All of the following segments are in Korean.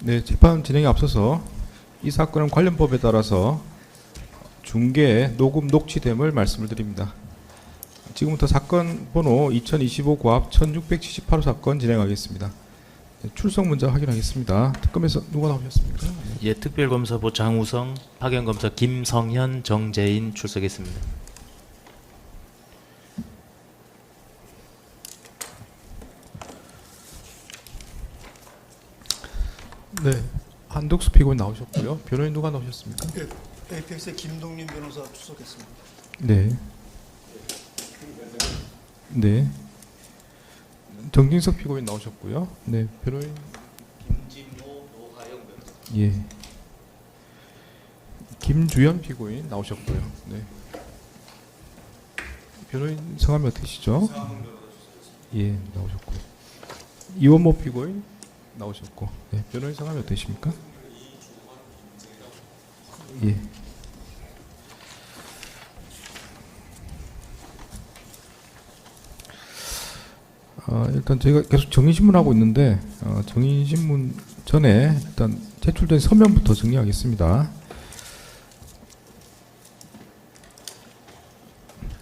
네, 재판 진행에 앞서서 이 사건은 관련 법에 따라서 중개, 녹음, 녹취됨을 말씀을 드립니다. 지금부터 사건 번호 2025 고압 1678호 사건 진행하겠습니다. 네, 출석 문자 확인하겠습니다. 특검에서 누가 나오셨습니까? 예, 특별검사부 장우성, 파견검사 김성현, 정재인 출석했습니다. 네, 한덕수 피고인 나오셨고요. 변호인 누가 나오셨습니까? 에이펙스의 김동림 변호사 출석했습니다. 네. 네. 정진석 피고인 나오셨고요. 네, 변호인 김진호, 노하영 변호사. 예. 김주연 피고인 나오셨고요. 네. 변호인 성함이 어떠시죠? 예, 나오셨고. 이원모 피고인 나오셨고. 네, 변호인 성함이 어떠십니까? 예. 일단 저희가 계속 정인신문하고 있는데 정인신문 전에 일단 제출된 서면부터 정리하겠습니다.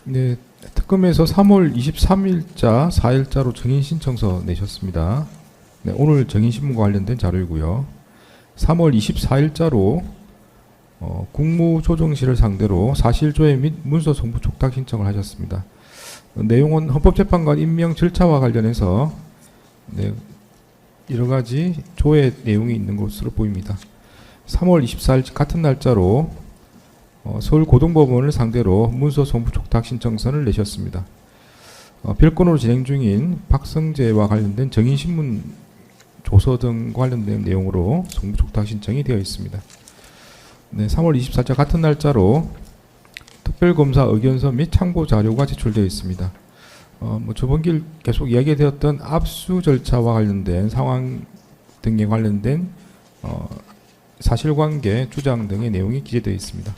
네, 특검에서 3월 23일자 4일자로 정인신청서 내셨습니다. 네, 오늘 정인신문과 관련된 자료이고요. 3월 24일자로 국무조정실을 상대로 사실조회 및 문서 송부 촉탁 신청을 하셨습니다. 내용은 헌법재판관 임명 절차와 관련해서 네, 여러 가지 조회 내용이 있는 것으로 보입니다. 3월 24일 같은 날짜로 서울고등법원을 상대로 문서 송부 촉탁 신청서를 내셨습니다. 별건으로 진행 중인 박성재와 관련된 정인신문 조서 등 관련된 내용으로 송부 촉탁 신청이 되어 있습니다. 네, 3월 24일 같은 날짜로 특별검사 의견서 및 참고 자료가 제출되어 있습니다. 저번 길 계속 이야기되었던 압수 절차와 관련된 상황 등에 관련된 사실관계 주장 등의 내용이 기재되어 있습니다.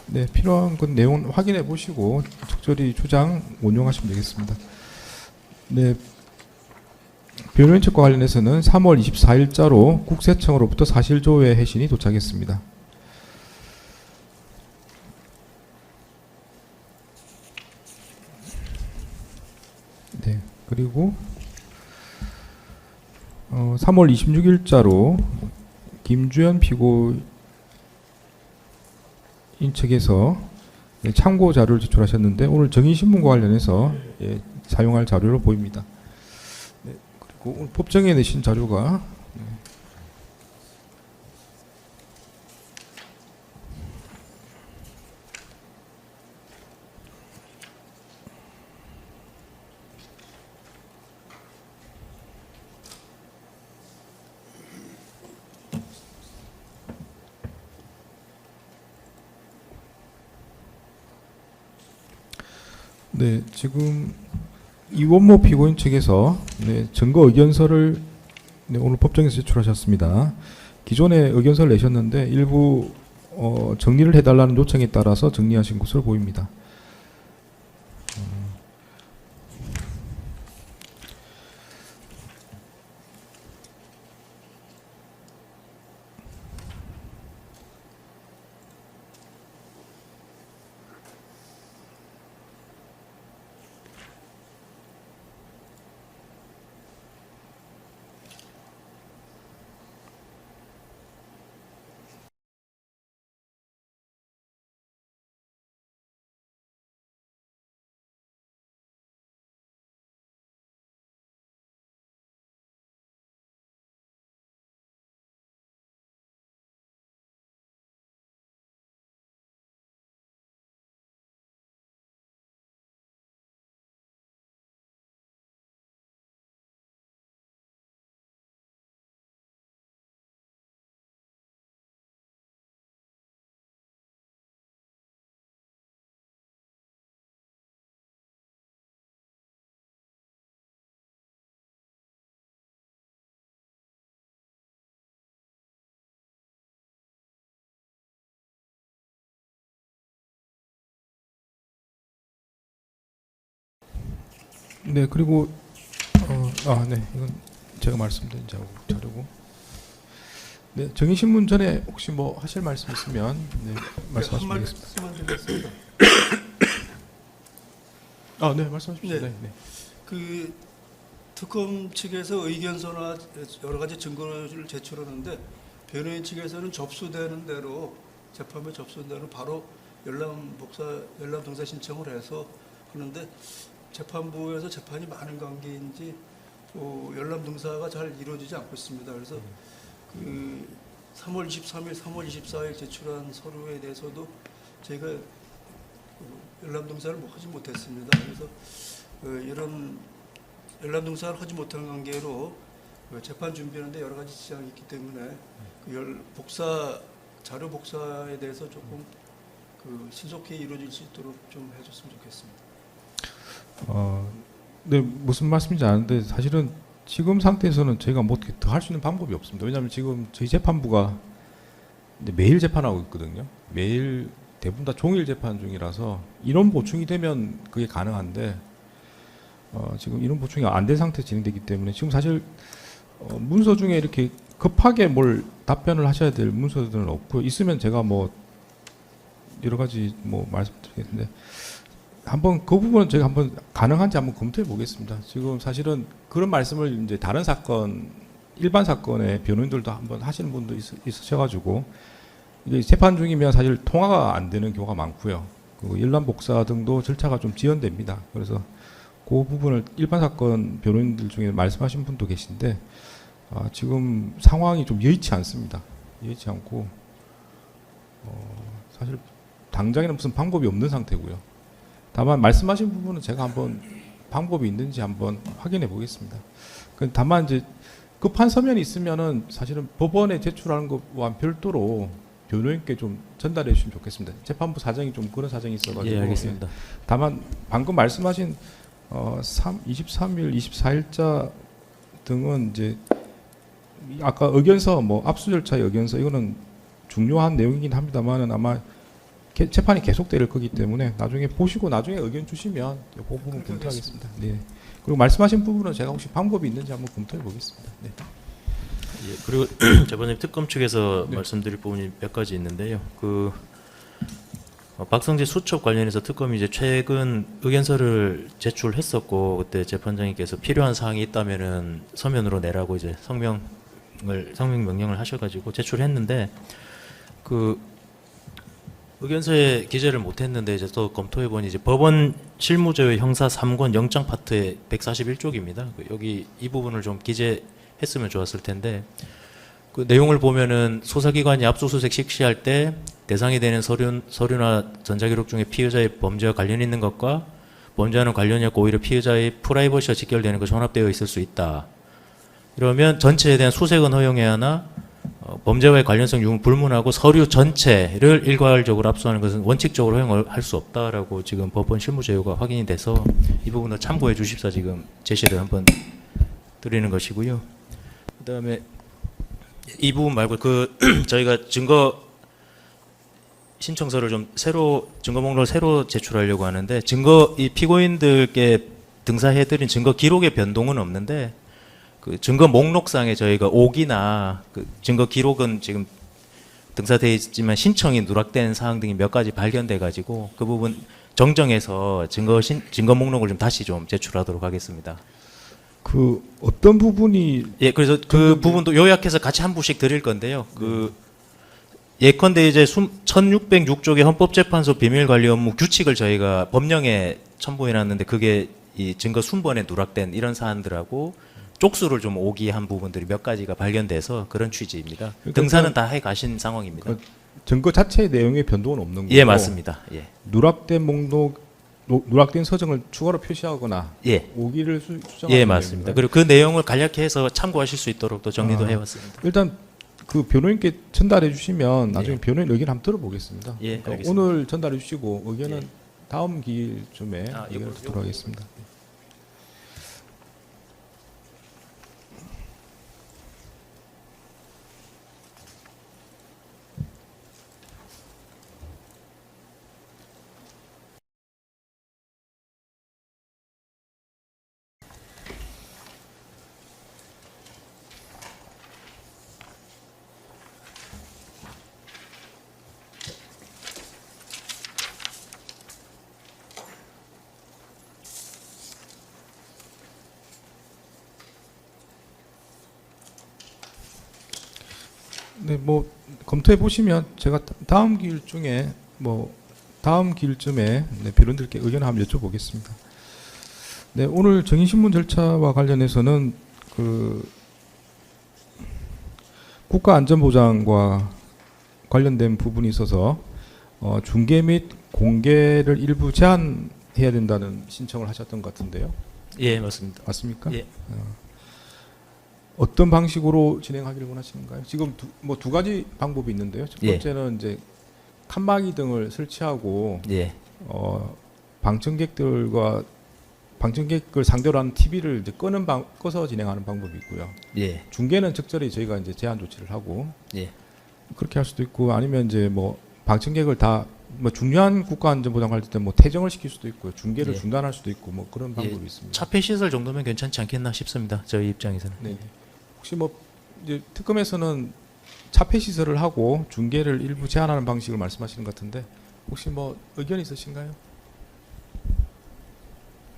네, 필요한 건 내용 확인해 보시고 적절히 주장 운용하시면 되겠습니다. 네, 변호인 측과 관련해서는 3월 24일자로 국세청으로부터 사실조회 해신이 도착했습니다. 네, 그리고 3월 26일자로 김주연 피고인 측에서 참고 자료를 제출하셨는데 오늘 정인신문과 관련해서 사용할 자료로 보입니다. 네, 그리고 오늘 법정에 내신 자료가 네, 지금 이원모 피고인 측에서 증거 의견서를 오늘 법정에서 제출하셨습니다. 기존에 의견서를 내셨는데 일부 정리를 해달라는 요청에 따라서 정리하신 것으로 보입니다. 네, 그리고 네, 이건 제가 말씀드린 자료고 네, 정의신문 전에 혹시 뭐 하실 말씀 있으면 네, 한 말씀하시면 되겠습니다. 말씀만 드리겠습니다. 아, 네, 말씀하십시오. 네. 네, 네. 그 특검 측에서 의견서나 여러 가지 증거를 제출하는데 변호인 측에서는 접수되는 대로 재판부에 접수된 대로 바로 열람 동사 신청을 해서 하는데 재판부에서 재판이 많은 관계인지 열람 동사가 잘 이루어지지 않고 있습니다. 그래서 그 3월 23일, 3월 24일 제출한 서류에 대해서도 저희가 열람 동사를 하지 못했습니다. 그래서 이런 열람 동사를 하지 못한 관계로 재판 준비하는데 여러 가지 지장이 있기 때문에 자료 복사에 대해서 조금 신속히 이루어질 수 있도록 좀 해줬으면 좋겠습니다. 네, 무슨 말씀인지 아는데 사실은 지금 상태에서는 저희가 뭐 어떻게 더 할 수 있는 방법이 없습니다. 왜냐하면 지금 저희 재판부가 이제 매일 재판하고 있거든요. 매일 대부분 다 종일 재판 중이라서 인원 보충이 되면 그게 가능한데 지금 인원 보충이 안 된 상태에서 진행되기 때문에 지금 사실 문서 중에 이렇게 급하게 뭘 답변을 하셔야 될 문서들은 없고 있으면 제가 뭐 여러 가지 뭐 말씀드리겠는데 한번 그 부분은 제가 한번 가능한지 한번 검토해 보겠습니다. 지금 사실은 그런 말씀을 이제 다른 사건 일반 사건의 변호인들도 한번 하시는 분도 있으셔가지고 이게 재판 중이면 사실 통화가 안 되는 경우가 많고요. 그 열람 복사 등도 절차가 좀 지연됩니다. 그래서 그 부분을 일반 사건 변호인들 중에 말씀하신 분도 계신데 지금 상황이 좀 여의치 않습니다. 여의치 않고 사실 당장에는 무슨 방법이 없는 상태고요. 다만 말씀하신 부분은 제가 한번 방법이 있는지 한번 확인해 보겠습니다. 다만 이제 급한 서면이 있으면은 사실은 법원에 제출하는 것과 별도로 변호인께 좀 전달해 주시면 좋겠습니다. 재판부 사정이 좀 그런 사정이 있어가지고. 예, 알겠습니다. 다만 방금 말씀하신 23일, 24일자 등은 이제 아까 의견서 뭐 압수 절차의 의견서 이거는 중요한 내용이긴 합니다만은 아마 재판이 계속될 거기 때문에 나중에 보시고 나중에 의견 주시면 그 부분 검토하겠습니다. 네. 그리고 말씀하신 부분은 제가 혹시 방법이 있는지 한번 검토해 보겠습니다. 네. 예, 그리고 재판장님 특검 측에서 네. 말씀드릴 부분이 몇 가지 있는데요. 박성재 수첩 관련해서 특검이 이제 최근 의견서를 제출했었고 그때 재판장님께서 필요한 사항이 있다면은 서면으로 내라고 이제 성명 명령을 하셔가지고 제출했는데 그 의견서에 기재를 못했는데 이제 또 검토해 보니 이제 법원 실무조회 형사 3권 영장 파트의 141쪽입니다. 여기 이 부분을 좀 기재했으면 좋았을 텐데 그 내용을 보면은 수사기관이 압수수색 실시할 때 대상이 되는 서류나 전자기록 중에 피의자의 범죄와 관련 있는 것과 범죄와는 관련이 없고 오히려 피의자의 프라이버시와 직결되는 것 혼합되어 있을 수 있다. 이러면 전체에 대한 수색은 허용해야 하나 범죄와의 관련성 유무 불문하고 서류 전체를 일괄적으로 압수하는 것은 원칙적으로 허용할 수 없다라고 지금 법원 실무제요가 확인이 돼서 이 부분을 참고해 주십사 지금 제시를 한번 드리는 것이고요. 그다음에 이 부분 말고 저희가 증거 신청서를 좀 증거 목록을 새로 제출하려고 하는데 이 피고인들께 등사해드린 증거 기록의 변동은 없는데 그 증거 목록상에 저희가 옥이나 그 증거 기록은 지금 등사되어 있지만 신청이 누락된 사항 등이 몇 가지 발견돼 가지고 그 부분 정정해서 증거 목록을 좀 다시 좀 제출하도록 하겠습니다. 그 어떤 부분이 예, 그래서 그 부분도 요약해서 같이 한 부씩 드릴 건데요. 예컨대 이제 1606쪽의 헌법재판소 비밀관리 업무 규칙을 저희가 법령에 첨부해놨는데 그게 이 증거 순번에 누락된 이런 사안들하고 쪽수를 좀 오기한 부분들이 몇 가지가 발견돼서 그런 취지입니다. 그러니까 등사는 다 해 가신 상황입니다. 증거 자체의 내용에 변동은 없는 거고 예, 맞습니다. 예, 누락된 서정을 추가로 표시하거나 예, 오기를 수정하는 예, 맞습니다. 내용인가요? 그리고 그 내용을 간략히 해서 참고하실 수 있도록 또 정리도 해왔습니다. 일단 그 변호인께 전달해 주시면 나중에 예. 변호인 의견 한번 들어보겠습니다. 예, 그러니까 알겠습니다. 오늘 전달해 주시고 의견은 예. 다음 기일쯤에 의견을 요거, 듣도록 하겠습니다. 네, 뭐 검토해 보시면 제가 다음 기일 중에 다음 기일쯤에 네, 변호인들께 의견 한번 여쭤보겠습니다. 네, 오늘 정인신문 절차와 관련해서는 그 국가안전보장과 관련된 부분이 있어서 중계 및 공개를 일부 제한해야 된다는 신청을 하셨던 것 같은데요. 예, 맞습니다. 맞습니까? 예. 어떤 방식으로 진행하기를 원하시는가요? 지금 두 가지 방법이 있는데요. 첫 예. 번째는 이제 칸막이 등을 설치하고 예. 방청객을 상대로 하는 TV를 이제 꺼서 진행하는 방법이 있고요. 예. 중계는 적절히 저희가 이제 제한 조치를 하고 예. 그렇게 할 수도 있고 아니면 이제 방청객을 다 중요한 국가안전보장 관련 때 퇴정을 시킬 수도 있고요. 중계를 예. 중단할 수도 있고 그런 방법이 있습니다. 차폐 시설 정도면 괜찮지 않겠나 싶습니다. 저희 입장에서는. 네. 혹시 이제 특검에서는 차폐 시설을 하고 중계를 일부 제한하는 방식을 말씀하시는 것 같은데 혹시 의견 있으신가요?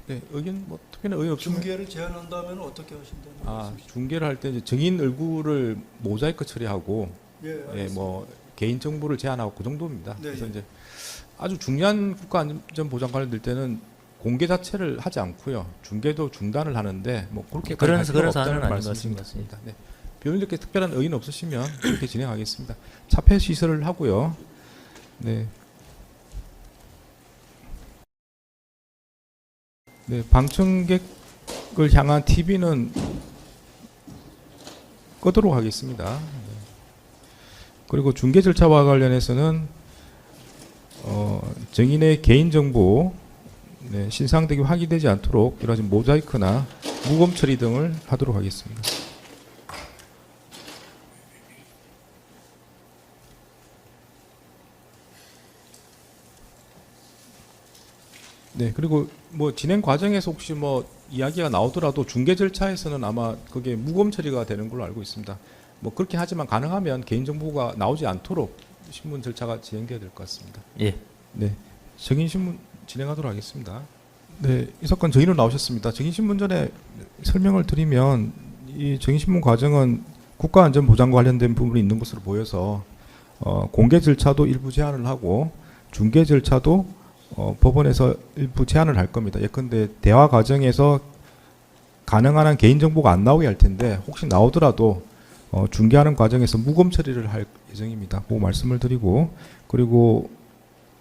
네, 의견 특별한 의견 없으면 중계를 제한한다면 어떻게 하신다는 말씀이시죠? 중계를 할 때 이제 증인 얼굴을 모자이크 처리하고 예, 예, 알겠습니다. 개인 정보를 제한하고 그 정도입니다. 네, 그래서 예. 이제 아주 중요한 국가안전 보장 관련될 때는 공개 자체를 하지 않고요. 중계도 중단을 하는데 그렇게 그런 할 필요가 사안은 없다는 아닌 것 말씀이신 것 같습니다. 같습니다. 네. 변호인들께 특별한 의견 없으시면 그렇게 진행하겠습니다. 차폐 시설을 하고요. 네. 네, 방청객을 향한 TV는 끄도록 하겠습니다. 네. 그리고 중계 절차와 관련해서는 증인의 개인정보 신상되게 확인되지 않도록 여러 가지 모자이크나 무검 처리 등을 하도록 하겠습니다. 네, 그리고 진행 과정에서 혹시 이야기가 나오더라도 중개 절차에서는 아마 그게 무검 처리가 되는 걸로 알고 있습니다. 그렇게 하지만 가능하면 개인정보가 나오지 않도록 신문 절차가 진행돼야 될 것 같습니다. 예. 네, 증인신문 진행하도록 하겠습니다. 네, 이 사건 증인으로 나오셨습니다. 증인신문 전에 설명을 드리면 이 증인신문 과정은 국가안전보장과 관련된 부분이 있는 것으로 보여서 공개 절차도 일부 제한을 하고 중개 절차도 법원에서 일부 제한을 할 겁니다. 예컨대 대화 과정에서 가능한 한 개인정보가 안 나오게 할 텐데 혹시 나오더라도 중개하는 과정에서 무검 처리를 할 예정입니다. 그 말씀을 드리고 그리고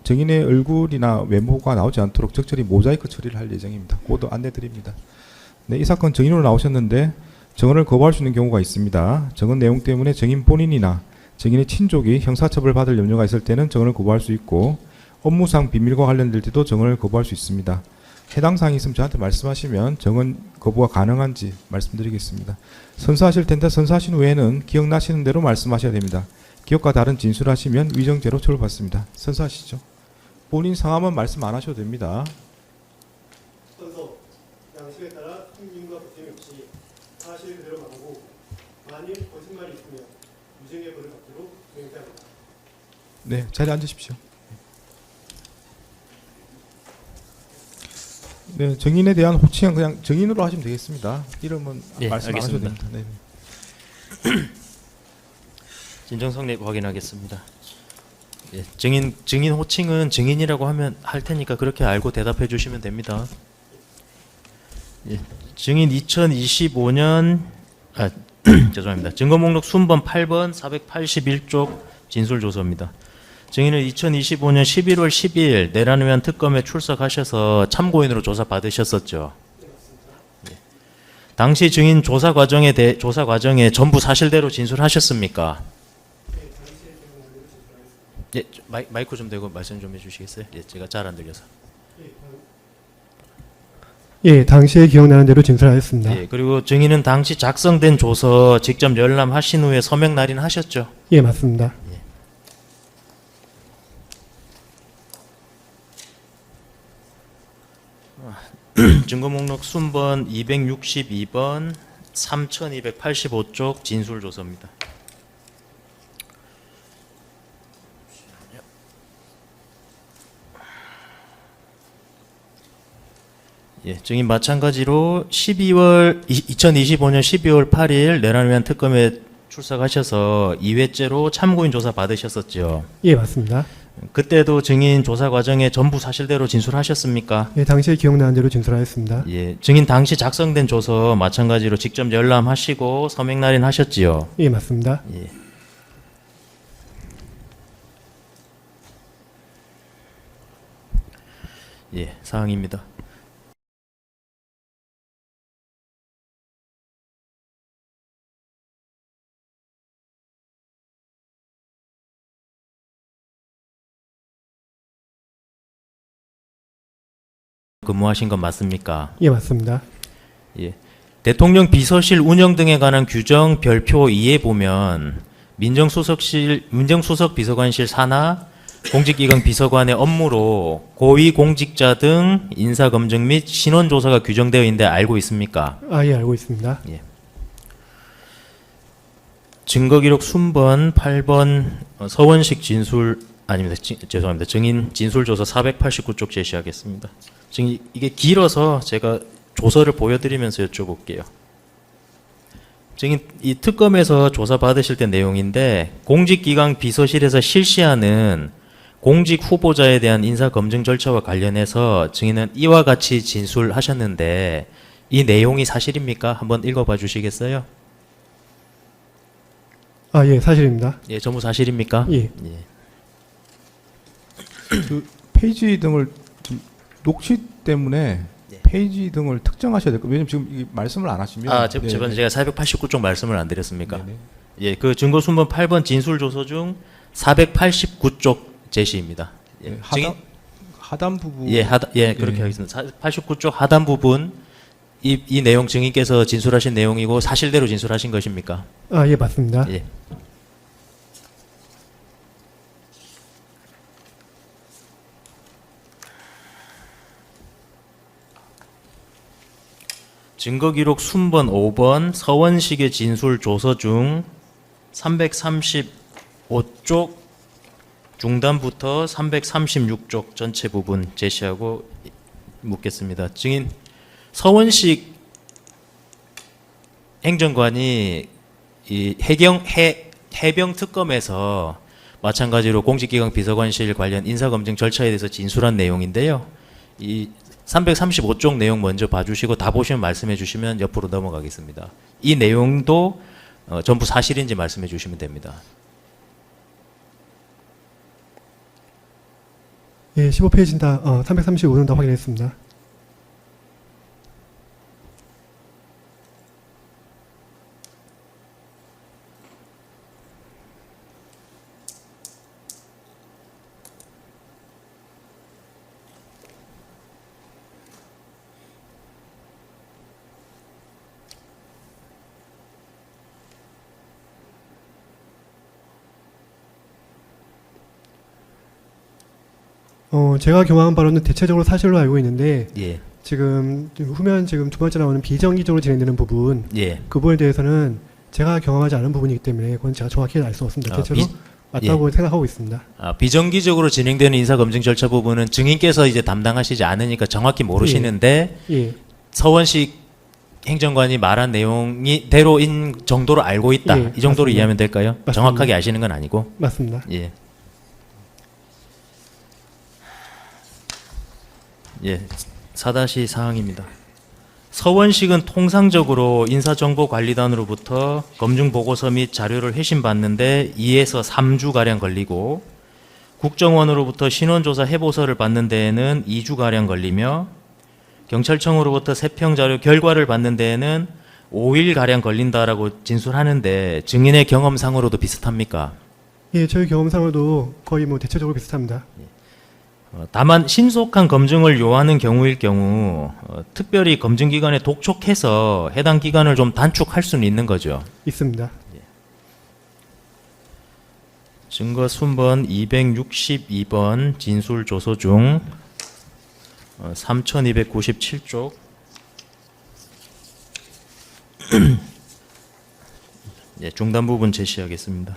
증인의 얼굴이나 외모가 나오지 않도록 적절히 모자이크 처리를 할 예정입니다. 그것도 안내드립니다. 네, 이 사건 증인으로 나오셨는데 증언을 거부할 수 있는 경우가 있습니다. 증언 내용 때문에 증인 본인이나 증인의 친족이 형사처벌 받을 염려가 있을 때는 증언을 거부할 수 있고 업무상 비밀과 관련될 때도 증언을 거부할 수 있습니다. 해당 사항이 있으면 저한테 말씀하시면 증언 거부가 가능한지 말씀드리겠습니다. 선서하실 텐데 선서하신 후에는 기억나시는 대로 말씀하셔야 됩니다. 기억과 다른 진술하시면 위정죄로 처벌받습니다. 선서하시죠. 본인 성함은 말씀 안 하셔도 됩니다. 선서, 양식에 따라 숨김과 보탬이 없이 사실 그대로 말하고 만일 거짓말이 있으면 유죄의 벌을 받도록 맹세합니다. 네, 자리에 앉으십시오. 네, 증인에 대한 호칭은 그냥 증인으로 하시면 되겠습니다. 이름은 예, 말씀 안 하셔도 알겠습니다. 됩니다. 네. 진정성립 확인하겠습니다. 예, 증인 호칭은 증인이라고 할 테니까 그렇게 알고 대답해 주시면 됩니다. 예, 증인 2025년 죄송합니다. 증거목록 순번 8번 481쪽 진술조서입니다. 증인은 2025년 11월 12일 내란을 위한 특검에 출석하셔서 참고인으로 조사 받으셨었죠. 예. 당시 증인 조사 과정에 전부 사실대로 진술하셨습니까? 예, 마이크 좀 대고 말씀 좀 해주시겠어요? 예, 제가 잘 안 들려서. 예, 당시에 기억나는 대로 진술하였습니다. 예, 그리고 증인은 당시 작성된 조서 직접 열람하신 후에 서명 날인하셨죠? 예, 맞습니다. 증거목록 순번 262번 3285쪽 진술조서입니다. 예, 증인 마찬가지로 2025년 12월 8일 내란을 위한 특검에 출석하셔서 2회째로 참고인 조사 받으셨었죠. 예, 맞습니다. 그때도 증인 조사 과정에 전부 사실대로 진술하셨습니까? 예, 당시에 기억나는 대로 진술하였습니다. 예, 증인 당시 작성된 조서 마찬가지로 직접 열람하시고 서명 날인하셨지요. 예, 맞습니다. 예. 예, 사항입니다. 근무하신 건 맞습니까? 예, 맞습니다. 예. 대통령 비서실 운영 등에 관한 규정 별표 2에 보면 민정수석 비서관실 산하 공직기강 비서관의 업무로 고위공직자 등 인사검증 및 신원조사가 규정되어 있는데 알고 있습니까? 아, 예, 알고 있습니다. 증거기록 순번 8번 서원식 진술 아닙니다. 죄송합니다. 증인 진술조서 489쪽 제시하겠습니다. 지금 이게 길어서 제가 조서를 보여드리면서 여쭤볼게요. 증인 이 특검에서 조사 받으실 때 내용인데 공직기강 비서실에서 실시하는 공직 후보자에 대한 인사 검증 절차와 관련해서 증인은 이와 같이 진술하셨는데 이 내용이 사실입니까? 한번 읽어봐 주시겠어요? 아, 예, 사실입니다. 예, 전부 사실입니까? 예. 그 페이지 등을 좀 녹취 때문에 네. 페이지 등을 특정하셔야 될 거예요. 왜냐면 지금 이 말씀을 안 하시면 아, 제가 489쪽 말씀을 안 드렸습니까? 네네. 예, 그 증거 순번 8번 진술 조서 중 489쪽 제시입니다. 예, 네, 증인- 하단 부분 그렇게 하겠습니다. 489쪽 하단 부분 이 내용 증인께서 진술하신 내용이고 사실대로 진술하신 것입니까? 아, 예, 맞습니다. 예. 증거기록 순번 5번 서원식의 진술 조서 중 335쪽 중단부터 336쪽 전체 부분 제시하고 묻겠습니다. 증인 서원식 행정관이 이 해병 특검에서 마찬가지로 공직기강 비서관실 관련 인사검증 절차에 대해서 진술한 내용인데요. 이 335쪽 내용 먼저 봐주시고 다 보시면 말씀해 주시면 옆으로 넘어가겠습니다. 이 내용도 전부 사실인지 말씀해 주시면 됩니다. 예, 15페이지는 다 335는 다 확인했습니다. 제가 경험한 바로는 대체적으로 사실로 알고 있는데 예, 지금 후면 지금 두 번째 나오는 비정기적으로 진행되는 부분 예. 그 부분에 대해서는 제가 경험하지 않은 부분이기 때문에 그건 제가 정확히 알 수 없습니다. 대체로 맞다고 생각하고 있습니다. 비정기적으로 진행되는 인사검증 절차 부분은 증인께서 이제 담당하시지 않으니까 정확히 모르시는데 예, 서원식 행정관이 말한 내용이 대로인 정도로 알고 있다. 예, 이 정도로 맞습니다. 이해하면 될까요? 맞습니다. 정확하게 아시는 건 아니고. 맞습니다. 예. 예, 4다시 사항입니다. 서원식은 통상적으로 인사정보관리단으로부터 검증보고서 및 자료를 회신받는데 2에서 3주가량 걸리고 국정원으로부터 신원조사 해보서를 받는 데에는 2주가량 걸리며 경찰청으로부터 세평자료 결과를 받는 데에는 5일가량 걸린다라고 진술하는데 증인의 경험상으로도 비슷합니까? 예, 저희 경험상으로도 거의 뭐 대체적으로 비슷합니다. 다만 신속한 검증을 요하는 경우일 경우 특별히 검증기관에 독촉해서 해당 기간을 좀 단축할 수는 있는 거죠. 있습니다. 증거 순번 262번 진술 조서 중 3297쪽 예, 중단 부분 제시하겠습니다.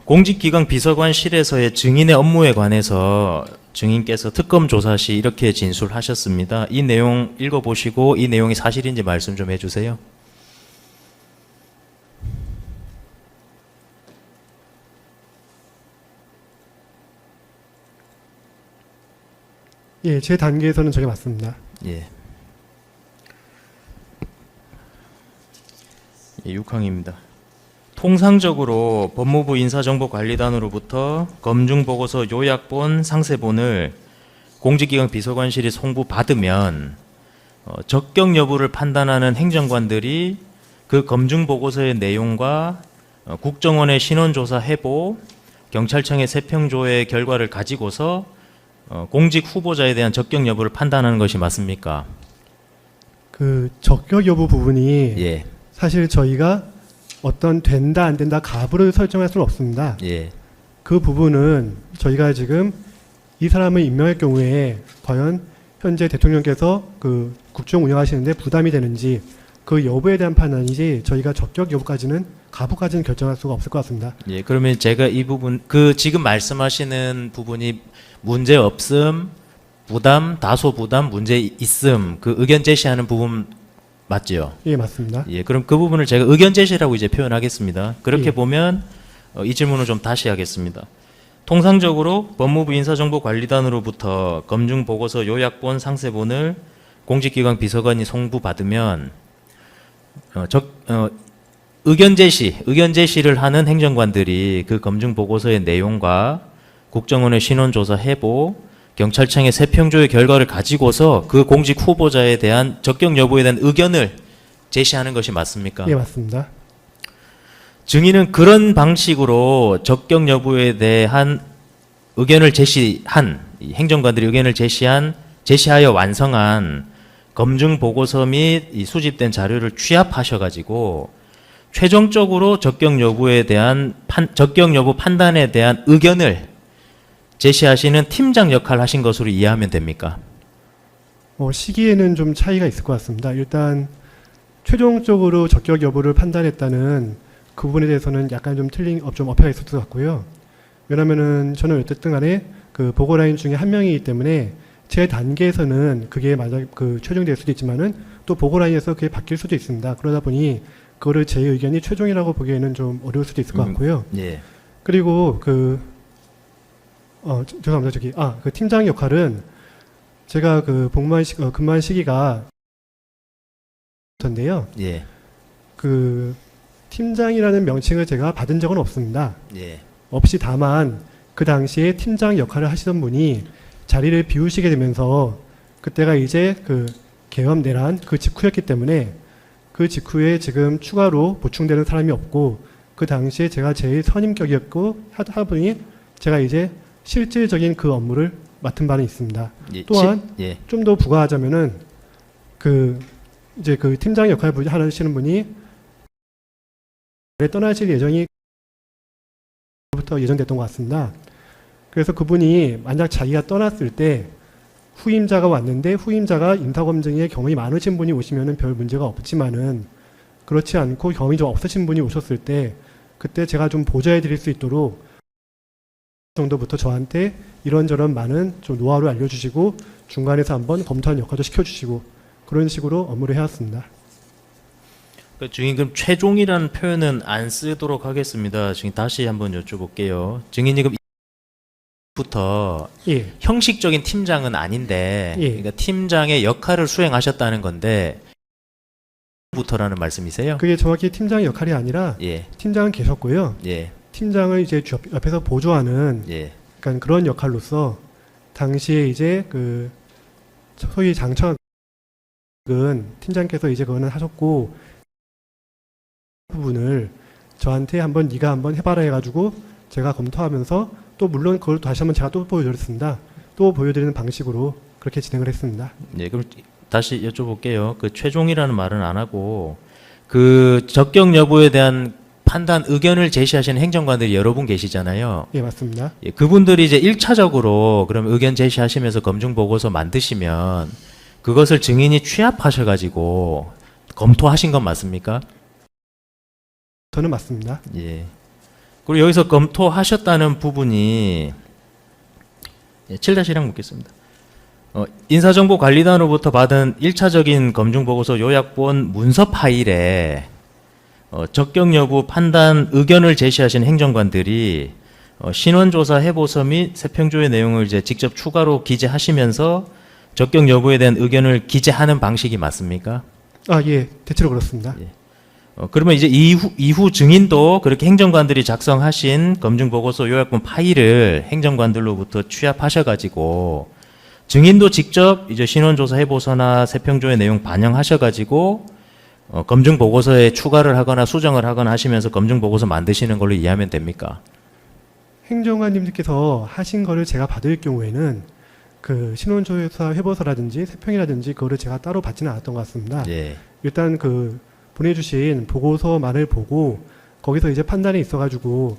공직기강 비서관실에서의 증인의 업무에 관해서 증인께서 특검 조사 시 이렇게 진술하셨습니다. 이 내용 읽어보시고 이 내용이 사실인지 말씀 좀 해주세요. 예, 제 단계에서는 저게 맞습니다. 예. 6항입니다. 통상적으로 법무부 인사정보관리단으로부터 검증보고서 요약본, 상세본을 공직기강 비서관실이 송부받으면 적격 여부를 판단하는 행정관들이 그 검증보고서의 내용과 국정원의 신원조사 해보, 경찰청의 세평조회 결과를 가지고서 공직 후보자에 대한 적격 여부를 판단하는 것이 맞습니까? 그 적격 여부 부분이 예, 사실 저희가 어떤 된다 안 된다 가부를 설정할 수는 없습니다. 예, 그 부분은 저희가 지금 이 사람을 임명할 경우에 과연 현재 대통령께서 그 국정 운영하시는데 부담이 되는지 그 여부에 대한 판단이지 저희가 적격 여부까지는 가부까지는 결정할 수가 없을 것 같습니다. 예. 그러면 제가 이 부분, 그 지금 말씀하시는 부분이 문제 없음, 부담, 다소 부담, 문제 있음, 그 의견 제시하는 부분 맞죠? 예, 맞습니다. 예. 그럼 그 부분을 제가 의견 제시라고 이제 표현하겠습니다. 그렇게 예. 보면 이 질문을 좀 다시 하겠습니다. 통상적으로 법무부 인사정보관리단으로부터 검증보고서 요약본, 상세본을 공직기관 비서관이 송부받으면 의견 제시를 하는 행정관들이 그 검증보고서의 내용과 국정원의 신원조사 해보, 경찰청의 세평조의 결과를 가지고서 그 공직 후보자에 대한 적격 여부에 대한 의견을 제시하는 것이 맞습니까? 예, 맞습니다. 증인은 그런 방식으로 적격 여부에 대한 의견을 제시한, 이 행정관들이 의견을 제시하여 완성한 검증 보고서 및 이 수집된 자료를 취합하셔가지고 최종적으로 적격 여부에 대한 적격 여부 판단에 대한 의견을 제시하시는 팀장 역할을 하신 것으로 이해하면 됩니까? 시기에는 좀 차이가 있을 것 같습니다. 일단 최종적으로 적격 여부를 판단했다는 그 부분에 대해서는 약간 좀 좀 어폐가 있을 것 같고요. 왜냐면은 저는 어쨌든 간에 그 보고라인 중에 한 명이기 때문에 제 단계에서는 그게 만약 그 최종될 수도 있지만은 또 보고라인에서 그게 바뀔 수도 있습니다. 그러다 보니 그거를 제 의견이 최종이라고 보기에는 좀 어려울 수도 있을 것 같고요. 예. 그리고 죄송합니다. 그 팀장 역할은 제가 그 근무한 시기가 던데요. 예. 그 팀장이라는 명칭을 제가 받은 적은 없습니다. 예. 없이 다만 그 당시에 팀장 역할을 하시던 분이 자리를 비우시게 되면서 그때가 이제 그 계엄 내란 그 직후였기 때문에 그 직후에 지금 추가로 보충되는 사람이 없고 그 당시에 제가 제일 선임격이었고 하다 보니 제가 이제 실질적인 그 업무를 맡은 바는 있습니다. 예. 또한 예. 좀 더 부가하자면은 이제 그 팀장 역할을 하시는 분이 떠나실 예정이 부터 예정됐던 것 같습니다. 그래서 그분이 만약 자기가 떠났을 때 후임자가 왔는데 후임자가 인사검증에 경험이 많으신 분이 오시면은 별 문제가 없지만은 그렇지 않고 경험이 좀 없으신 분이 오셨을 때 그때 제가 좀 보좌해 드릴 수 있도록 정도부터 저한테 이런저런 많은 좀 노하우를 알려주시고 중간에서 한번 검토하는 역할도 시켜주시고 그런 식으로 업무를 해왔습니다. 증인 그럼 최종이라는 표현은 안 쓰도록 하겠습니다. 증인 다시 한번 여쭤볼게요. 증인이 그럼 부터 예, 형식적인 팀장은 아닌데, 예. 그러니까 팀장의 역할을 수행하셨다는 건데 부터라는 말씀이세요? 그게 정확히 팀장의 역할이 아니라 예, 팀장은 계셨고요. 예, 팀장을 이제 옆에서 보조하는 예, 약간 그런 역할로서 당시에 이제 그 소위 장청은 팀장께서 이제 그거는 하셨고 부분을 저한테 한번 네가 한번 해봐라 해가지고 제가 검토하면서 또 물론 그걸 다시 한번 제가 또 보여드렸습니다. 또 보여드리는 방식으로 그렇게 진행을 했습니다. 예. 그럼 다시 여쭤볼게요. 그 최종이라는 말은 안 하고 그 적격 여부에 대한 판단 의견을 제시하시는 행정관들이 여러 분 계시잖아요. 예, 맞습니다. 예, 그분들이 이제 1차적으로 그럼 의견 제시하시면서 검증 보고서 만드시면 그것을 증인이 취합하셔가지고 검토하신 건 맞습니까? 저는 맞습니다. 예. 그리고 여기서 검토하셨다는 부분이 7-1랑 묻겠습니다. 인사정보관리단으로부터 받은 1차적인 검증보고서 요약본 문서 파일에 적격 여부 판단 의견을 제시하신 행정관들이 신원조사 해보서 및 세평조회 내용을 이제 직접 추가로 기재하시면서 적격 여부에 대한 의견을 기재하는 방식이 맞습니까? 아, 예. 대체로 그렇습니다. 그러면 이제 이후 증인도 그렇게 행정관들이 작성하신 검증보고서 요약본 파일을 행정관들로부터 취합하셔가지고 증인도 직접 이제 신원조사 해보서나 세평조회 내용 반영하셔가지고 검증보고서에 추가를 하거나 수정을 하거나 하시면서 검증보고서 만드시는 걸로 이해하면 됩니까? 행정관님들께서 하신 거를 제가 받을 경우에는 그 신원조사 회보서라든지 세평이라든지 그거를 제가 따로 받지는 않았던 것 같습니다. 예. 일단 그 보내주신 보고서만을 보고 거기서 이제 판단이 있어가지고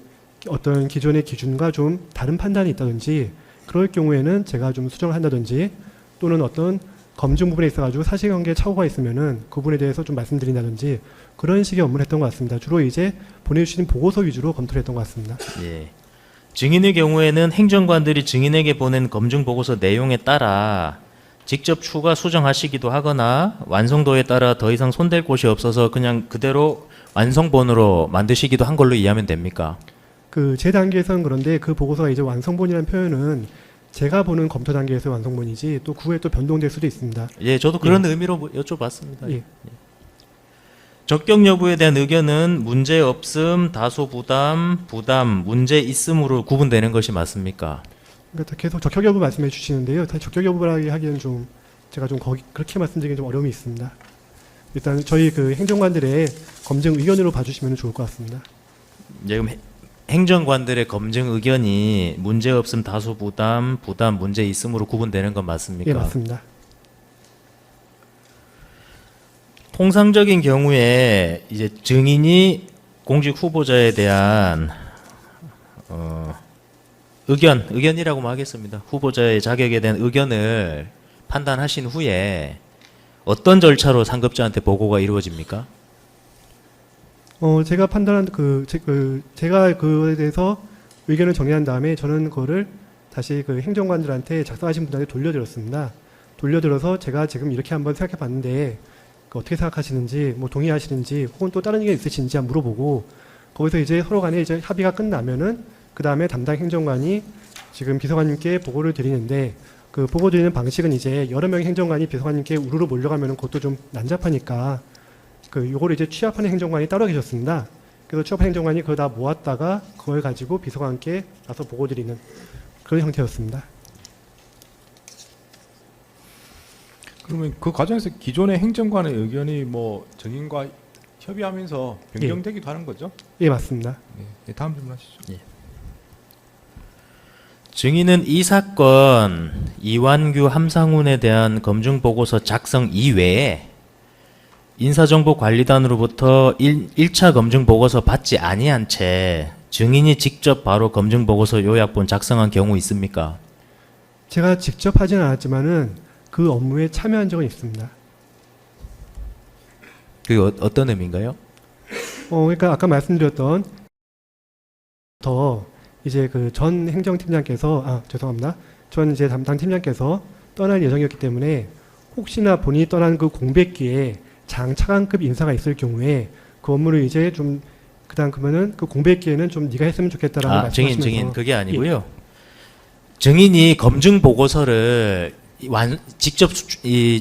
어떤 기존의 기준과 좀 다른 판단이 있다든지 그럴 경우에는 제가 좀 수정을 한다든지 또는 어떤 검증 부분에 있어가지고 사실관계 착오가 있으면은 그 부분에 대해서 좀 말씀드린다든지 그런 식의 업무를 했던 것 같습니다. 주로 이제 보내주신 보고서 위주로 검토를 했던 것 같습니다. 예. 증인의 경우에는 행정관들이 증인에게 보낸 검증 보고서 내용에 따라 직접 추가 수정하시기도 하거나 완성도에 따라 더 이상 손댈 곳이 없어서 그냥 그대로 완성본으로 만드시기도 한 걸로 이해하면 됩니까? 그 제 단계에서는 그런데 그 보고서가 이제 완성본이라는 표현은 제가 보는 검토 단계에서 완성본이지 또 그 후에 또 변동될 수도 있습니다. 예, 저도 그런 의미로 여쭤봤습니다. 예. 적격 여부에 대한 의견은 문제 없음, 다소 부담, 문제 있음으로 구분되는 것이 맞습니까? 그러니까 계속 적격 여부 말씀해 주시는데요. 사실 적격 여부라고 하기에는 좀 제가 좀 그렇게 말씀드리기 좀 어려움이 있습니다. 일단 저희 그 행정관들의 검증 의견으로 봐주시면 좋을 것 같습니다. 예, 그럼 행정관들의 검증 의견이 문제 없음, 다소 부담, 문제 있음으로 구분되는 건 맞습니까? 예, 맞습니다. 통상적인 경우에 이제 증인이 공직 후보자에 대한 의견이라고 하겠습니다. 후보자의 자격에 대한 의견을 판단하신 후에 어떤 절차로 상급자한테 보고가 이루어집니까? 제가 판단한 제가 그거에 대해서 의견을 정리한 다음에 저는 그거를 다시 그 행정관들한테 작성하신 분들한테 돌려드렸습니다. 돌려드려서 제가 지금 이렇게 한번 생각해 봤는데 어떻게 생각하시는지, 뭐 동의하시는지, 혹은 또 다른 의견 있으신지 한번 물어보고 거기서 이제 서로 간에 이제 합의가 끝나면은 그 다음에 담당 행정관이 지금 비서관님께 보고를 드리는데 그 보고 드리는 방식은 이제 여러 명의 행정관이 비서관님께 우르르 몰려가면은 그것도 좀 난잡하니까 그 요거를 이제 취합하는 행정관이 따로 계셨습니다. 그래서 취합하는 행정관이 그걸 다 모았다가 그걸 가지고 비서관께 가서 보고 드리는 그런 형태였습니다. 그러면 그 과정에서 기존의 행정관의 의견이 뭐 증인과 협의하면서 변경되기도 하는 거죠? 예, 맞습니다. 네, 다음 질문하시죠. 증인은 이 사건 이완규 함상훈에 대한 검증 보고서 작성 이외에 인사정보관리단으로부터 1차 검증 보고서 받지 아니한 채 증인이 직접 바로 검증 보고서 요약본 작성한 경우 있습니까? 제가 직접 하진 않았지만은 그 업무에 참여한 적은 있습니다. 그게 어떤 의미인가요? 그러니까 아까 말씀드렸던 이제 그 전 행정팀장께서 죄송합니다. 전 이제 담당 팀장께서 떠날 예정이었기 때문에 혹시나 본인이 떠난 그 공백기에 장차관급 인사가 있을 경우에 그 업무를 이제 좀 그러면은 그 공백기에는 좀 네가 했으면 좋겠다라고 말씀하시면서 증인 그게 아니고요. 증인이 검증 보고서를 직접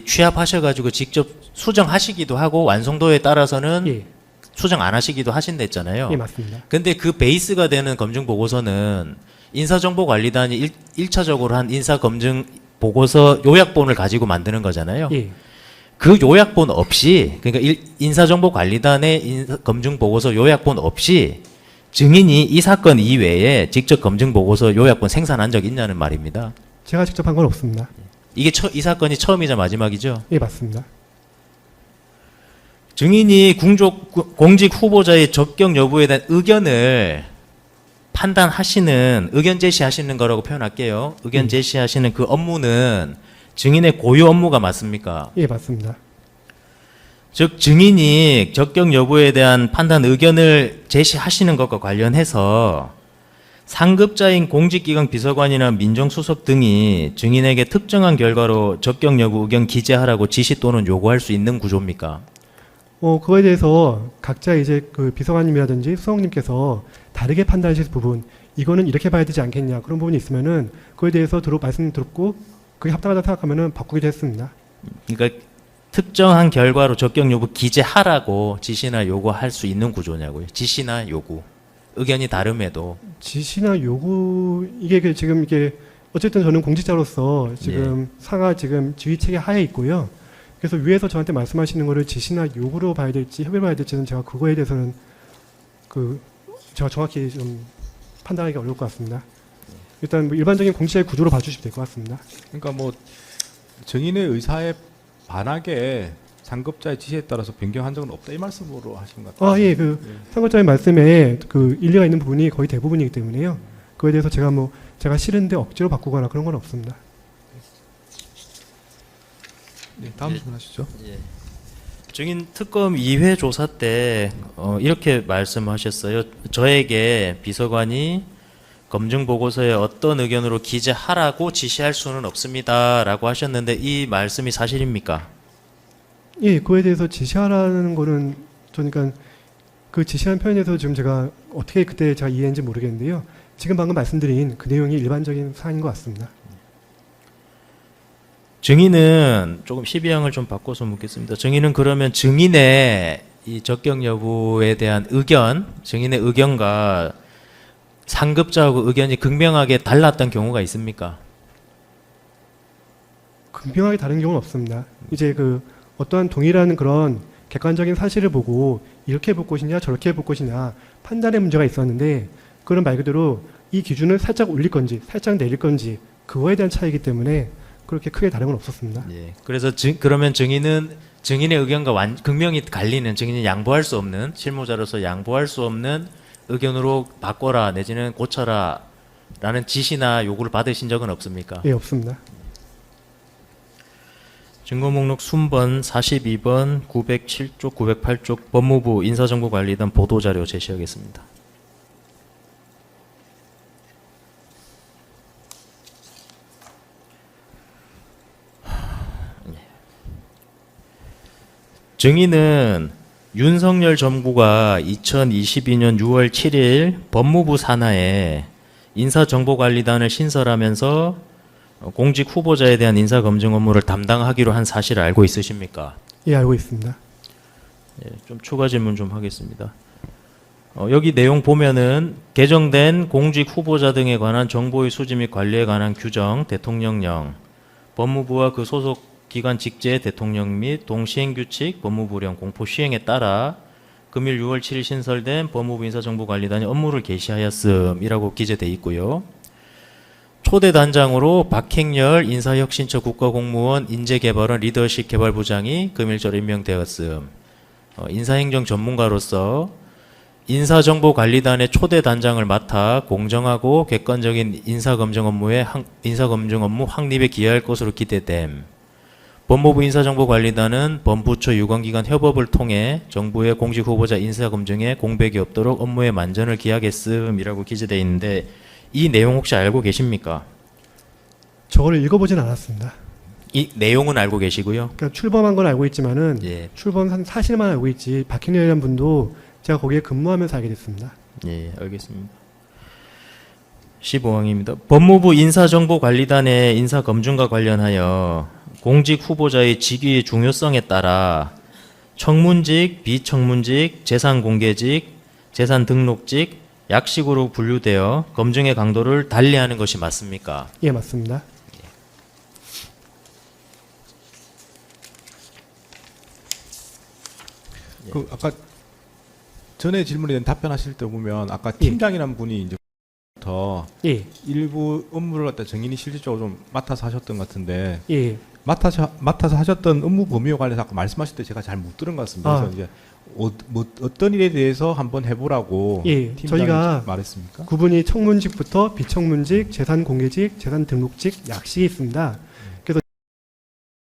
취합하셔가지고 직접 수정하시기도 하고 완성도에 따라서는 예, 수정 안 하시기도 하신다 했잖아요. 예, 맞습니다. 근데 그 베이스가 되는 검증 보고서는 인사정보관리단이 1차적으로 한 인사검증 보고서 요약본을 가지고 만드는 거잖아요. 예, 그 요약본 없이, 그러니까 인사정보관리단의 검증 보고서 요약본 없이 증인이 이 사건 이외에 직접 검증 보고서 요약본 생산한 적 있냐는 말입니다. 제가 직접 한 건 없습니다. 이게 이 사건이 처음이자 마지막이죠. 예, 맞습니다. 증인이 공직 후보자의 적격 여부에 대한 의견을 판단하시는, 의견 제시하시는 거라고 표현할게요. 의견 제시하시는 그 업무는 증인의 고유 업무가 맞습니까? 예, 맞습니다. 즉 증인이 적격 여부에 대한 판단 의견을 제시하시는 것과 관련해서 상급자인 공직기강 비서관이나 민정수석 등이 증인에게 특정한 결과로 적격 여부 의견 기재하라고 지시 또는 요구할 수 있는 구조입니까? 그거에 대해서 각자 이제 그 비서관님이라든지 수석님께서 다르게 판단하실 부분, 이거는 이렇게 봐야 되지 않겠냐 그런 부분이 있으면은 그에 대해서 말씀 듣고 그게 합당하다 생각하면은 바꾸기도 했습니다. 그러니까 특정한 결과로 적격 여부 기재하라고 지시나 요구할 수 있는 구조냐고요. 지시나 요구. 의견이 다름에도. 지시나 요구 이게 지금 이게 어쨌든 저는 공직자로서 지금 상하 지금 지휘 체계 하에 있고요. 그래서 위에서 저한테 말씀하시는 거를 지시나 요구로 봐야 될지 협의를 봐야 될지는 제가 그거에 대해서는 제가 정확히 좀 판단하기가 어려울 것 같습니다. 일단 뭐 일반적인 공직자의 구조로 봐주시면 될 것 같습니다. 그러니까 뭐 정인의 의사에 반하게 상급자의 지시에 따라서 변경한 적은 없다 이 말씀으로 하신 것 같아요. 예, 상급자의 말씀에 일리가 있는 부분이 거의 대부분이기 때문에요. 그에 대해서 제가 싫은데 억지로 바꾸거나 그런 건 없습니다. 네, 다음 질문하시죠. 증인 특검 2회 조사 때 이렇게 말씀하셨어요. 저에게 비서관이 검증 보고서에 어떤 의견으로 기재하라고 지시할 수는 없습니다라고 하셨는데 이 말씀이 사실입니까? 예, 그에 대해서 지시하라는 거는 그러니까 그 지시한 표현에서 지금 제가 어떻게 그때 제가 이해했는지 모르겠는데요. 지금 방금 말씀드린 그 내용이 일반적인 사안인 것 같습니다. 증인은 조금 12항을 좀 바꿔서 묻겠습니다. 증인은 그러면 증인의 이 적격 여부에 대한 의견, 증인의 의견과 상급자하고 의견이 극명하게 달랐던 경우가 있습니까? 극명하게 다른 경우는 없습니다. 이제 어떠한 동일한 그런 객관적인 사실을 보고 이렇게 볼 것이냐 저렇게 볼 것이냐 판단의 문제가 있었는데 그런 말 그대로 이 기준을 살짝 올릴 건지 살짝 내릴 건지 그거에 대한 차이기 때문에 그렇게 크게 다른 건 없었습니다. 예. 그래서 그러면 증인은 증인의 의견과 극명히 갈리는 증인이 양보할 수 없는 실무자로서 양보할 수 없는 의견으로 바꿔라 내지는 고쳐라 라는 지시나 요구를 받으신 적은 없습니까? 예, 없습니다. 증거 목록 순번 42번 907쪽 908쪽 법무부 인사정보관리단 보도자료 제시하겠습니다. 증인은 윤석열 정부가 2022년 6월 7일 법무부 산하에 인사정보관리단을 신설하면서 공직 후보자에 대한 인사검증 업무를 담당하기로 한 사실을 알고 있으십니까? 예, 알고 있습니다. 예, 좀 추가 질문 좀 하겠습니다. 여기 내용 보면은 개정된 공직 후보자 등에 관한 정보의 수집 및 관리에 관한 규정, 대통령령, 법무부와 그 소속 기관 직제 대통령 및 동시행규칙, 법무부령 공포 시행에 따라 금일 6월 7일 신설된 법무부 인사정보관리단이 업무를 개시하였음이라고 기재돼 있고요. 초대 단장으로 박행렬 인사혁신처 국가공무원 인재개발원 리더십 개발부장이 금일절 임명되었음. 인사행정 전문가로서 인사정보관리단의 초대 단장을 맡아 공정하고 객관적인 인사검증 업무 확립에 기여할 것으로 기대됨. 법무부 인사정보관리단은 범부처 유관기관 협업을 통해 정부의 공직 후보자 인사검증에 공백이 없도록 업무에 만전을 기하겠음이라고 기재되어 있는데 이 내용 혹시 알고 계십니까? 저거를 읽어보진 않았습니다. 이 내용은 알고 계시고요. 그러니까 출범한 건 알고 있지만은 예, 출범한 사실만 알고 있지 박hin렬이라는 분도 제가 거기에 근무하면서 알게 됐습니다. 예, 알겠습니다. 15항입니다. 법무부 인사정보관리단의 인사검증과 관련하여 공직 후보자의 직위의 중요성에 따라 청문직, 비청문직, 재산공개직, 재산등록직, 약식으로 분류되어 검증의 강도를 달리하는 것이 맞습니까? 예, 맞습니다. 아까 전에 질문에 대한 답변하실 때 보면 아까 팀장이라는 분이 이제 더 예, 일부 업무를 갖다 정인이 실질적으로 좀 맡아서 하셨던 것 같은데 예, 맡아서 하셨던 업무 범위와 관련해서 아까 말씀하실 때 제가 잘 못 들은 것 같습니다. 그래서 이제 어떤 일에 대해서 한번 해보라고 예. 팀장이 저희가 말했습니까? 구분이 청문직부터 비청문직, 재산공개직, 재산등록직, 약식이 있습니다. 그래서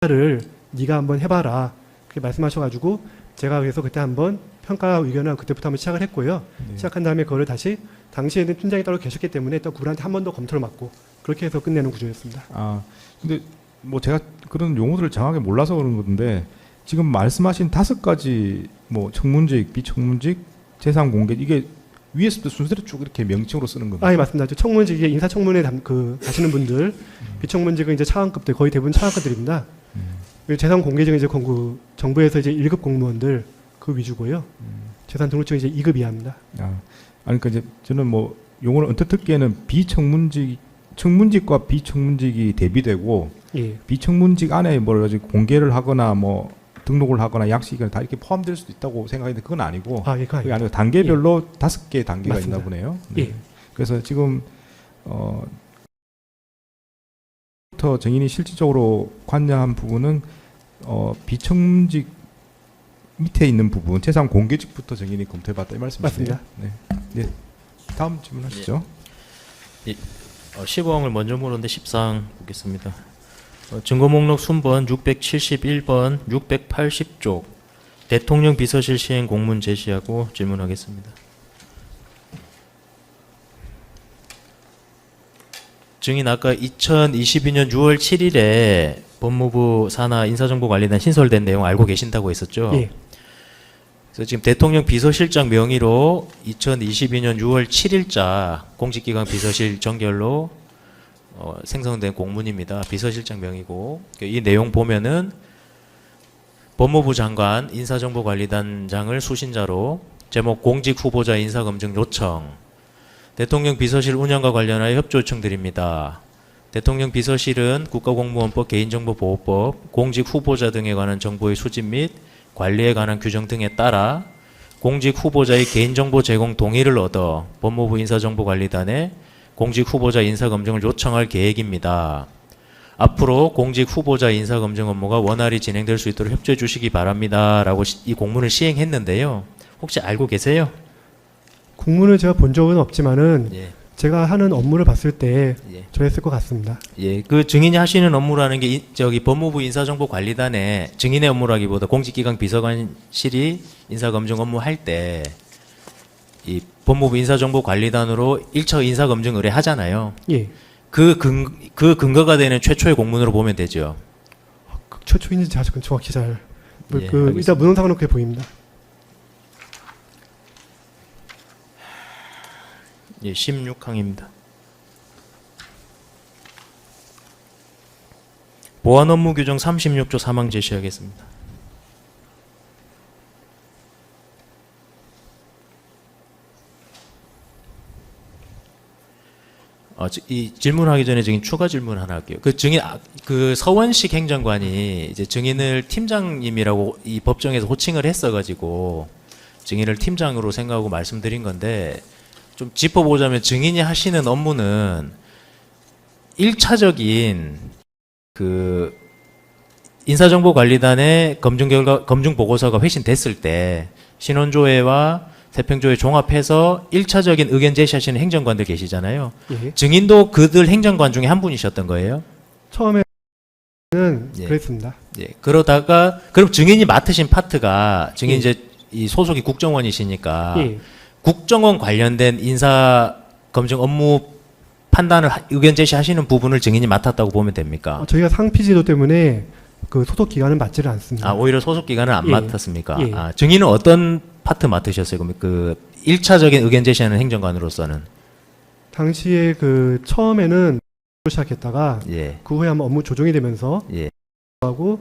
를 네가 한번 해봐라 그렇게 말씀하셔가지고 제가 그래서 그때 한번 평가 의견을 그때부터 한번 시작을 했고요. 네. 시작한 다음에 그거를 다시 당시에는 팀장이 따로 계셨기 때문에 또 그분한테 한 번 더 검토를 맡고 그렇게 해서 끝내는 구조였습니다. 아 근데 뭐 제가 그런 용어들을 정확하게 몰라서 그런 건데 지금 말씀하신 5가지 뭐 청문직, 비청문직, 재산 공개 이게 위에서부터 순서대로 쭉 이렇게 명칭으로 쓰는 겁니다. 아, 예, 맞습니다. 청문직에 인사청문회 가시는 분들, 비청문직은 이제 차관급들, 거의 대부분 차관급들입니다. 재산 공개직은 이제 정부에서 이제 1급 공무원들 그 위주고요. 재산 등록증은 이제 2급 이하입니다. 아니 그러니까 이제 저는 뭐 용어를 언뜻 듣기에는 청문직과 비청문직이 대비되고 예, 비청문직 안에 뭐라지 공개를 하거나 뭐 등록을 하거나 약식이나 다 이렇게 포함될 수도 있다고 생각했는데 그건 아니고 아, 예, 그거 그게 아니에요. 아니고 단계별로 5개 단계가 맞습니다. 있나 보네요. 예. 그래서 지금 부터 정인이 실질적으로 관여한 부분은 비청문직 밑에 있는 부분 재산 공개직부터 정인이 검토해봤다 이 말씀이시네요. 네. 네. 다음 질문하시죠. 15항을 먼저 물었는데 14항 보겠습니다. 증거 목록 순번 671번 680쪽 대통령 비서실 시행 공문 제시하고 질문하겠습니다. 증인 아까 2022년 6월 7일에 법무부 산하 인사정보관리단 신설된 내용 알고 계신다고 했었죠? 예. 그래서 지금 대통령 비서실장 명의로 2022년 6월 7일자 공직기관 비서실 정결로 생성된 공문입니다. 비서실장 명의고 이 내용 보면은 법무부 장관 인사정보관리단장을 수신자로 제목 공직 후보자 인사검증 요청 대통령 비서실 운영과 관련하여 협조 요청드립니다. 대통령 비서실은 국가공무원법, 개인정보보호법, 공직 후보자 등에 관한 정보의 수집 및 관리에 관한 규정 등에 따라 공직 후보자의 개인정보 제공 동의를 얻어 법무부 인사정보관리단에 공직 후보자 인사검증을 요청할 계획입니다. 앞으로 공직 후보자 인사검증 업무가 원활히 진행될 수 있도록 협조해 주시기 바랍니다. 라고 이 공문을 시행했는데요. 혹시 알고 계세요? 공문을 제가 본 적은 없지만은 예. 제가 하는 업무를 봤을 때 예. 저랬을 것 같습니다. 예, 그 증인이 하시는 업무라는 게 저기 법무부 인사정보관리단에 증인의 업무라기보다 공직기강 비서관실이 인사검증 업무 할 때 이 법무부 인사정보관리단으로 1차 인사검증 의뢰하잖아요. 예. 그 근거가 되는 최초의 공문으로 보면 되죠. 최초인지 제가 정확히 잘 예, 알겠습니다. 일단 문헌상으로 그렇게 보입니다. 예, 16항입니다. 보안 업무 규정 36조 3항 제시하겠습니다. 이 질문하기 전에 증인 추가 질문 하나 할게요. 그 서원식 행정관이 이제 증인을 팀장님이라고 이 법정에서 호칭을 했어가지고 증인을 팀장으로 생각하고 말씀드린 건데 좀 짚어보자면 증인이 하시는 업무는 1차적인 그 인사정보관리단의 검증 보고서가 회신됐을 때 신원조회와 세평조회 종합해서 1차적인 의견 제시하시는 행정관들 계시잖아요. 예. 증인도 그들 행정관 중에 한 분이셨던 거예요? 처음에는 예. 그랬습니다. 예. 그러다가 그럼 증인이 맡으신 파트가 증인 예. 이제 이 소속이 국정원이시니까 예. 국정원 관련된 인사 검증 업무 판단을 의견 제시하시는 부분을 증인이 맡았다고 보면 됩니까? 저희가 상피지도 때문에 그 소속 기관은 맞지를 않습니다. 아, 오히려 소속 기관은 안 예. 맡았습니까? 예. 아, 증인은 어떤 파트 맡으셨어요? 그럼 그 1차적인 의견 제시하는 행정관으로서는 당시에 그 처음에는 시작했다가 예. 그 후에 한번 업무 조정이 되면서 예. 하고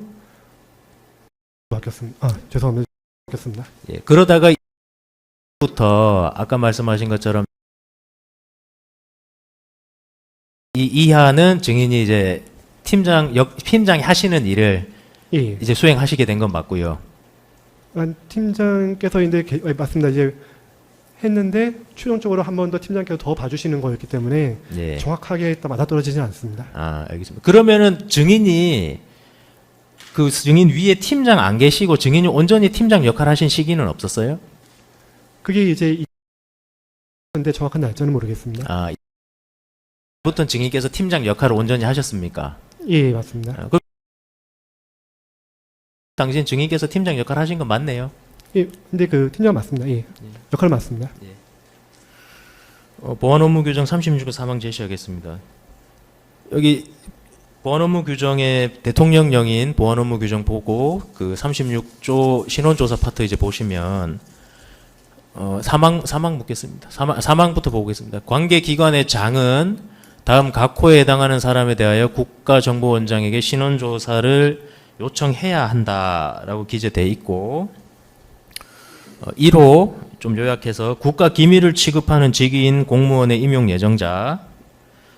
바뀌었습니다. 죄송합니다. 바뀌었습니다. 예. 그러다가 부터 아까 말씀하신 것처럼 이 이하는 증인이 이제 팀장이 하시는 일을 예. 이제 수행하시게 된 건 맞고요. 팀장께서 이제 맞습니다. 이제 했는데 최종적으로 한 번 더 팀장께서 더 봐주시는 거였기 때문에 예. 정확하게 딱 맞아떨어지진 않습니다. 아, 알겠습니다. 그러면은 증인이 그 증인 위에 팀장 안 계시고 증인이 온전히 팀장 역할 하신 시기는 없었어요? 그게 이제 근데 정확한 날짜는 모르겠습니다. 아, 부터 증인께서 팀장 역할을 온전히 하셨습니까? 예, 맞습니다. 아, 당신 증인께서 팀장 역할 하신 건 맞네요. 예, 근데 그 팀장 맞습니다. 예, 역할 맞습니다. 보안 업무 규정 36조 3항 제시하겠습니다. 여기 보안 업무 규정의 대통령령인 보안 업무 규정 보고 그 36조 신원조사 파트 이제 보시면 사망 묻겠습니다. 사망부터 보겠습니다. 관계기관의 장은 다음 각 호에 해당하는 사람에 대하여 국가정보원장에게 신원조사를 요청해야 한다라고 기재되어 있고 1호 좀 요약해서 국가기밀을 취급하는 직위인 공무원의 임용 예정자,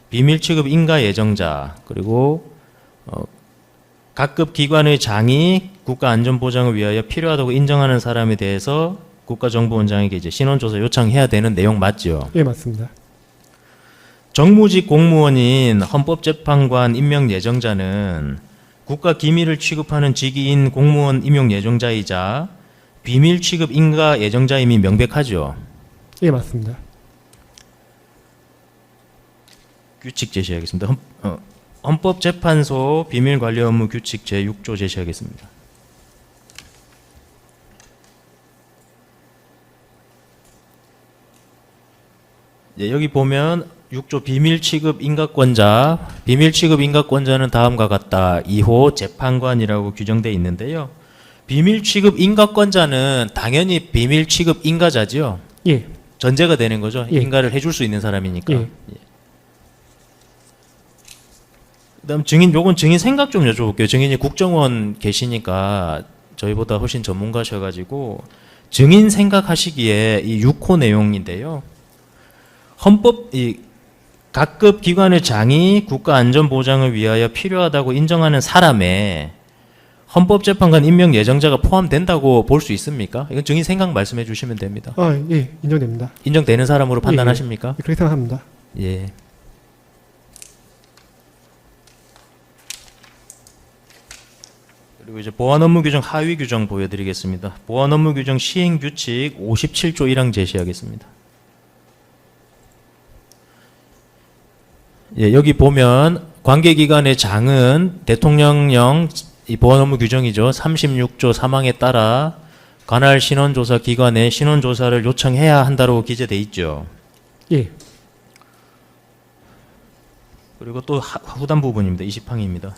비밀 취급 인가 예정자, 그리고 각급 기관의 장이 국가 안전 보장을 위하여 필요하다고 인정하는 사람에 대해서 국가정보원장에게 이제 신원조사 요청해야 되는 내용 맞죠? 예, 맞습니다. 정무직 공무원인 헌법재판관 임명 예정자는 국가 기밀을 취급하는 직위인 공무원 임용 예정자이자 비밀 취급 인가 예정자임이 명백하죠. 예, 맞습니다. 규칙 제시하겠습니다. 헌법재판소 비밀관리 업무 규칙 제6조 제시하겠습니다. 예, 여기 보면 6조 비밀 취급 인가권자, 비밀 취급 인가권자는 다음과 같다. 2호 재판관이라고 규정되어 있는데요. 비밀 취급 인가권자는 당연히 비밀 취급 인가자죠. 예, 전제가 되는 거죠. 예. 인가를 해줄 수 있는 사람이니까. 예. 그다음 증인, 요건 증인 생각 좀 여쭤볼게요. 증인이 국정원 계시니까 저희보다 훨씬 전문가셔가지고 증인 생각하시기에 이 6호 내용인데요. 헌법 이 각급 기관의 장이 국가 안전 보장을 위하여 필요하다고 인정하는 사람에 헌법재판관 임명 예정자가 포함된다고 볼 수 있습니까? 이건 증인 생각 말씀해 주시면 됩니다. 예, 인정됩니다. 인정되는 사람으로 판단하십니까? 그렇게 생각합니다. 예. 그리고 이제 보안 업무 규정 하위 규정 보여드리겠습니다. 보안 업무 규정 시행 규칙 57조 1항 제시하겠습니다. 예, 여기 보면 관계기관의 장은 대통령령 이 보안 업무 규정이죠. 36조 3항에 따라 관할 신원조사 기관에 신원조사를 요청해야 한다고 기재돼 있죠. 예, 그리고 또 후단 부분입니다. 20항입니다.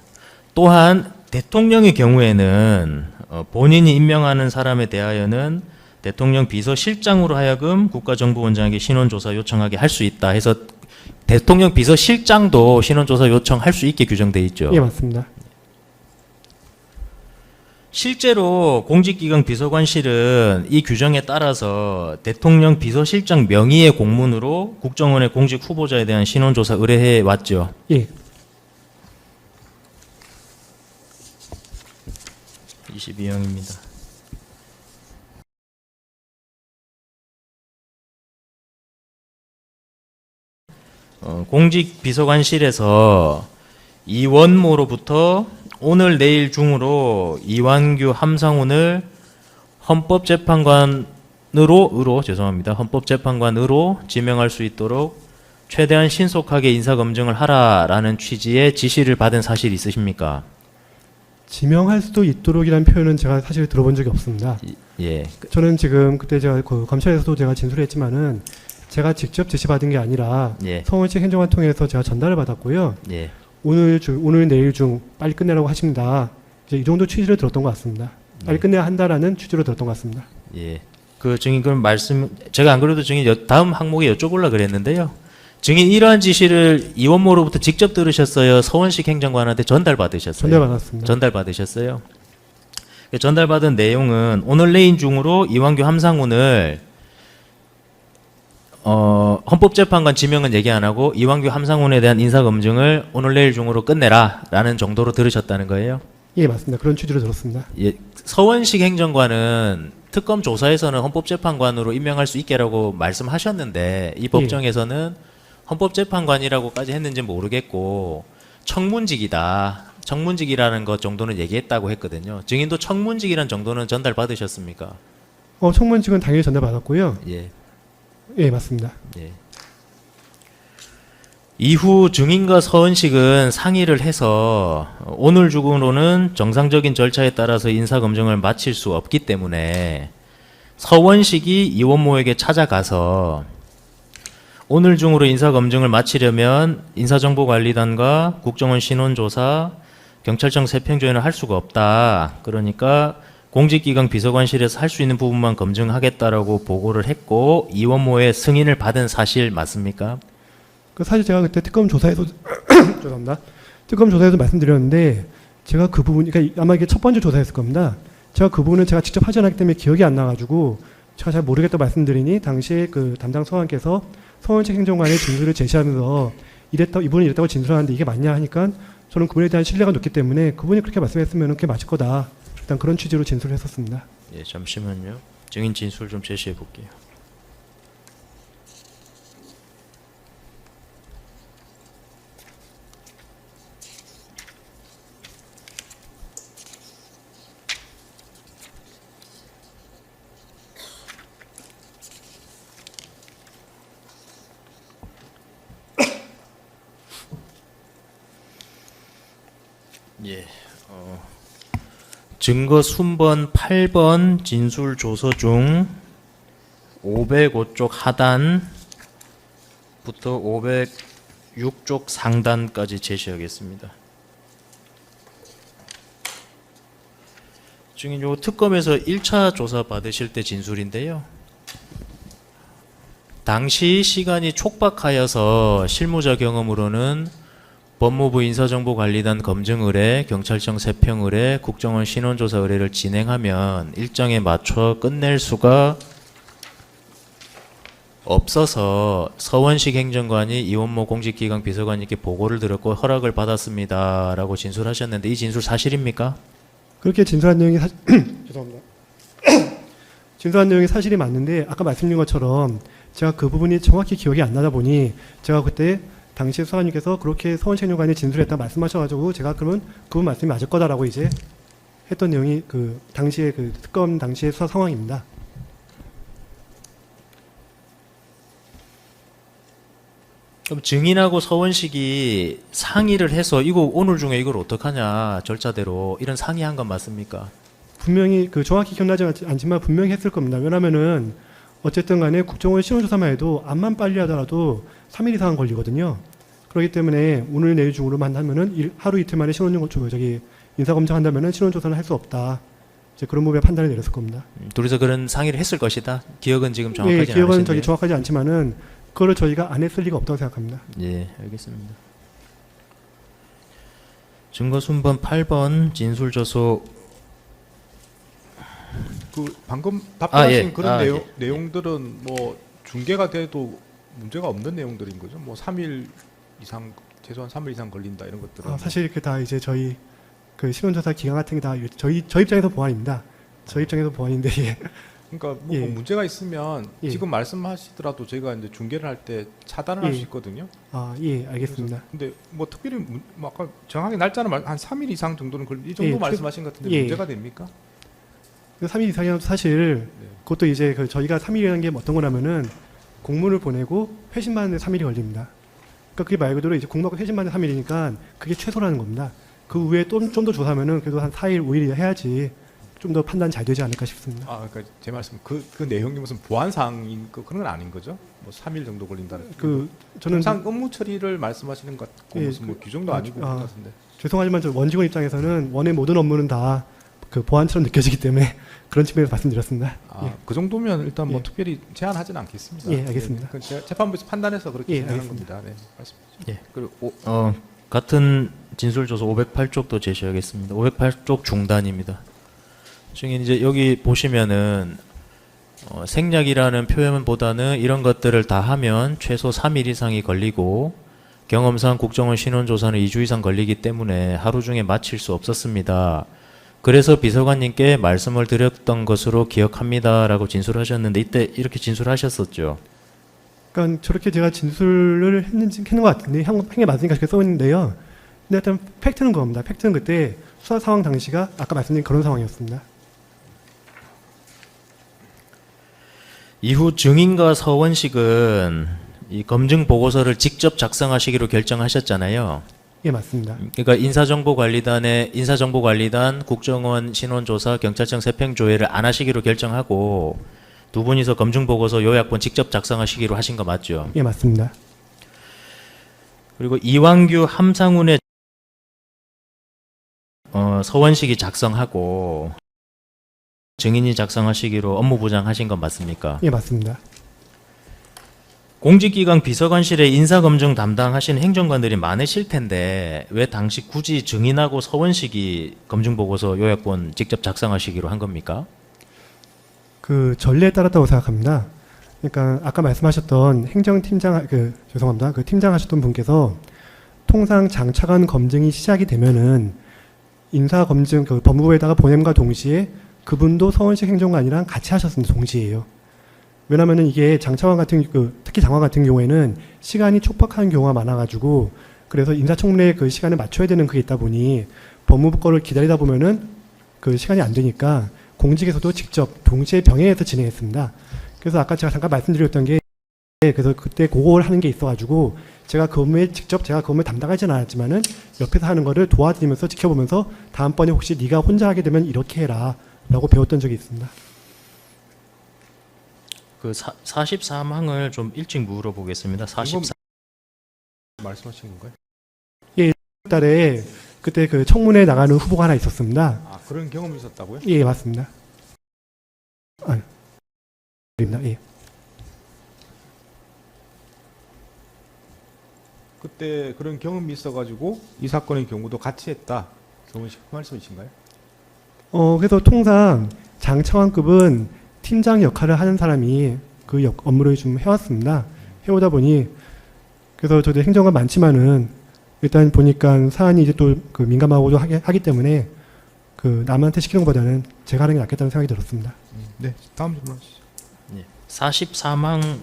또한 대통령의 경우에는 본인이 임명하는 사람에 대하여는 대통령 비서실장으로 하여금 국가정보원장에게 신원조사 요청하게 할 수 있다 해서 대통령 비서실장도 신원조사 요청할 수 있게 규정되어 있죠. 예, 맞습니다. 실제로 공직기강 비서관실은 이 규정에 따라서 대통령 비서실장 명의의 공문으로 국정원의 공직 후보자에 대한 신원조사 의뢰해 왔죠. 예, 22항입니다. 공직비서관실에서 이원모로부터 오늘 내일 중으로 이완규 함상훈을 헌법재판관으로 지명할 수 있도록 최대한 신속하게 인사검증을 하라라는 취지의 지시를 받은 사실이 있으십니까? 지명할 수도 있도록이라는 표현은 제가 사실 들어본 적이 없습니다. 예. 저는 지금 그때 제가 그 검찰에서도 제가 진술을 했지만은 제가 직접 지시받은 게 아니라 예. 서울시 행정관 통해서 제가 전달을 받았고요. 예. 오늘 내일 중 빨리 끝내라고 하십니다. 이제 이 정도 취지를 들었던 것 같습니다. 빨리 끝내야 한다라는 취지로 들었던 것 같습니다. 예. 그 증인 그럼 말씀 제가 안 그래도 증인 다음 항목에 여쭤보려고 그랬는데요. 증인 이러한 지시를 이원모로부터 직접 들으셨어요? 서원식 행정관한테 전달받으셨어요? 전달받았습니다. 전달받으셨어요? 전달받은 내용은 오늘 내일 중으로 이완규 함상훈을 헌법재판관 지명은 얘기 안 하고 이완규 함상훈에 대한 인사검증을 오늘 내일 중으로 끝내라 라는 정도로 들으셨다는 거예요? 예, 맞습니다. 그런 취지로 들었습니다. 예, 서원식 행정관은 특검 조사에서는 헌법재판관으로 임명할 수 있게라고 말씀하셨는데 이 법정에서는 헌법재판관이라고까지 했는지 모르겠고 청문직이라는 것 정도는 얘기했다고 했거든요. 증인도 청문직이란 정도는 전달받으셨습니까? 청문직은 당연히 전달받았고요. 예. 예, 맞습니다. 예. 이후 증인과 서원식은 상의를 해서 오늘 중으로는 정상적인 절차에 따라서 인사검증을 마칠 수 없기 때문에 서원식이 이원모에게 찾아가서 오늘 중으로 인사검증을 마치려면 인사정보관리단과 국정원 신원조사, 경찰청 세평조회는 할 수가 없다. 그러니까 공직기강 비서관실에서 할 수 있는 부분만 검증하겠다라고 보고를 했고 이원모의 승인을 받은 사실 맞습니까? 그 사실 제가 그때 특검 조사에서 죄송합니다. 특검 조사에서 말씀드렸는데 제가 그 부분, 그러니까 아마 이게 첫 번째 조사였을 겁니다. 제가 그 부분은 제가 직접 하지 않았기 때문에 기억이 안 나가지고 제가 잘 모르겠다고 말씀드리니 당시에 그 담당 서관께서 서원책 행정관의 진술을 제시하면서 이분이 이랬다고 진술하는데 이게 맞냐 하니까 저는 그분에 대한 신뢰가 높기 때문에 그분이 그렇게 말씀했으면 그게 맞을 거다. 일단 그런 취지로 진술을 했었습니다. 예, 잠시만요. 증인 진술 좀 제시해 볼게요. 예, 증거 순번 8번 진술 조서 중 505쪽 하단부터 506쪽 상단까지 제시하겠습니다. 증인 요 특검에서 1차 조사 받으실 때 진술인데요. 당시 시간이 촉박하여서 실무자 경험으로는 법무부 인사정보관리단 검증 의뢰, 경찰청 세평 의뢰, 국정원 신원조사 의뢰를 진행하면 일정에 맞춰 끝낼 수가 없어서 서원식 행정관이 이원모 공직기강 비서관님께 보고를 드렸고 허락을 받았습니다라고 진술하셨는데 이 진술 사실입니까? 그렇게 진술한 내용이 죄송합니다. 진술한 내용이 사실이 맞는데 아까 말씀드린 것처럼 제가 그 부분이 정확히 기억이 안 나다 보니 제가 그때 당시 수사관님께서 그렇게 서원식 행정관이 진술했다 말씀하셔가지고 제가 그러면 그분 말씀이 맞을 거다라고 이제 했던 내용이 그 당시에 그 특검 당시의 수사 상황입니다. 그럼 증인하고 서원식이 상의를 해서 이거 오늘 중에 이걸 어떡하냐 절차대로 이런 상의한 건 맞습니까? 분명히 그 정확히 기억나지 않지만 분명히 했을 겁니다. 왜냐하면은 어쨌든 간에 국정원 신원조사만 해도 암만 빨리 하더라도 3일 이상 걸리거든요. 그렇기 때문에 오늘 내일 중으로만 하면은 하루 이틀 만에 인사검증 한다면은 신원조사는 할 수 없다. 이제 그런 부분에 판단을 내렸을 겁니다. 둘이서 그런 상의를 했을 것이다. 기억은 지금 정확하지 예, 기억은 않으신데요. 정확하지 않지만은 그거를 저희가 안 했을 리가 없다고 생각합니다. 예, 알겠습니다. 증거 순번 8번 진술 조서 그 방금 답변하신 예. 그런 예. 내용들은 뭐 중계가 돼도 문제가 없는 내용들인 거죠. 뭐 3일 이상 최소한 3일 이상 걸린다 이런 것들은 사실 이렇게 다 이제 저희 그 신원조사 기간 같은 게 다 저희 입장에서 보완입니다. 저희 입장에서 보완인데 예. 그러니까 뭐 예. 문제가 있으면 예. 지금 말씀하시더라도 저희가 이제 중계를 할 때 차단을 할 예. 수 있거든요. 예, 알겠습니다. 근데 뭐 특별히 뭐 아까 정확하게 날짜는 한 3일 이상 정도는 이 정도 예, 말씀하신 것 같은데 예. 문제가 됩니까? 3일 이상이라도 사실 네. 그것도 이제 그 저희가 3일이라는 게 어떤 거냐면은 공문을 보내고 회신받는데 3일이 걸립니다. 그러니까 그게 말 그대로 이제 공문받고 회신받는 3일이니까 그게 최소라는 겁니다. 그 후에 좀 더 조사하면은 그래도 한 4일, 5일 해야지 좀 더 판단 잘 되지 않을까 싶습니다. 그러니까 제 말씀 그 내용이 무슨 보안 사항인 그런 건 아닌 거죠? 뭐 3일 정도 걸린다는. 저는 통상 업무 처리를 말씀하시는 것 같고 예, 무슨 뭐 규정도 아니고 그런 것 같은데. 죄송하지만 저 원직원 입장에서는 원의 모든 업무는 다 그 보안처럼 느껴지기 때문에 그런 측면에서 말씀드렸습니다. 예. 그 정도면 일단 뭐 예. 특별히 제한하지는 않겠습니다. 예, 알겠습니다. 그건 제가 재판부에서 판단해서 그렇게 예, 진행한 알겠습니다. 겁니다. 네, 말씀하시죠. 예. 그리고 같은 진술 조서 508쪽도 제시하겠습니다. 508쪽 중단입니다. 증인 이제 여기 보시면은 생략이라는 표현보다는 이런 것들을 다 하면 최소 3일 이상이 걸리고 경험상 국정원 신원조사는 2주 이상 걸리기 때문에 하루 중에 마칠 수 없었습니다. 그래서 비서관님께 말씀을 드렸던 것으로 기억합니다라고 진술하셨는데 이때 이렇게 진술하셨었죠. 그러니까 저렇게 제가 진술을 했는 것 같은데 한게 맞으니까 그렇게 써있는데요. 근데 하여튼 팩트는 그겁니다. 팩트는 그때 수사 상황 당시가 아까 말씀드린 그런 상황이었습니다. 이후 증인과 서원식은 이 검증 보고서를 직접 작성하시기로 결정하셨잖아요. 예, 맞습니다. 그러니까 인사정보관리단, 국정원 신원조사, 경찰청 세평조회를 안 하시기로 결정하고 두 분이서 검증 보고서 요약본 직접 작성하시기로 하신 거 맞죠? 예, 맞습니다. 그리고 이왕규, 함상훈의 서원식이 작성하고 증인이 작성하시기로 업무 보장하신 건 맞습니까? 예, 맞습니다. 공직기강 비서관실에 인사검증 담당하시는 행정관들이 많으실 텐데 왜 당시 굳이 증인하고 서원식이 검증보고서 요약본 직접 작성하시기로 한 겁니까? 그 전례에 따랐다고 생각합니다. 그러니까 아까 말씀하셨던 행정팀장 죄송합니다. 그 팀장 하셨던 분께서 통상 장차관 검증이 시작이 되면은 인사 검증 그 법무부에다가 보냄과 동시에 그분도 서원식 행정관이랑 같이 하셨습니다. 동시에요. 왜냐면은 이게 장차관 같은 특히 장관 같은 경우에는 시간이 촉박한 경우가 많아가지고 그래서 인사청문회 그 시간에 맞춰야 되는 그게 있다 보니 법무부 거를 기다리다 보면은 그 시간이 안 되니까 공직에서도 직접 동시에 병행해서 진행했습니다. 그래서 아까 제가 잠깐 말씀드렸던 게 그래서 그때 그걸 하는 게 있어가지고 제가 그 업무에 직접 제가 그 업무에 담당하지는 않았지만은 옆에서 하는 거를 도와드리면서 지켜보면서 다음번에 혹시 네가 혼자 하게 되면 이렇게 해라라고 배웠던 적이 있습니다. 그 44항을 좀 일찍 물어보겠습니다. 44 말씀하신 건가요? 달에 그때 그 청문회 나가는 후보가 하나 있었습니다. 아, 그런 경험이 있었다고요? 예, 맞습니다. 예. 그때 그런 경험이 있어가지고 이 사건의 경우도 같이 했다. 그 말씀이신가요? 그래서 통상 장차관급은 팀장 역할을 하는 사람이 그 업무를 좀 해왔습니다. 해오다 보니 그래서 저도 행정관 많지만은 일단 보니까 사안이 이제 또 그 민감하고도 하기 때문에 그 남한테 시키는 것보다는 제가 하는 게 낫겠다는 생각이 들었습니다. 네, 다음 질문 하시죠. 44항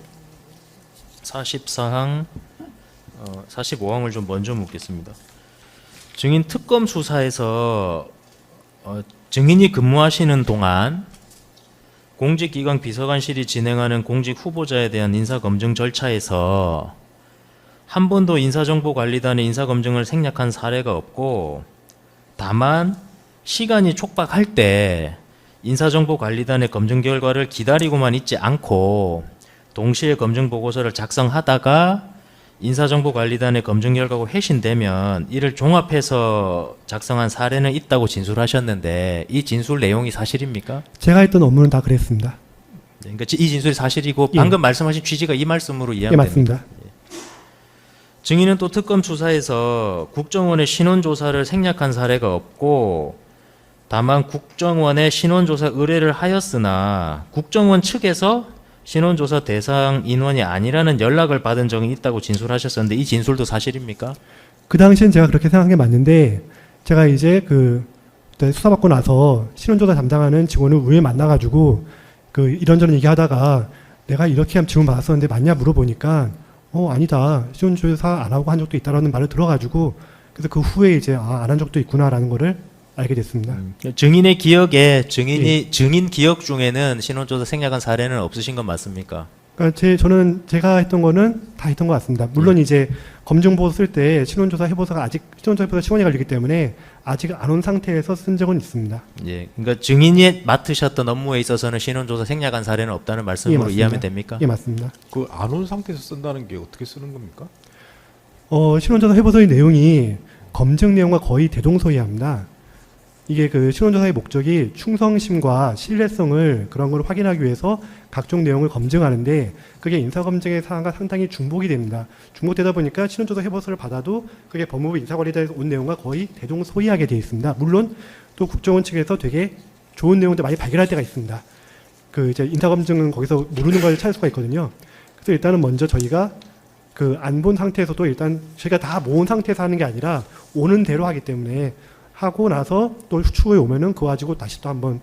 45항을 좀 먼저 묻겠습니다. 증인 특검 수사에서 증인이 근무하시는 동안 공직기강 비서관실이 진행하는 공직 후보자에 대한 인사검증 절차에서 한 번도 인사정보관리단의 인사검증을 생략한 사례가 없고 다만 시간이 촉박할 때 인사정보관리단의 검증 결과를 기다리고만 있지 않고 동시에 검증 보고서를 작성하다가 인사정보관리단의 검증 결과가 회신되면 이를 종합해서 작성한 사례는 있다고 진술하셨는데 이 진술 내용이 사실입니까? 제가 했던 업무는 다 그랬습니다. 그러니까 이 진술이 사실이고 예. 방금 말씀하신 취지가 이 말씀으로 예, 이해하면 됩니다. 맞습니다. 증인은 또 특검 수사에서 국정원의 신원조사를 생략한 사례가 없고 다만 국정원의 신원조사 의뢰를 하였으나 국정원 측에서 신원조사 대상 인원이 아니라는 연락을 받은 적이 있다고 진술하셨었는데 이 진술도 사실입니까? 그 당시엔 제가 그렇게 생각한 게 맞는데 제가 이제 그때 수사받고 나서 신원조사 담당하는 직원을 우연히 만나가지고 그 이런저런 얘기하다가 내가 이렇게 질문 받았었는데 맞냐 물어보니까 아니다. 신원조사 안 하고 한 적도 있다라는 말을 들어가지고 그래서 그 후에 이제 안 한 적도 있구나라는 거를 알게 됐습니다. 증인의 기억에 증인 기억 중에는 신원조사 생략한 사례는 없으신 건 맞습니까? 그러니까 제가 했던 거는 다 했던 것 같습니다. 물론 이제 검증보고 쓸 때 신원조사 해보서가 아직 신원조사 해보서 시간이 걸리기 때문에 아직 안 온 상태에서 쓴 적은 있습니다. 예, 그러니까 증인이 맡으셨던 업무에 있어서는 신원조사 생략한 사례는 없다는 말씀으로 맞습니다. 이해하면 됩니까? 예, 맞습니다. 그 안 온 상태에서 쓴다는 게 어떻게 쓰는 겁니까? 신원조사 해보서의 내용이 검증 내용과 거의 대동소이합니다. 이게 그 신원조사의 목적이 충성심과 신뢰성을 그런 걸 확인하기 위해서 각종 내용을 검증하는데 그게 인사검증의 사안과 상당히 중복이 됩니다. 중복되다 보니까 신원조사 해보서를 받아도 그게 법무부 인사관리단에서 온 내용과 거의 대동소이하게 되어 있습니다. 물론 또 국정원 측에서 되게 좋은 내용들 많이 발견할 때가 있습니다. 그 이제 인사검증은 거기서 모르는 걸 찾을 수가 있거든요. 그래서 일단은 먼저 저희가 그 안 본 상태에서도 일단 저희가 다 모은 상태에서 하는 게 아니라 오는 대로 하기 때문에 하고 나서 또 추후에 오면은 그거 가지고 다시 또 한번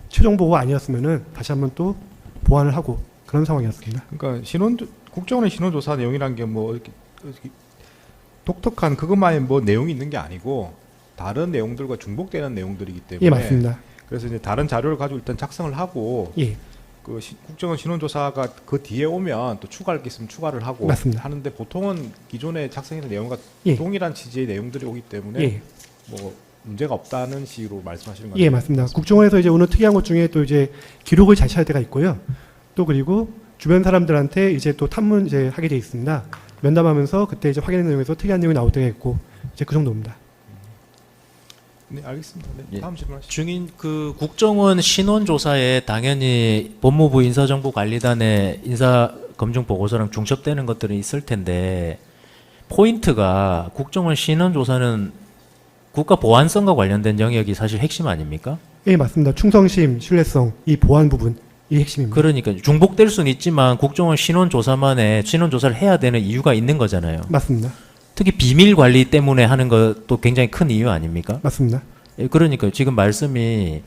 최종 보고가 아니었으면은 다시 한번 또 보완을 하고 그런 상황이었습니다. 그러니까 국정원의 신원조사 내용이란 게 뭐 이렇게 독특한 그것만의 뭐 내용이 있는 게 아니고 다른 내용들과 중복되는 내용들이기 때문에 예, 맞습니다. 그래서 이제 다른 자료를 가지고 일단 작성을 하고 예, 국정원 신원조사가 그 뒤에 오면 또 추가할 게 있으면 추가를 하고 맞습니다. 하는데 보통은 기존에 작성했던 내용과 예. 동일한 취지의 내용들이 오기 때문에 예, 뭐 문제가 없다는 식으로 말씀하시는 거죠. 예, 맞습니다. 국정원에서 이제 오늘 특이한 것 중에 또 이제 기록을 제시할 때가 있고요. 또 그리고 주변 사람들한테 이제 또 탐문 이제 하게 돼 있습니다. 면담하면서 그때 이제 확인한 내용에서 특이한 내용이 나올 때가 있고 이제 그 정도입니다. 네, 알겠습니다. 네, 예. 다음 질문하시죠. 증인 그 국정원 신원 조사에 당연히 법무부 인사정보관리단의 인사 검증 보고서랑 중첩되는 것들이 있을 텐데 포인트가 국정원 신원 조사는 국가 보안성과 관련된 영역이 사실 핵심 아닙니까? 예, 맞습니다. 충성심, 신뢰성, 이 보안 부분, 이 핵심입니다. 그러니까 중복될 수는 있지만 국정원 신원 조사만에 신원 조사를 해야 되는 이유가 있는 거잖아요. 맞습니다. 특히 비밀 관리 때문에 하는 것도 굉장히 큰 이유 아닙니까? 맞습니다. 예, 그러니까 지금 말씀이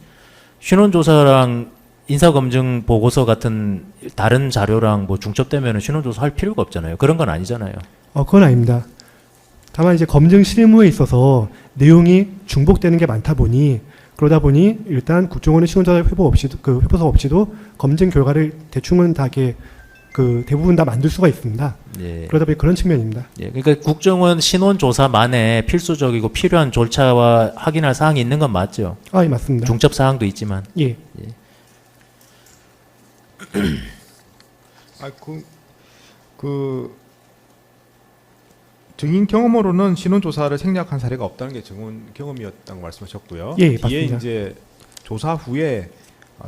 신원조사랑 인사검증 보고서 같은 다른 자료랑 뭐 중첩되면 신원조사 할 필요가 없잖아요. 그런 건 아니잖아요. 그건 아닙니다. 다만 이제 검증 실무에 있어서 내용이 중복되는 게 많다 보니 그러다 보니 일단 국정원의 신원조사 회보서 없이도 검증 결과를 대충은 다 이렇게 대부분 다 만들 수가 있습니다. 예. 그러다 보니 그런 측면입니다. 예, 그러니까 국정원 신원조사만에 필수적이고 필요한 절차와 확인할 사항이 있는 건 맞죠. 예, 맞습니다. 중첩 사항도 있지만. 예. 증인 경험으로는 신원 조사를 생략한 사례가 없다는 게 증인 경험이었다고 말씀하셨고요. 예, 뒤에 맞습니다. 이제 조사 후에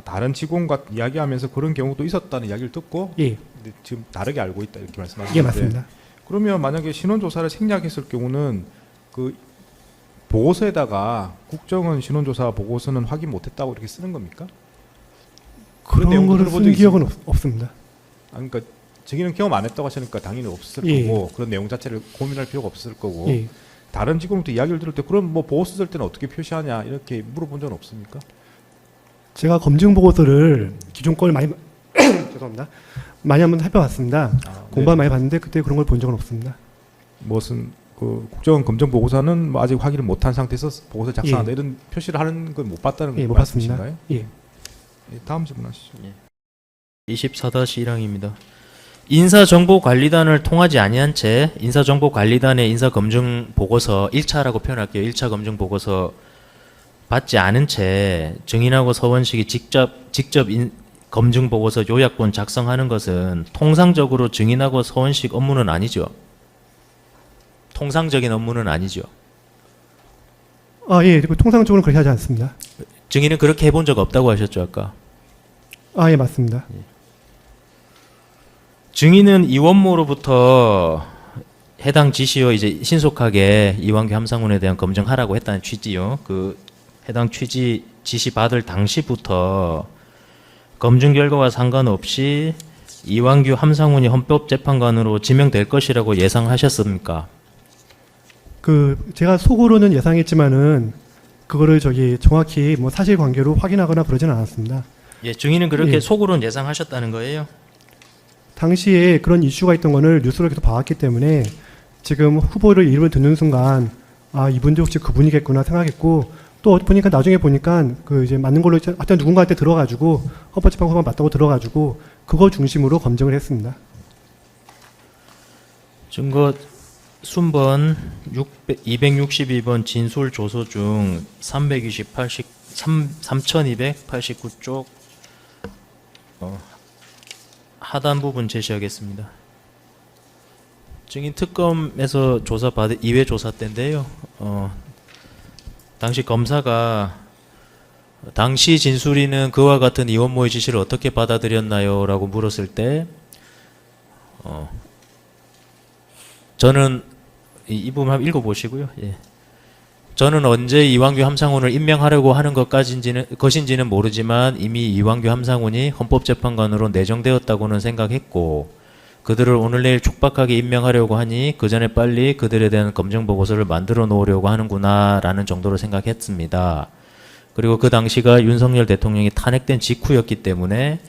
다른 직원과 이야기하면서 그런 경우도 있었다는 이야기를 듣고 예. 근데 지금 다르게 알고 있다 이렇게 말씀하셨는데 예, 맞습니다. 그러면 만약에 신원 조사를 생략했을 경우는 그 보고서에다가 국정원 신원 조사 보고서는 확인 못했다고 이렇게 쓰는 겁니까? 그런 내용도 거를 들어본 쓴 적 기억은 없습니다. 그러니까 증인은 경험 안 했다고 하시니까 당연히 없을 예. 거고 그런 내용 자체를 고민할 필요가 없을 거고 예. 다른 직원부터 이야기를 들을 때 그럼 뭐 보고서 쓸 때는 어떻게 표시하냐 이렇게 물어본 적은 없습니까? 제가 검증 보고서를 기존 걸 많이 죄송합니다. 많이 한번 살펴봤습니다. 공부 많이 봤는데 그때 그런 걸 본 적은 없습니다. 무슨 그 국정원 검증 보고서는 뭐 아직 확인을 못한 상태에서 보고서 작성한다 이런 표시를 하는 걸 못 봤다는 예, 못 말씀이신가요? 봤습니다. 예. 예, 다음 질문하시죠. 24-1항입니다. 인사정보관리단을 통하지 아니한 채 인사정보관리단의 인사검증 보고서 1차라고 표현할게요. 1차 검증 보고서 받지 않은 채 증인하고 서원식이 직접 검증 보고서 요약본 작성하는 것은 통상적으로 증인하고 서원식 업무는 아니죠. 통상적인 업무는 아니죠. 예. 통상적으로는 그렇게 하지 않습니다. 증인은 그렇게 해본 적 없다고 하셨죠, 아까. 예, 맞습니다. 증인은 이원모로부터 해당 지시어 이제 신속하게 이완규 함상훈에 대한 검증하라고 했다는 취지요. 그 해당 취지 지시 받을 당시부터 검증 결과와 상관없이 이완규 함상훈이 헌법재판관으로 지명될 것이라고 예상하셨습니까? 제가 속으로는 예상했지만은 그거를 정확히 뭐 사실관계로 확인하거나 그러지는 않았습니다. 예, 증인은 그렇게 예. 속으로는 예상하셨다는 거예요. 당시에 그런 이슈가 있던 거를 뉴스로 계속 봐왔기 때문에 지금 후보를 이름을 듣는 순간 이분도 혹시 그분이겠구나 생각했고 또 보니까 나중에 보니까 이제 맞는 걸로 하여튼 누군가한테 들어가지고 헌법재판소가 맞다고 들어가지고 그거 중심으로 검증을 했습니다. 증거 순번 262번 진술 조서 중 3289쪽 하단 부분 제시하겠습니다. 증인 특검에서 조사받은 2회 조사 때인데요. 당시 검사가 당시 진술인은 그와 같은 이원모의 지시를 어떻게 받아들였나요? 라고 물었을 때 저는 이 부분 한번 읽어보시고요. 예. 저는 언제 이완규 함상훈을 임명하려고 하는 것인지는 모르지만 이미 이완규 함상훈이 헌법재판관으로 내정되었다고는 생각했고 그들을 오늘 내일 촉박하게 임명하려고 하니 그 전에 빨리 그들에 대한 검증 보고서를 만들어 놓으려고 하는구나 라는 정도로 생각했습니다. 그리고 그 당시가 윤석열 대통령이 탄핵된 직후였기 때문에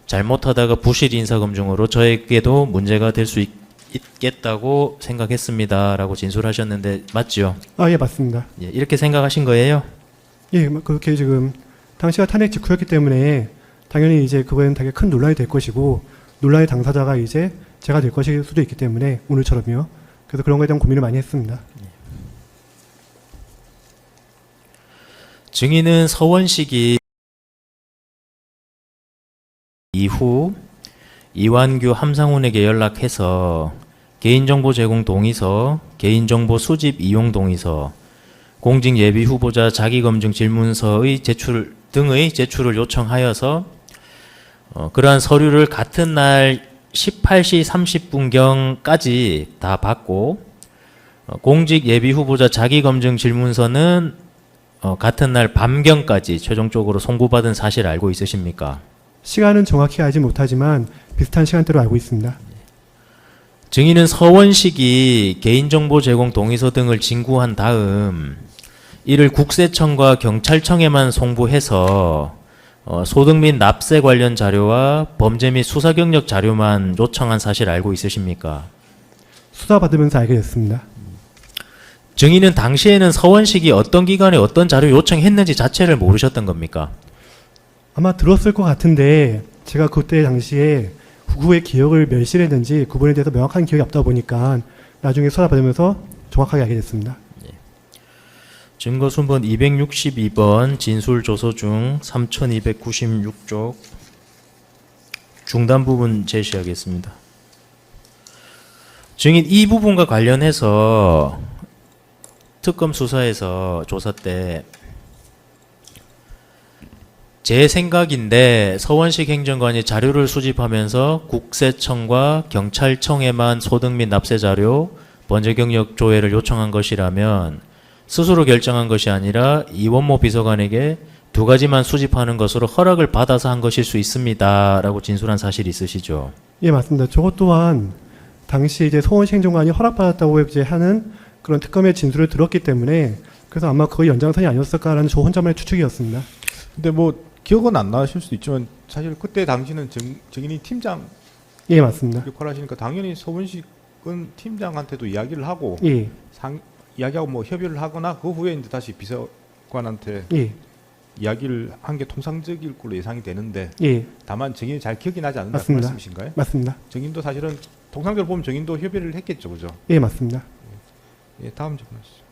잘못하다가 부실 인사검증으로 저에게도 문제가 될 수 있겠다고 생각했습니다 라고 진술하셨는데 맞죠? 예, 맞습니다. 예, 이렇게 생각하신 거예요? 예, 그렇게 지금 당시가 탄핵 직후였기 때문에 당연히 이제 그거에는 되게 큰 논란이 될 것이고 논란의 당사자가 이제 제가 될 것일 수도 있기 때문에 오늘처럼요. 그래서 그런 거에 대한 고민을 많이 했습니다. 증인은 서원식이 이후 이완규 함상훈에게 연락해서 개인정보 제공 동의서, 개인정보 수집 이용 동의서, 공직 예비 후보자 자기검증 질문서의 제출 등의 제출을 요청하여서 그러한 서류를 같은 날 18시 30분경까지 다 받고 공직 예비 후보자 자기검증 질문서는 같은 날 밤경까지 최종적으로 송부받은 사실 알고 있으십니까? 시간은 정확히 알지 못하지만 비슷한 시간대로 알고 있습니다. 증인은 서원식이 개인정보 제공 동의서 등을 진구한 다음 이를 국세청과 경찰청에만 송부해서 소득 및 납세 관련 자료와 범죄 및 수사 경력 자료만 요청한 사실 알고 있으십니까? 수사받으면서 알게 됐습니다. 증인은 당시에는 서원식이 어떤 기관에 어떤 자료 요청했는지 자체를 모르셨던 겁니까? 아마 들었을 것 같은데 제가 그때 당시에 후의 기억을 멸실했는지 그 부분에 대해서 명확한 기억이 없다 보니까 나중에 수사받으면서 정확하게 알게 됐습니다. 증거 순번 262번 진술 조서 중 3296쪽 중단 부분 제시하겠습니다. 증인 이 부분과 관련해서 특검 수사에서 조사 때 제 생각인데 서원식 행정관이 자료를 수집하면서 국세청과 경찰청에만 소득 및 납세 자료, 범죄 경력 조회를 요청한 것이라면 스스로 결정한 것이 아니라 이원모 비서관에게 두 가지만 수집하는 것으로 허락을 받아서 한 것일 수 있습니다. 라고 진술한 사실이 있으시죠? 예, 맞습니다. 저것 또한 당시 이제 서원식 행정관이 허락받았다고 이제 하는 그런 특검의 진술을 들었기 때문에 그래서 아마 그거 연장선이 아니었을까라는 저 혼자만의 추측이었습니다. 근데 뭐 기억은 안 나실 수도 있지만 사실 그때 당시는 증인이 팀장 예, 맞습니다. 역할을 하시니까 당연히 서원식은 팀장한테도 이야기를 하고 예, 이야기하고 뭐 협의를 하거나 그 후에 이제 다시 비서관한테 예, 이야기를 한 게 통상적일 걸로 예상이 되는데 예, 다만 증인이 잘 기억이 나지 않는다 그 맞습니다. 말씀이신가요? 맞습니다. 증인도 사실은 통상적으로 보면 증인도 협의를 했겠죠, 그죠? 예, 맞습니다. 예, 다음 질문하시죠.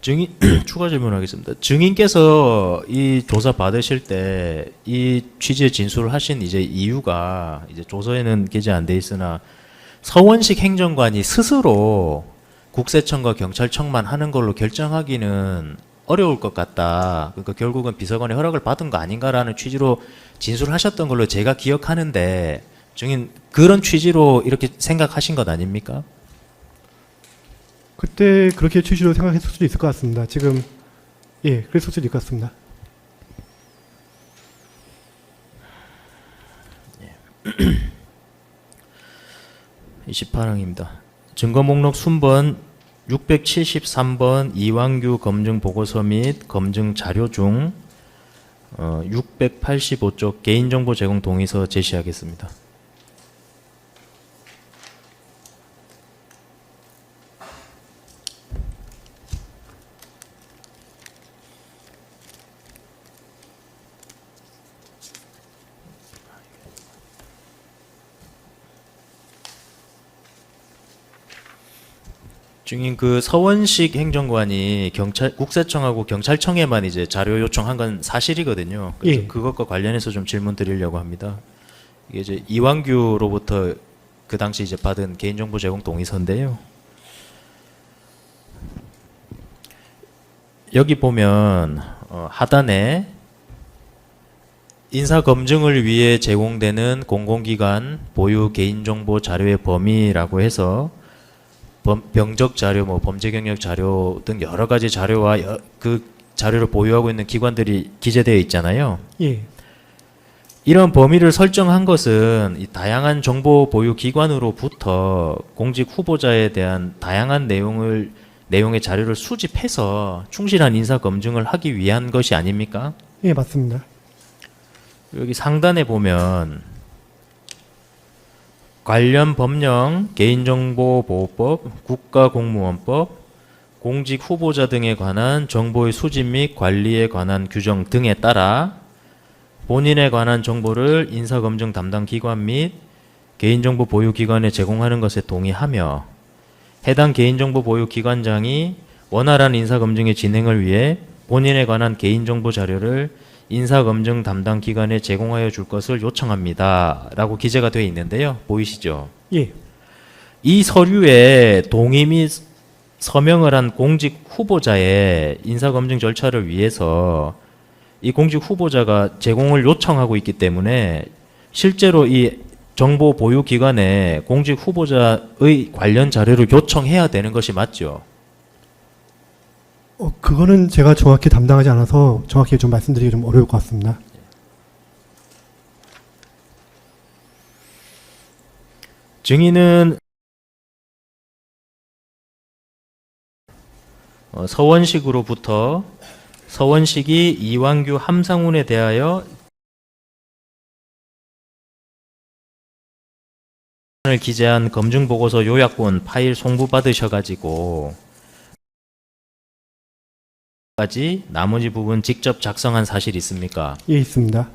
증인 추가 질문하겠습니다. 증인께서 이 조사 받으실 때 이 취지의 진술을 하신 이제 이유가 이제 조서에는 기재 안 돼 있으나 서원식 행정관이 스스로 국세청과 경찰청만 하는 걸로 결정하기는 어려울 것 같다. 그러니까 결국은 비서관의 허락을 받은 거 아닌가라는 취지로 진술하셨던 걸로 제가 기억하는데 증인 그런 취지로 이렇게 생각하신 것 아닙니까? 그때 그렇게 취지로 생각했을 수도 있을 것 같습니다. 지금 예, 그랬을 수도 있을 것 같습니다. 28항입니다. 증거 목록 순번 673번 이완규 검증 보고서 및 검증 자료 중 685쪽 개인정보 제공 동의서 제시하겠습니다. 증인 그 서원식 행정관이 국세청하고 경찰청에만 이제 자료 요청한 건 사실이거든요. 그래서 예. 그것과 관련해서 좀 질문 드리려고 합니다. 이게 이제 이완규로부터 그 당시 이제 받은 개인정보 제공 동의서인데요. 여기 보면 하단에 인사 검증을 위해 제공되는 공공기관 보유 개인정보 자료의 범위라고 해서 병적 자료, 뭐 범죄 경력 자료 등 여러 가지 자료와 그 자료를 보유하고 있는 기관들이 기재되어 있잖아요. 예, 이런 범위를 설정한 것은 이 다양한 정보 보유 기관으로부터 공직 후보자에 대한 다양한 내용의 자료를 수집해서 충실한 인사 검증을 하기 위한 것이 아닙니까? 예, 맞습니다. 여기 상단에 보면 관련 법령, 개인정보보호법, 국가공무원법, 공직 후보자 등에 관한 정보의 수집 및 관리에 관한 규정 등에 따라 본인에 관한 정보를 인사검증 담당 기관 및 개인정보 보유기관에 제공하는 것에 동의하며 해당 개인정보 보유기관장이 원활한 인사검증의 진행을 위해 본인에 관한 개인정보 자료를 인사검증 담당 기관에 제공하여 줄 것을 요청합니다. 라고 기재가 되어 있는데요. 보이시죠? 예, 이 서류에 동의 및 서명을 한 공직 후보자의 인사검증 절차를 위해서 이 공직 후보자가 제공을 요청하고 있기 때문에 실제로 이 정보 보유 기관에 공직 후보자의 관련 자료를 요청해야 되는 것이 맞죠? 그거는 제가 정확히 담당하지 않아서 정확히 좀 말씀드리기 좀 어려울 것 같습니다. 증인은 서원식으로부터 서원식이 이완규 함상훈에 대하여 을 기재한 검증보고서 요약본 파일 송부받으셔가지고 까지 나머지 부분 직접 작성한 사실 있습니까? 예, 있습니다.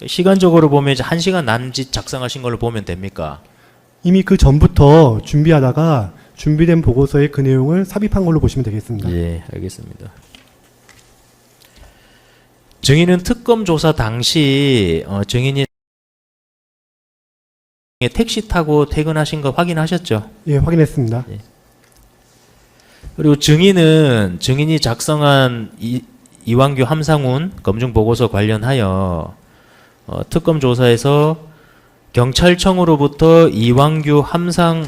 시간적으로 보면 이제 1시간 남짓 작성하신 걸로 보면 됩니까? 이미 그 전부터 준비하다가 준비된 보고서에 그 내용을 삽입한 걸로 보시면 되겠습니다. 예, 알겠습니다. 증인은 특검 조사 당시 증인이 택시 타고 퇴근하신 거 확인하셨죠? 예, 확인했습니다. 그리고 증인이 작성한 이완규 함상훈 검증 보고서 관련하여 특검 조사에서 경찰청으로부터 이완규 함상훈에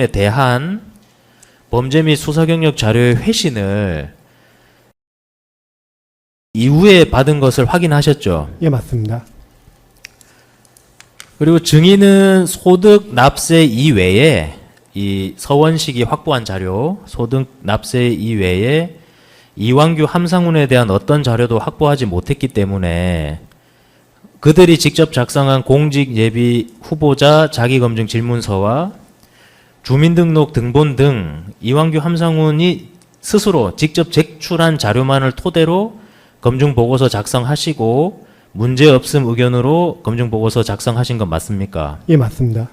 대한 범죄 및 수사 경력 자료의 회신을 이후에 받은 것을 확인하셨죠? 예, 맞습니다. 그리고 증인은 소득 납세 이외에 이 서원식이 확보한 자료, 소득 납세 이외에 이완규 함상훈에 대한 어떤 자료도 확보하지 못했기 때문에 그들이 직접 작성한 공직 예비 후보자 자기검증 질문서와 주민등록 등본 등 이완규 함상훈이 스스로 직접 제출한 자료만을 토대로 검증 보고서 작성하시고 문제 없음 의견으로 검증 보고서 작성하신 건 맞습니까? 예, 맞습니다.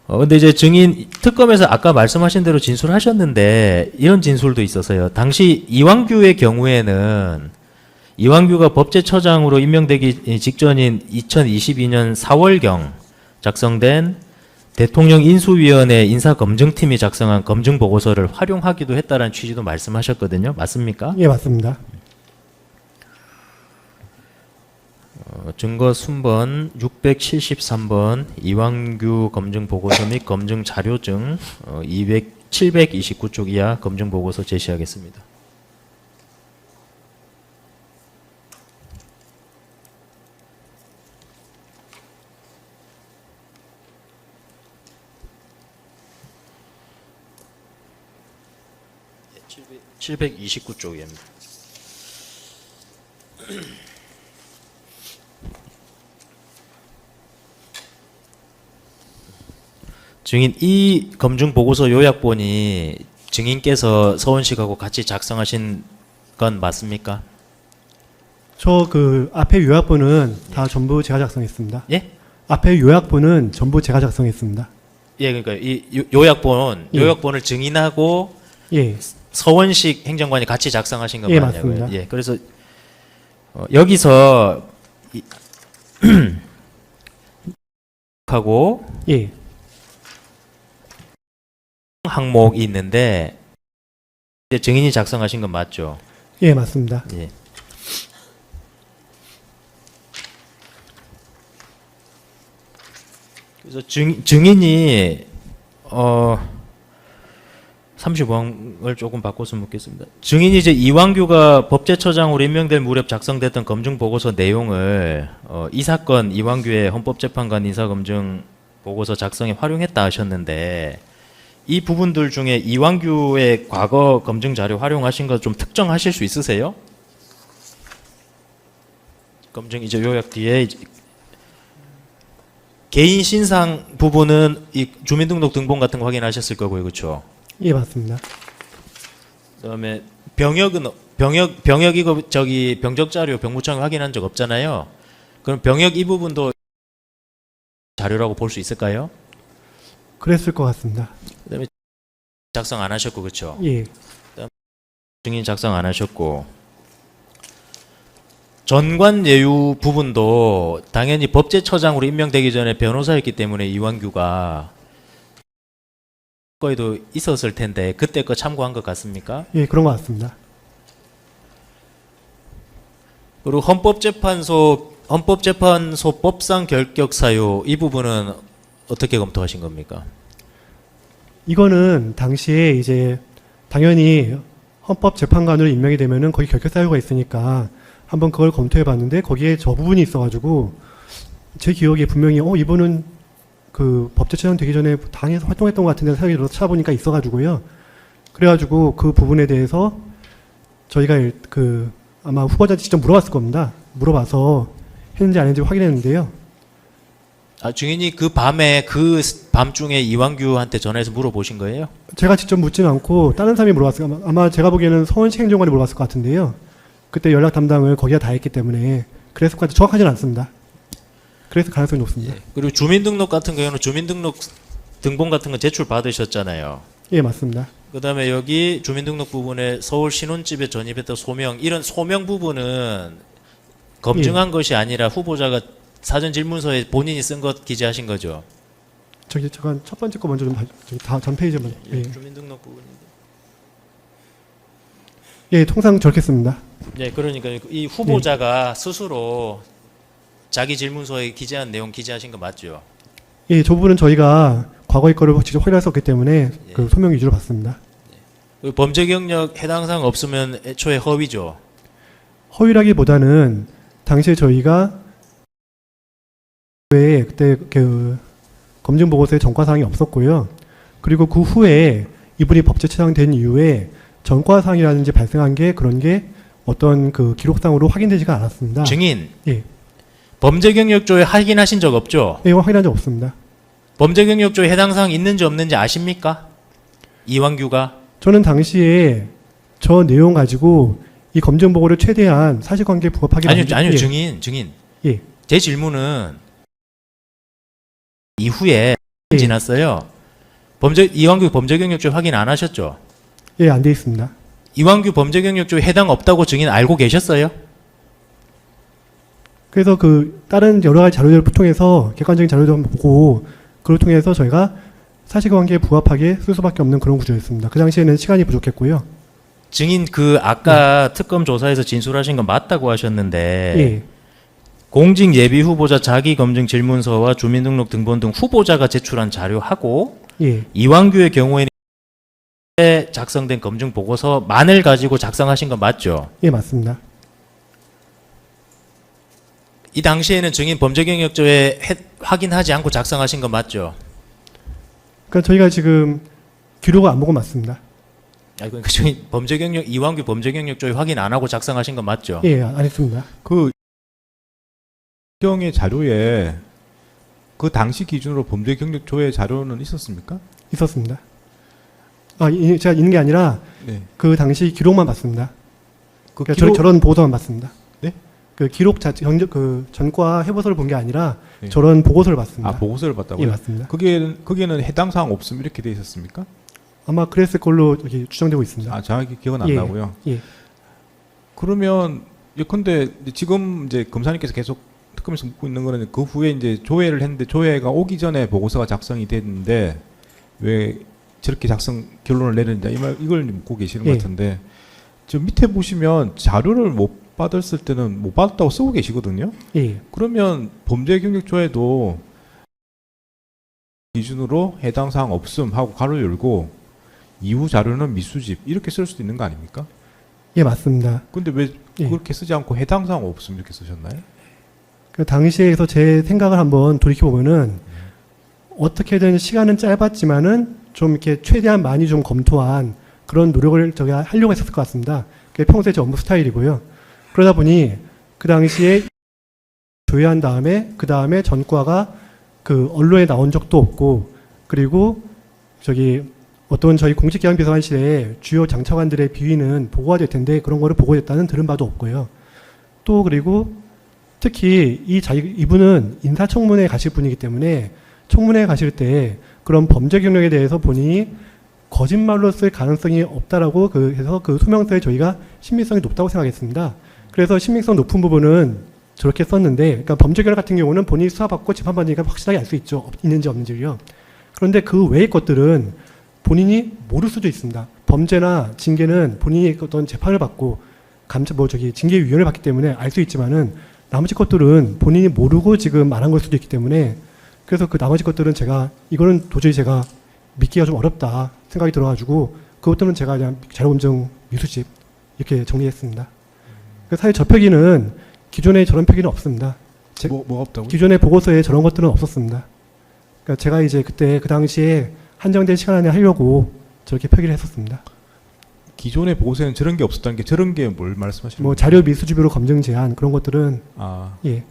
근데 이제 증인 특검에서 아까 말씀하신 대로 진술하셨는데 이런 진술도 있었어요. 당시 이완규의 경우에는 이완규가 법제처장으로 임명되기 직전인 2022년 4월경 작성된 대통령 인수위원회 인사검증팀이 작성한 검증보고서를 활용하기도 했다는 취지도 말씀하셨거든요. 맞습니까? 예, 맞습니다. 증거 순번 673번 이완규 검증보고서 및 검증자료증 729쪽 이하 검증보고서 제시하겠습니다. 네, 729쪽입니다. 증인 이 검증 보고서 요약본이 증인께서 서원식하고 같이 작성하신 건 맞습니까? 저 그 앞에 요약본은 다 전부 제가 작성했습니다. 예? 앞에 요약본은 전부 제가 작성했습니다. 예, 그러니까 이 요약본 예. 요약본을 증인하고 예, 서원식 행정관이 같이 작성하신 건 예, 맞냐고요? 맞습니다. 예, 그래서 여기서 하고 예, 항목이 있는데 이제 증인이 작성하신 건 맞죠? 예, 맞습니다. 예. 그래서 증인이 35항을 조금 바꿔서 묻겠습니다. 증인이 이제 이완규가 법제처장으로 임명될 무렵 작성됐던 검증 보고서 내용을 이 사건 이완규의 헌법재판관 인사검증 보고서 작성에 활용했다 하셨는데 이 부분들 중에 이완규의 과거 검증 자료 활용하신 거 좀 특정하실 수 있으세요? 검증 이제 요약 뒤에 이제 개인 신상 부분은 이 주민등록 등본 같은 거 확인하셨을 거고요, 그렇죠? 예, 맞습니다. 그다음에 병역 이거 저기 병적 자료 병무청이 확인한 적 없잖아요. 그럼 병역 이 부분도 자료라고 볼 수 있을까요? 그랬을 것 같습니다. 그다음에 작성 안 하셨고 그렇죠? 예, 증인 작성 안 하셨고 전관 예우 부분도 당연히 법제처장으로 임명되기 전에 변호사였기 때문에 이완규가 거에도 있었을 텐데 그때 거 참고한 것 같습니까? 예, 그런 것 같습니다. 그리고 헌법재판소 법상 결격 사유 이 부분은 어떻게 검토하신 겁니까? 이거는 당시에 이제 당연히 헌법재판관으로 임명이 되면은 거기 결격 사유가 있으니까 한번 그걸 검토해 봤는데 거기에 저 부분이 있어가지고 제 기억에 분명히 이분은 그 법제처장 되기 전에 당에서 활동했던 것 같은데 사유에 들어서 찾아보니까 있어가지고요. 그래가지고 그 부분에 대해서 저희가 아마 후보자한테 직접 물어봤을 겁니다. 물어봐서 했는지 안 했는지 확인했는데요. 아, 증인이 그 밤중에 이완규한테 전화해서 물어보신 거예요? 제가 직접 묻지는 않고 다른 사람이 물어봤어요. 아마 제가 보기에는 서원식 행정관이 물어봤을 것 같은데요. 그때 연락 담당을 거기가 다 했기 때문에 그래서 정확하지는 않습니다. 그래서 가능성이 높습니다. 그리고 주민등록 같은 경우는 주민등록 등본 같은 거 제출 받으셨잖아요. 예, 맞습니다. 그다음에 여기 주민등록 부분에 서울 신혼집에 전입했던 소명 이런 소명 부분은 검증한 것이 아니라 후보자가 사전 질문서에 본인이 쓴 것 기재하신 거죠. 저기 잠깐 첫 번째 거 먼저 좀 전 페이지만. 예. 주민등록 부분인데. 예, 통상 저렇게 씁니다. 네, 그러니까 이 후보자가 스스로 자기 질문서에 기재한 내용 기재하신 거 맞죠? 예, 저 부분은 저희가 과거의 거를 직접 확인했었기 때문에 예. 그 소명 위주로 봤습니다. 그 범죄 경력 해당 사항 없으면 애초에 허위죠. 허위라기보다는 당시에 저희가 왜 그때 그 검증 보고서에 전과 사항이 없었고요. 그리고 그 후에 이분이 법제처장 된 이후에 전과 사항이라든지 발생한 게 그런 게 어떤 그 기록상으로 확인되지가 않았습니다. 증인. 예. 범죄 경력조에 확인하신 적 없죠? 예, 확인한 적 없습니다. 범죄 경력조에 해당 사항 있는지 없는지 아십니까? 이완규가 저는 당시에 저 내용 가지고 이 검증 보고를 최대한 사실관계에 부합하게 아니요, 예. 증인. 예. 제 질문은 이후에 예. 지났어요. 이완규 범죄 경력조 확인 안 하셨죠? 예, 안 돼 있습니다. 이완규 범죄 경력조에 해당 없다고 증인 알고 계셨어요? 그래서 그 다른 여러 가지 자료들을 통해서 객관적인 자료들 한번 보고 그걸 통해서 저희가 사실관계에 부합하게 쓸 수밖에 없는 그런 구조였습니다. 그 당시에는 시간이 부족했고요. 증인 아까 특검 조사에서 진술하신 건 맞다고 하셨는데 예, 공직 예비 후보자 자기 검증 질문서와 주민등록 등본 등 후보자가 제출한 자료하고 예, 이완규의 경우에는 작성된 검증 보고서만을 가지고 작성하신 건 맞죠? 예, 맞습니다. 이 당시에는 증인 범죄 경력조에 확인하지 않고 작성하신 건 맞죠? 그러니까 저희가 지금 기록을 안 보고 맞습니다. 그러니까 증인 이완규 범죄 경력조에 확인 안 하고 작성하신 건 맞죠? 예, 안 했습니다. 그 경의 자료에 그 당시 기준으로 범죄 경력 조회 자료는 있었습니까? 있었습니다. 제가 있는 게 아니라 네. 그 당시 기록만 봤습니다. 그 그러니까 기록- 저런 보고서만 봤습니다. 네? 그 기록 그 전과 해보서를 본 게 아니라 네. 저런 보고서를 봤습니다. 보고서를 예, 봤다고요? 맞습니다. 거기에는 해당 사항 없음 이렇게 돼 있었습니까? 아마 그랬을 걸로 여기 추정되고 있습니다. 정확히 기억은 안 예. 나고요. 예, 그러면 예컨대 지금 이제 검사님께서 계속 특검에서 묻고 있는 거는 그 후에 이제 조회를 했는데 조회가 오기 전에 보고서가 작성이 됐는데 왜 저렇게 결론을 내렸냐 이걸 묻고 계시는 것 예. 같은데 저 밑에 보시면 자료를 못 받았을 때는 못 받았다고 쓰고 계시거든요. 예, 그러면 범죄 경력 조회도 기준으로 해당 사항 없음 하고 가로 열고 이후 자료는 미수집 이렇게 쓸 수도 있는 거 아닙니까? 예, 맞습니다. 근데 왜 예. 그렇게 쓰지 않고 해당 사항 없음 이렇게 쓰셨나요? 그 당시에서 제 생각을 한번 돌이켜 보면은 어떻게든 시간은 짧았지만은 좀 이렇게 최대한 많이 좀 검토한 그런 노력을 제가 하려고 했었을 것 같습니다. 그게 평소에 제 업무 스타일이고요. 그러다 보니 그 당시에 조회한 다음에 그 다음에 전과가 그 언론에 나온 적도 없고 그리고 어떤 저희 공직기관 비서관실에 주요 장차관들의 비위는 보고가 될 텐데 그런 거를 보고했다는 들은 바도 없고요. 또 그리고 특히 이분은 인사청문회에 가실 분이기 때문에 청문회에 가실 때 그런 범죄 경력에 대해서 본인이 거짓말로 쓸 가능성이 없다라고 해서 그 소명서에 저희가 신빙성이 높다고 생각했습니다. 그래서 신빙성 높은 부분은 저렇게 썼는데, 그러니까 범죄 경력 같은 경우는 본인이 수사받고 재판받으니까 확실하게 알 수 있죠. 있는지 없는지요. 그런데 그 외의 것들은 본인이 모를 수도 있습니다. 범죄나 징계는 본인이 어떤 재판을 받고 징계위원회를 받기 때문에 알 수 있지만은 나머지 것들은 본인이 모르고 지금 말한 걸 수도 있기 때문에 그래서 그 나머지 것들은 이거는 도저히 제가 믿기가 좀 어렵다 생각이 들어가지고 그것들은 제가 그냥 자료검증 미수집 이렇게 정리했습니다. 그 사실 저 표기는 기존에 저런 표기는 없습니다. 뭐가 없다고요? 기존의 보고서에 저런 것들은 없었습니다. 그러니까 제가 이제 그때 그 당시에 한정된 시간 안에 하려고 저렇게 표기를 했었습니다. 기존의 보고서에는 저런 게 없었다는 게 저런 게 뭘 말씀하시는 뭐 거예요? 자료 미수집으로 검증 제한 그런 것들은 예.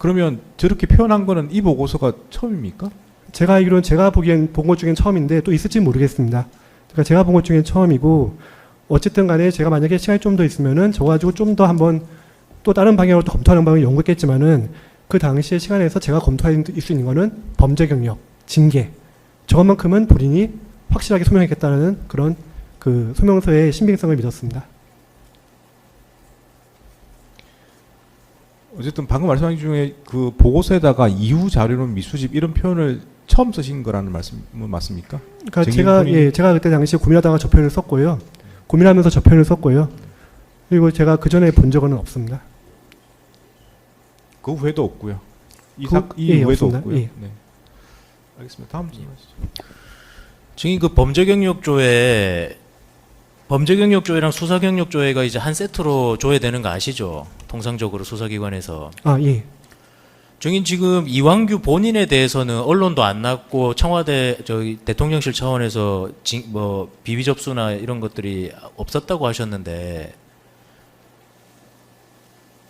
그러면 저렇게 표현한 거는 이 보고서가 처음입니까? 제가 알기로는 제가 본 것 중엔 처음인데 또 있을지 모르겠습니다. 그러니까 제가 본 것 중엔 처음이고 어쨌든 간에 제가 만약에 시간이 좀 더 있으면은 저 가지고 좀 더 한번 또 다른 방향으로 또 검토하는 방법을 연구했겠지만은 그 당시의 시간에서 제가 검토할 수 있는 거는 범죄 경력, 징계 저것만큼은 본인이 확실하게 소명했겠다는 그런 그 소명서의 신빙성을 믿었습니다. 어쨌든 방금 말씀하신 중에 그 보고서에다가 이후 자료는 미수집 이런 표현을 처음 쓰신 거라는 말씀은 맞습니까? 그러니까 제가 그때 당시에 고민하다가 저 표현을 썼고요. 고민하면서 저 표현을 썼고요. 그리고 제가 그 전에 본 적은 없습니다. 그 후에도 없고요. 이 예, 후에도 없습니다. 없고요. 예. 네. 알겠습니다. 다음 질문하시죠. 증인 그 범죄경력조회랑 수사경력조회가 이제 한 세트로 조회되는 거 아시죠? 통상적으로 수사기관에서. 예. 증인 지금 이완규 본인에 대해서는 언론도 안 났고 청와대 대통령실 차원에서 비비 접수나 이런 것들이 없었다고 하셨는데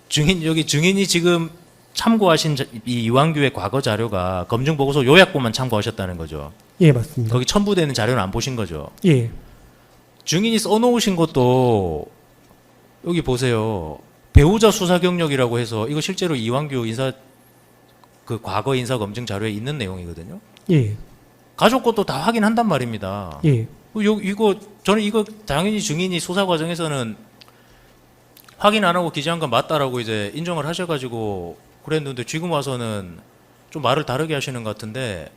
증인이 지금 참고하신 이 이완규의 과거 자료가 검증 보고서 요약본만 참고하셨다는 거죠. 예, 맞습니다. 거기 첨부되는 자료는 안 보신 거죠. 예. 증인이 써놓으신 것도 여기 보세요. 배우자 수사 경력이라고 해서 이거 실제로 이완규 과거 인사 검증 자료에 있는 내용이거든요. 예. 가족 것도 다 확인한단 말입니다. 예. 저는 이거 당연히 증인이 수사 과정에서는 확인 안 하고 기재한 건 맞다라고 이제 인정을 하셔가지고 그랬는데 지금 와서는 좀 말을 다르게 하시는 것 같은데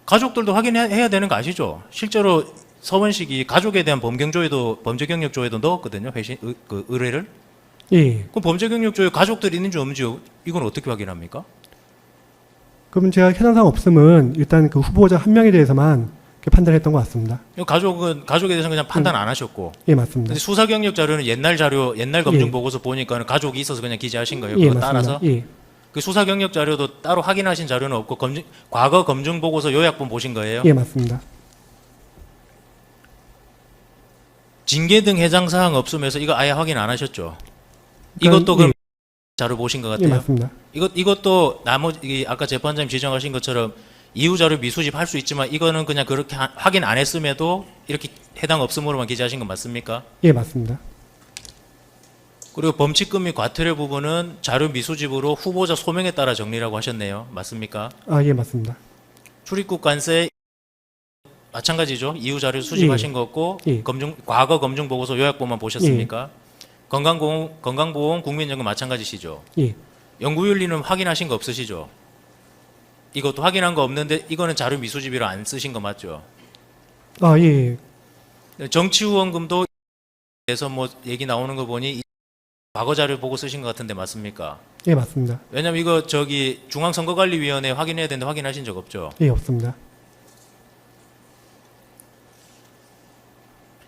가족들도 확인해야 되는 거 아시죠? 실제로 서원식이 가족에 대한 범죄 경력 조회도 넣었거든요. 의뢰를. 예. 그럼 범죄 경력 조회 가족들이 있는지 없는지 이건 어떻게 확인합니까? 그럼 제가 현황상 없으면 일단 그 후보자 한 명에 대해서만 판단했던 것 같습니다. 가족에 대해서는 그냥 판단 안 하셨고. 예, 맞습니다. 근데 수사 경력 자료는 옛날 검증 예. 보고서 보니까는 가족이 있어서 그냥 기재하신 거예요. 예, 그거 맞습니다. 따라서. 예. 그 수사 경력 자료도 따로 확인하신 자료는 없고 과거 검증 보고서 요약본 보신 거예요? 예, 맞습니다. 징계 등 해당 사항 없으면서 이거 아예 확인 안 하셨죠? 그러니까, 이것도 그럼 예. 자료 보신 것 예, 같아요. 맞습니다. 이것도 아까 재판장님 지정하신 것처럼 이후 자료 미수집 할 수 있지만 이거는 그냥 그렇게 확인 안 했음에도 이렇게 해당 없음으로만 기재하신 건 맞습니까? 예, 맞습니다. 그리고 범칙금 및 과태료 부분은 자료 미수집으로 후보자 소명에 따라 정리라고 하셨네요. 맞습니까? 예, 맞습니다. 출입국 관세 마찬가지죠. 이후 자료 수집하신 거고 예. 과거 검증 보고서 요약본만 보셨습니까? 건강보험 국민연금 마찬가지시죠. 예. 연구윤리는 확인하신 거 없으시죠? 이것도 확인한 거 없는데 이거는 자료 미수집이라 안 쓰신 거 맞죠? 예. 정치후원금도 에서 얘기 나오는 거 보니 과거 자료 보고 쓰신 것 같은데 맞습니까? 예, 맞습니다. 왜냐면 이거 중앙선거관리위원회 확인해야 되는데 확인하신 적 없죠? 예, 없습니다.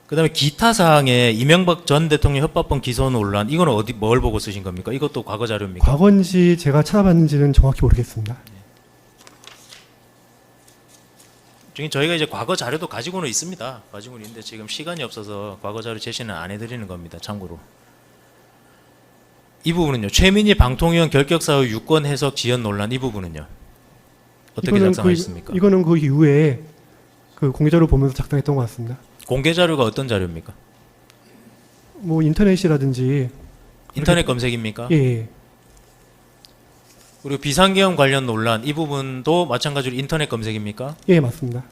그다음에 기타 사항에 이명박 전 대통령 협박범 기소 논란 이거는 뭘 보고 쓰신 겁니까? 이것도 과거 자료입니까? 과거인지 제가 찾아봤는지는 정확히 모르겠습니다. 저희가 이제 과거 자료도 가지고는 있습니다. 가지고는 있는데 지금 시간이 없어서 과거 자료 제시는 안 해드리는 겁니다. 참고로. 이 부분은요. 최민희 방통위원 결격 사후 유권 해석 지연 논란 이 부분은요. 어떻게 작성하셨습니까? 이거는 그 이후에 그 공개자료 보면서 작성했던 것 같습니다. 공개 자료가 어떤 자료입니까? 뭐 인터넷이라든지 인터넷 검색입니까? 예. 그리고 비상계엄 관련 논란 이 부분도 마찬가지로 인터넷 검색입니까? 예, 맞습니다.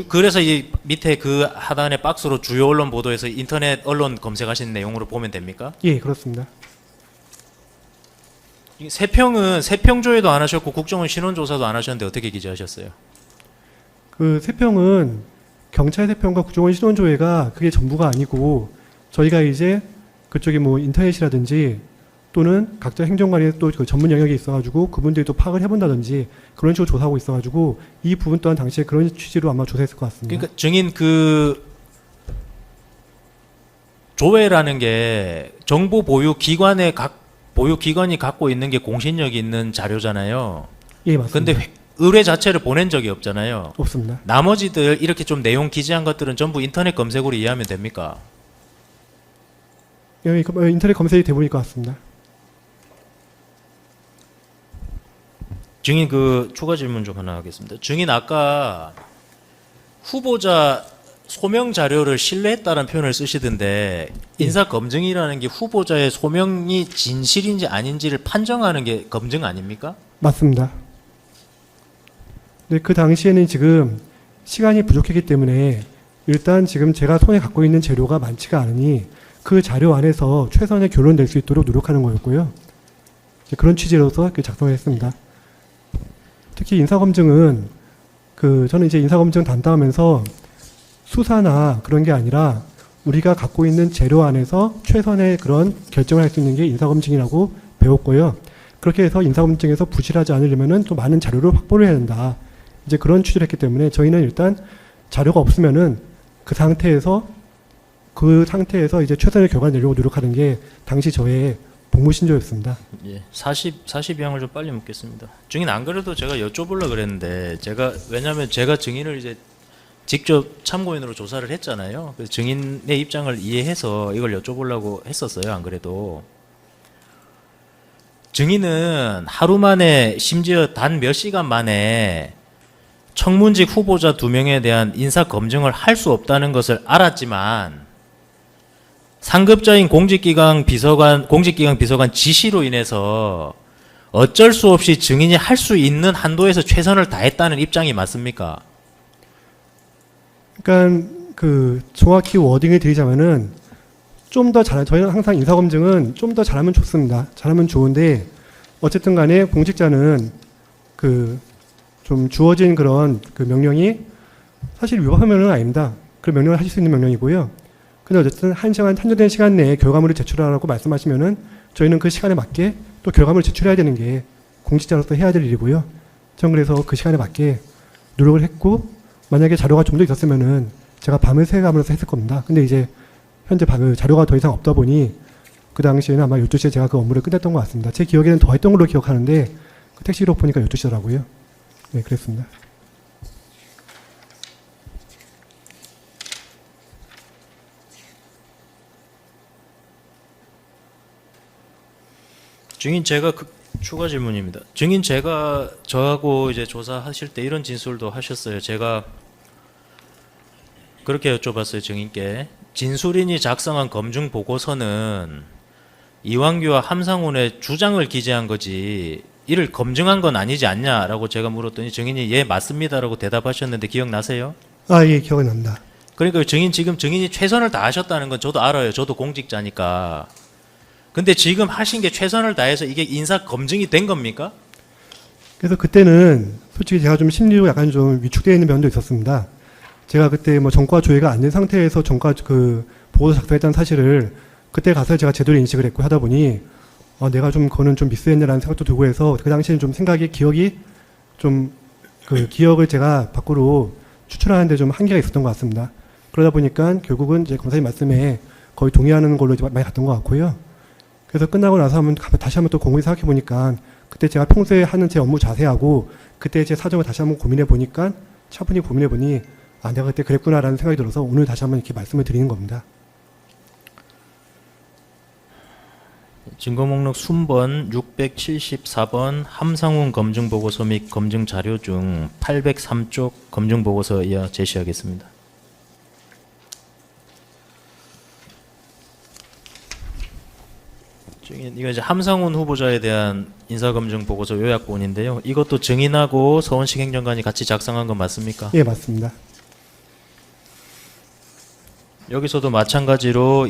그래서 이 밑에 그 하단의 박스로 주요 언론 보도에서 인터넷 언론 검색하신 내용으로 보면 됩니까? 예, 그렇습니다. 세평 조회도 안 하셨고 국정원 신원 조사도 안 하셨는데 어떻게 기재하셨어요? 그 세평은 경찰 세평과 국정원 신원조회가 그게 전부가 아니고 저희가 이제 그쪽에 뭐 인터넷이라든지 또는 각자 행정관의 또 그 전문 영역이 있어가지고 그분들이 또 파악을 해본다든지 그런 식으로 조사하고 있어가지고 이 부분 또한 당시에 그런 취지로 아마 조사했을 것 같습니다. 그러니까 증인 그 조회라는 게 정보 보유 기관의 보유 기관이 갖고 있는 게 공신력이 있는 자료잖아요. 예, 맞습니다. 근데 의뢰 자체를 보낸 적이 없잖아요. 없습니다. 나머지들 이렇게 좀 내용 기재한 것들은 전부 인터넷 검색으로 이해하면 됩니까? 예, 인터넷 검색이 대부분일 것 같습니다. 증인 그 추가 질문 좀 하나 하겠습니다. 증인 아까 후보자 소명 자료를 신뢰했다는 표현을 쓰시던데 인사 검증이라는 게 후보자의 소명이 진실인지 아닌지를 판정하는 게 검증 아닙니까? 맞습니다. 네, 그 당시에는 지금 시간이 부족했기 때문에 일단 지금 제가 손에 갖고 있는 재료가 많지가 않으니 그 자료 안에서 최선의 결론 낼 수 있도록 노력하는 거였고요. 이제 그런 취지로서 이렇게 작성을 했습니다. 특히 인사검증은 저는 이제 인사검증 담당하면서 수사나 그런 게 아니라 우리가 갖고 있는 재료 안에서 최선의 그런 결정을 할 수 있는 게 인사검증이라고 배웠고요. 그렇게 해서 인사검증에서 부실하지 않으려면은 또 많은 자료를 확보를 해야 된다. 이제 그런 취지를 했기 때문에 저희는 일단 자료가 없으면은 그 상태에서 이제 최선의 결과를 내려고 노력하는 게 당시 저의 복무신조였습니다. 예. 42항을 좀 빨리 묻겠습니다. 증인 안 그래도 제가 여쭤보려고 그랬는데 왜냐하면 제가 증인을 이제 직접 참고인으로 조사를 했잖아요. 그래서 증인의 입장을 이해해서 이걸 여쭤보려고 했었어요. 안 그래도. 증인은 하루 만에 심지어 단 몇 시간 만에 청문직 후보자 2명에 대한 인사 검증을 할 수 없다는 것을 알았지만 상급자인 공직기강 비서관 지시로 인해서 어쩔 수 없이 증인이 할 수 있는 한도에서 최선을 다했다는 입장이 맞습니까? 그러니까 정확히 워딩을 드리자면은 좀 더 저희는 항상 인사검증은 좀 더 잘하면 좋습니다. 잘하면 좋은데 어쨌든 간에 공직자는 좀 주어진 그런 명령이 사실 위법하면은 아닙니다. 그 명령을 하실 수 있는 명령이고요. 근데 어쨌든 한정된 시간 내에 결과물을 제출하라고 말씀하시면은 저희는 그 시간에 맞게 또 결과물을 제출해야 되는 게 공직자로서 해야 될 일이고요. 전 그래서 그 시간에 맞게 노력을 했고 만약에 자료가 좀 더 있었으면은 제가 밤을 새가면서 했을 겁니다. 근데 이제 현재 자료가 더 이상 없다 보니 그 당시에는 아마 12시에 제가 그 업무를 끝냈던 것 같습니다. 제 기억에는 더 했던 걸로 기억하는데 그 택시로 보니까 12시더라고요. 네, 그랬습니다. 증인 제가 추가 질문입니다. 증인 저하고 이제 조사하실 때 이런 진술도 하셨어요. 제가 그렇게 여쭤봤어요. 증인께. 진술인이 작성한 검증 보고서는 이완규와 함상훈의 주장을 기재한 거지 이를 검증한 건 아니지 않냐라고 제가 물었더니 증인이 예 맞습니다라고 대답하셨는데 기억나세요? 아, 예, 기억이 납니다. 그러니까 증인이 최선을 다하셨다는 건 저도 알아요. 저도 공직자니까. 근데 지금 하신 게 최선을 다해서 이게 인사 검증이 된 겁니까? 그래서 그때는 솔직히 제가 좀 심리로 약간 좀 위축되어 있는 면도 있었습니다. 제가 그때 뭐 전과 조회가 안 된 상태에서 전과 보고서 작성했다는 사실을 그때 가서 제가 제대로 인식을 했고 하다 보니 내가 좀 그거는 좀 미스했네라는 생각도 들고 해서 그 당시에는 좀 기억이 좀 기억을 제가 밖으로 추출하는데 좀 한계가 있었던 것 같습니다. 그러다 보니까 결국은 이제 검사님 말씀에 거의 동의하는 걸로 이제 많이 갔던 것 같고요. 그래서 끝나고 나서 다시 한번 또 곰곰이 생각해 보니까 그때 제가 평소에 하는 제 업무 자세하고 그때 제 사정을 다시 한번 고민해 보니까 차분히 고민해 보니 내가 그때 그랬구나라는 생각이 들어서 오늘 다시 한번 이렇게 말씀을 드리는 겁니다. 증거 목록 순번 674번 함상훈 검증 보고서 및 검증 자료 중 803쪽 검증 보고서 이하 제시하겠습니다. 이거 이제 함상훈 후보자에 대한 인사검증 보고서 요약본인데요. 이것도 증인하고 서원식 행정관이 같이 작성한 건 맞습니까? 예, 맞습니다. 여기서도 마찬가지로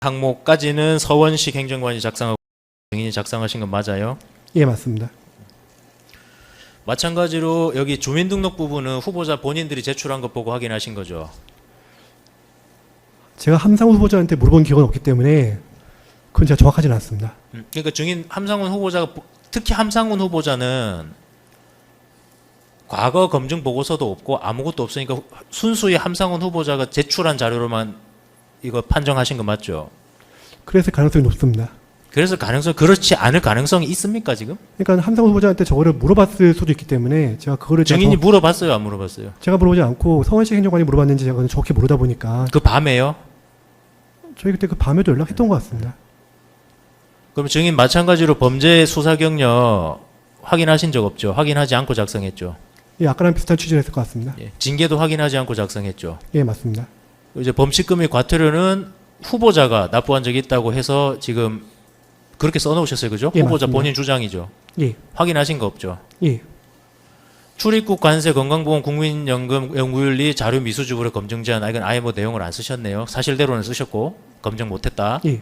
항목까지는 서원식 행정관이 작성하고 증인이 작성하신 건 맞아요? 예, 맞습니다. 마찬가지로 여기 주민등록 부분은 후보자 본인들이 제출한 것 보고 확인하신 거죠? 제가 함상훈 후보자한테 물어본 기억은 없기 때문에 그건 제가 정확하지는 않습니다. 그러니까 증인 함상훈 후보자가 특히 함상훈 후보자는 과거 검증 보고서도 없고 아무것도 없으니까 순수히 함상훈 후보자가 제출한 자료로만 이거 판정하신 거 맞죠? 그래서 가능성이 높습니다. 그래서 그렇지 않을 가능성이 있습니까 지금? 그러니까 함상훈 후보자한테 저거를 물어봤을 수도 있기 때문에 제가 그거를 증인이 물어봤어요, 안 물어봤어요? 제가 물어보지 않고 서원식 행정관이 물어봤는지 제가 정확히 모르다 보니까 그 밤에요? 저희 그때 그 밤에도 연락했던 것 같습니다. 그럼 증인 마찬가지로 범죄 수사 경력 확인하신 적 없죠? 확인하지 않고 작성했죠? 예, 아까랑 비슷한 취지를 했을 것 같습니다. 예, 징계도 확인하지 않고 작성했죠? 예, 맞습니다. 이제 범칙금액 과태료는 후보자가 납부한 적이 있다고 해서 지금 그렇게 써놓으셨어요, 그죠? 예, 후보자 맞습니다. 본인 주장이죠? 예, 확인하신 거 없죠? 예, 출입국 관세 건강보험 국민연금 연구윤리 자료 미수주부로 검증 제한 이건 아예 뭐 내용을 안 쓰셨네요. 사실대로는 쓰셨고 검증 못했다. 예,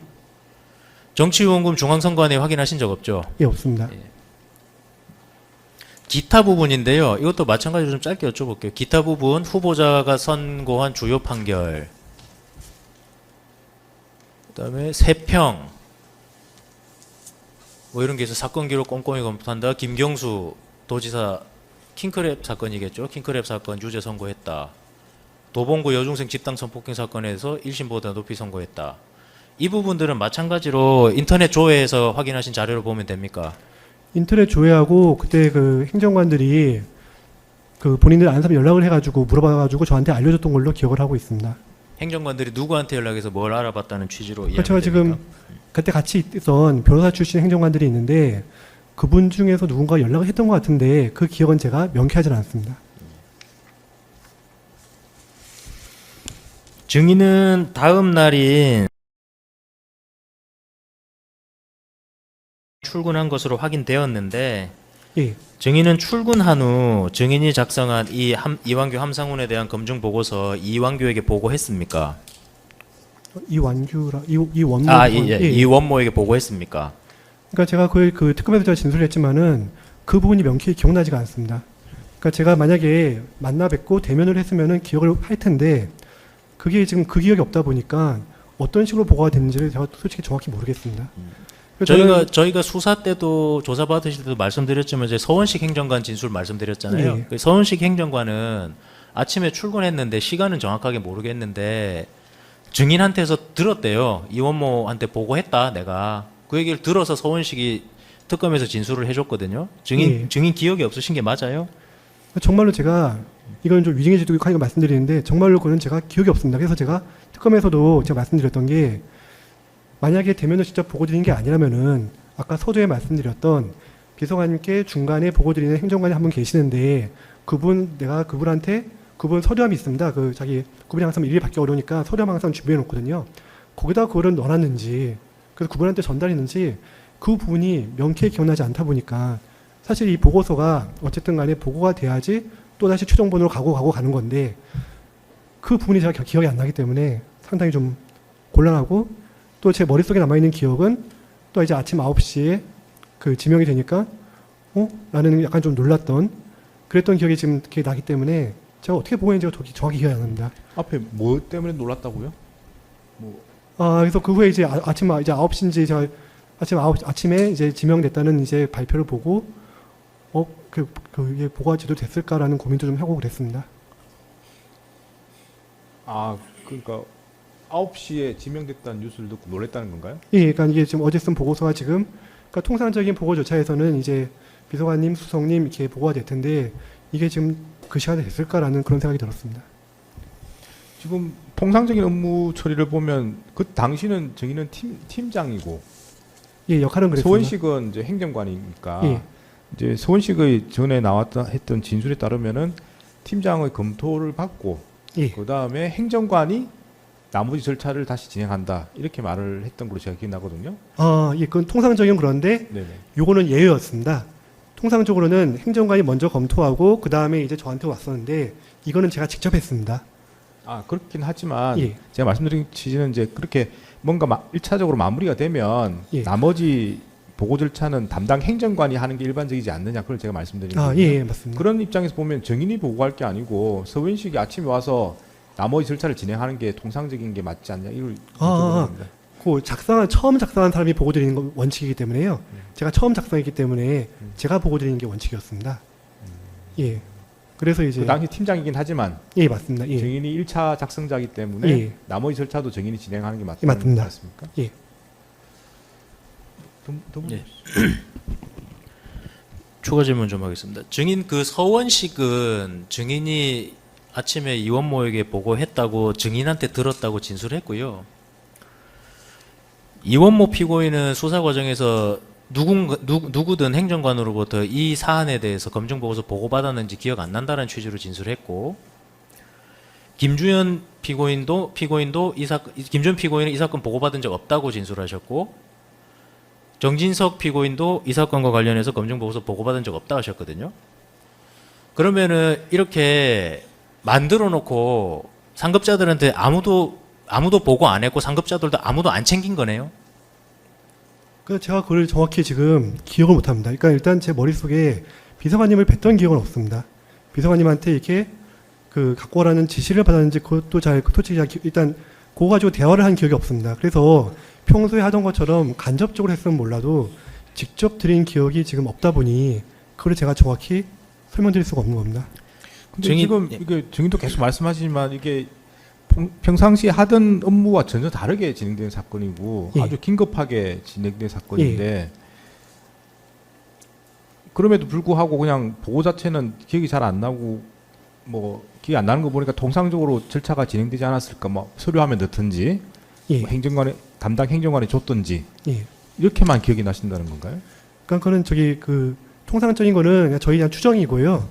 정치후원금 중앙선관위 확인하신 적 없죠? 예, 없습니다. 기타 부분인데요. 이것도 마찬가지로 좀 짧게 여쭤볼게요. 기타 부분 후보자가 선고한 주요 판결, 그다음에 세평, 뭐 이런 게 있어. 사건 기록 꼼꼼히 검토한다. 김경수 도지사 킹크랩 사건이겠죠. 킹크랩 사건 유죄 선고했다. 도봉구 여중생 집단 성폭행 사건에서 1심보다 높이 선고했다. 이 부분들은 마찬가지로 인터넷 조회에서 확인하신 자료를 보면 됩니까? 인터넷 조회하고 그때 그 행정관들이 그 본인들 아는 사람 연락을 해가지고 물어봐가지고 저한테 알려줬던 걸로 기억을 하고 있습니다. 행정관들이 누구한테 연락해서 뭘 알아봤다는 취지로 그러니까 제가 지금 이야기됩니까? 그때 같이 있던 변호사 출신 행정관들이 있는데 그분 중에서 누군가 연락을 했던 것 같은데 그 기억은 제가 명쾌하지는 않습니다. 증인은 다음 날인 출근한 것으로 확인되었는데 예, 증인은 출근한 후 증인이 작성한 이완규 함상훈에 대한 검증 보고서 이완규에게 보고했습니까? 이완규라 이원모 이원모에게 보고했습니까? 그러니까 제가 그 특검에서 제가 진술을 했지만은 그 부분이 명쾌히 기억나지가 않습니다. 그러니까 제가 만약에 만나 뵙고 대면을 했으면은 기억을 할 텐데 그게 지금 그 기억이 없다 보니까 어떤 식으로 보고가 됐는지를 제가 솔직히 정확히 모르겠습니다. 그래서 저희가 수사 때도 조사 받으실 때도 말씀드렸지만 이제 서원식 행정관 진술 말씀드렸잖아요. 네. 그 서원식 행정관은 아침에 출근했는데 시간은 정확하게 모르겠는데 증인한테서 들었대요. 이원모한테 보고했다 내가. 그 얘기를 들어서 서원식이 특검에서 진술을 해줬거든요. 증인 기억이 없으신 게 맞아요? 정말로 제가 이건 좀 위증해지도 하니까 말씀드리는데 정말로 그건 제가 기억이 없습니다. 그래서 제가 특검에서도 제가 말씀드렸던 게 만약에 대면을 직접 보고 드린 게 아니라면은 아까 서두에 말씀드렸던 비서관님께 중간에 보고 드리는 행정관이 한 분 계시는데 내가 그분한테 그분 서류함이 있습니다. 그분이 항상 일이 받기 어려우니까 서류함 항상 준비해 놓거든요. 거기다 그거를 넣어놨는지 그래서 그분한테 전달했는지 그 부분이 명쾌히 기억나지 않다 보니까 사실 이 보고서가 어쨌든 간에 보고가 돼야지 또다시 최종본으로 가는 건데 그 부분이 제가 기억이 안 나기 때문에 상당히 좀 곤란하고 또 제 머릿속에 남아있는 기억은 또 이제 아침 9시에 그 지명이 되니까 라는 약간 좀 놀랐던 그랬던 기억이 지금 이렇게 나기 때문에 제가 어떻게 보고 있는지가 정확히 기억이 안 납니다. 앞에 뭐 때문에 놀랐다고요? 그래서 그 후에 이제 아침 이제 9시인지 제가 아침에 이제 지명됐다는 이제 발표를 보고 그게 보고가 제대로 됐을까라는 고민도 좀 하고 그랬습니다. 그러니까 9시에 지명됐다는 뉴스를 듣고 놀랬다는 건가요? 예, 그러니까 이게 지금 어제 쓴 보고서가 지금 그러니까 통상적인 보고 절차에서는 이제 비서관님, 수석님 이렇게 보고가 될 텐데 이게 지금 그 시간에 됐을까라는 그런 생각이 들었습니다. 지금 통상적인 업무 처리를 보면 그 당시는 증인은 팀장이고 예, 역할은 그랬습니다. 서원식은 이제 행정관이니까 예. 이제 서원식의 전에 했던 진술에 따르면은 팀장의 검토를 받고 예. 그 다음에 행정관이 나머지 절차를 다시 진행한다 이렇게 말을 했던 걸로 제가 기억나거든요. 예, 그건 통상적인 그런데 네네. 요거는 예외였습니다. 통상적으로는 행정관이 먼저 검토하고 그 다음에 이제 저한테 왔었는데 이거는 제가 직접 했습니다. 그렇긴 하지만 예. 제가 말씀드린 취지는 이제 그렇게 뭔가 1차적으로 마무리가 되면 예. 나머지 보고 절차는 담당 행정관이 하는 게 일반적이지 않느냐, 그걸 제가 말씀드리는 아, 거예요. 예, 예, 맞습니다. 그런 입장에서 보면 정인이 보고할 게 아니고 서울시이 아침에 와서 나머지 절차를 진행하는 게 통상적인 게 맞지 않냐, 이걸 여쭤보는 겁니다. 처음 작성한 사람이 보고 드리는 건 원칙이기 때문에요. 제가 처음 작성했기 때문에 제가 보고 드리는 게 원칙이었습니다. 예. 그래서 이제 그 당시 팀장이긴 하지만 예, 맞습니다. 예. 정인이 1차 작성자이기 때문에 예. 나머지 절차도 정인이 진행하는 게 예, 맞습니다. 맞습니까? 예. 네. 추가 질문 좀 하겠습니다. 증인 그 서원식은 증인이 아침에 이원모에게 보고했다고 증인한테 들었다고 진술했고요. 이원모 피고인은 수사 과정에서 누구든 행정관으로부터 이 사안에 대해서 검증보고서 보고받았는지 기억 안 난다는 취지로 진술했고, 김주현 피고인도 김주현 피고인은 이 사건 보고받은 적 없다고 진술하셨고, 정진석 피고인도 이 사건과 관련해서 검증보고서 보고받은 적 없다 하셨거든요. 그러면은 이렇게 만들어 놓고 상급자들한테 아무도 보고 안 했고 상급자들도 아무도 안 챙긴 거네요. 그래서 제가 그걸 정확히 지금 기억을 못 합니다. 그러니까 일단 제 머릿속에 비서관님을 뵀던 기억은 없습니다. 비서관님한테 이렇게 갖고 오라는 지시를 받았는지 그것도 솔직히 일단 그거 가지고 대화를 한 기억이 없습니다. 그래서 평소에 하던 것처럼 간접적으로 했으면 몰라도 직접 드린 기억이 지금 없다 보니 그걸 제가 정확히 설명드릴 수가 없는 겁니다. 근데 지금 이게 증인도 계속 말씀하시지만 이게 평상시에 하던 업무와 전혀 다르게 진행된 사건이고 예. 아주 긴급하게 진행된 사건인데 그럼에도 불구하고 그냥 보고 자체는 기억이 잘 안 나고 뭐 기억이 안 나는 거 보니까 통상적으로 절차가 진행되지 않았을까, 뭐 서류하면 넣든지 예. 뭐 담당 행정관이 줬든지 예. 이렇게만 기억이 나신다는 건가요? 그러니까 그거는 통상적인 거는 그냥 저희 그냥 추정이고요.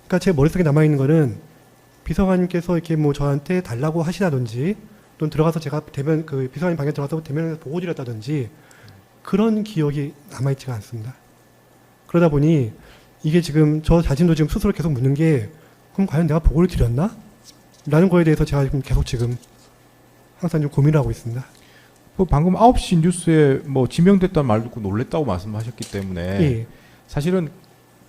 그러니까 제 머릿속에 남아 있는 거는 비서관님께서 이렇게 뭐 저한테 달라고 하시다든지 또는 들어가서 제가 비서관님 방에 들어가서 대면에서 보고 드렸다든지 그런 기억이 남아 있지가 않습니다. 그러다 보니 이게 지금 저 자신도 지금 스스로 계속 묻는 게 그럼 과연 내가 보고를 드렸나? 라는 거에 대해서 제가 지금 항상 좀 고민을 하고 있습니다. 방금 9시 뉴스에 뭐 지명됐다는 말 듣고 놀랬다고 말씀하셨기 때문에 예. 사실은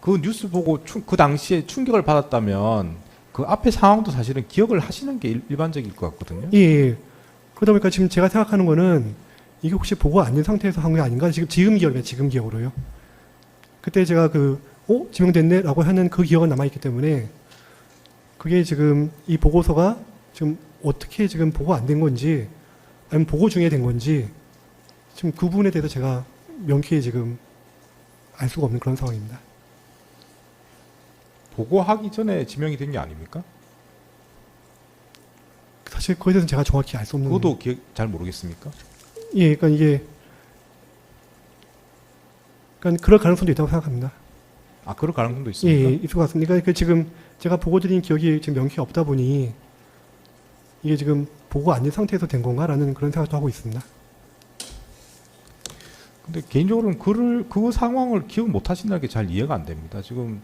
그 뉴스 보고 그 당시에 충격을 받았다면 그 앞에 상황도 사실은 기억을 하시는 게 일반적일 것 같거든요. 예. 그러다 보니까 지금 제가 생각하는 거는 이게 혹시 보고 안 된 상태에서 한 게 아닌가? 지금 기억으로요. 그때 제가 지명됐네? 라고 하는 그 기억은 남아있기 때문에 그게 지금 이 보고서가 지금 어떻게 지금 보고 안 된 건지 아니면 보고 중에 된 건지 지금 그 부분에 대해서 제가 명쾌히 지금 알 수가 없는 그런 상황입니다. 보고하기 전에 지명이 된 게 아닙니까? 사실 그거에 대해서는 제가 정확히 알 수 없는. 그것도 기억 잘 모르겠습니까? 예, 그러니까 그럴 가능성도 있다고 생각합니다. 그럴 가능성도 예, 있습니까? 있을 것 같습니다. 그러니까 지금 제가 보고 드린 기억이 지금 명쾌히 없다 보니 이게 지금 보고 안 된 상태에서 된 건가라는 그런 생각도 하고 있습니다. 근데 개인적으로는 그 상황을 기억 못 하신다는 게 잘 이해가 안 됩니다. 지금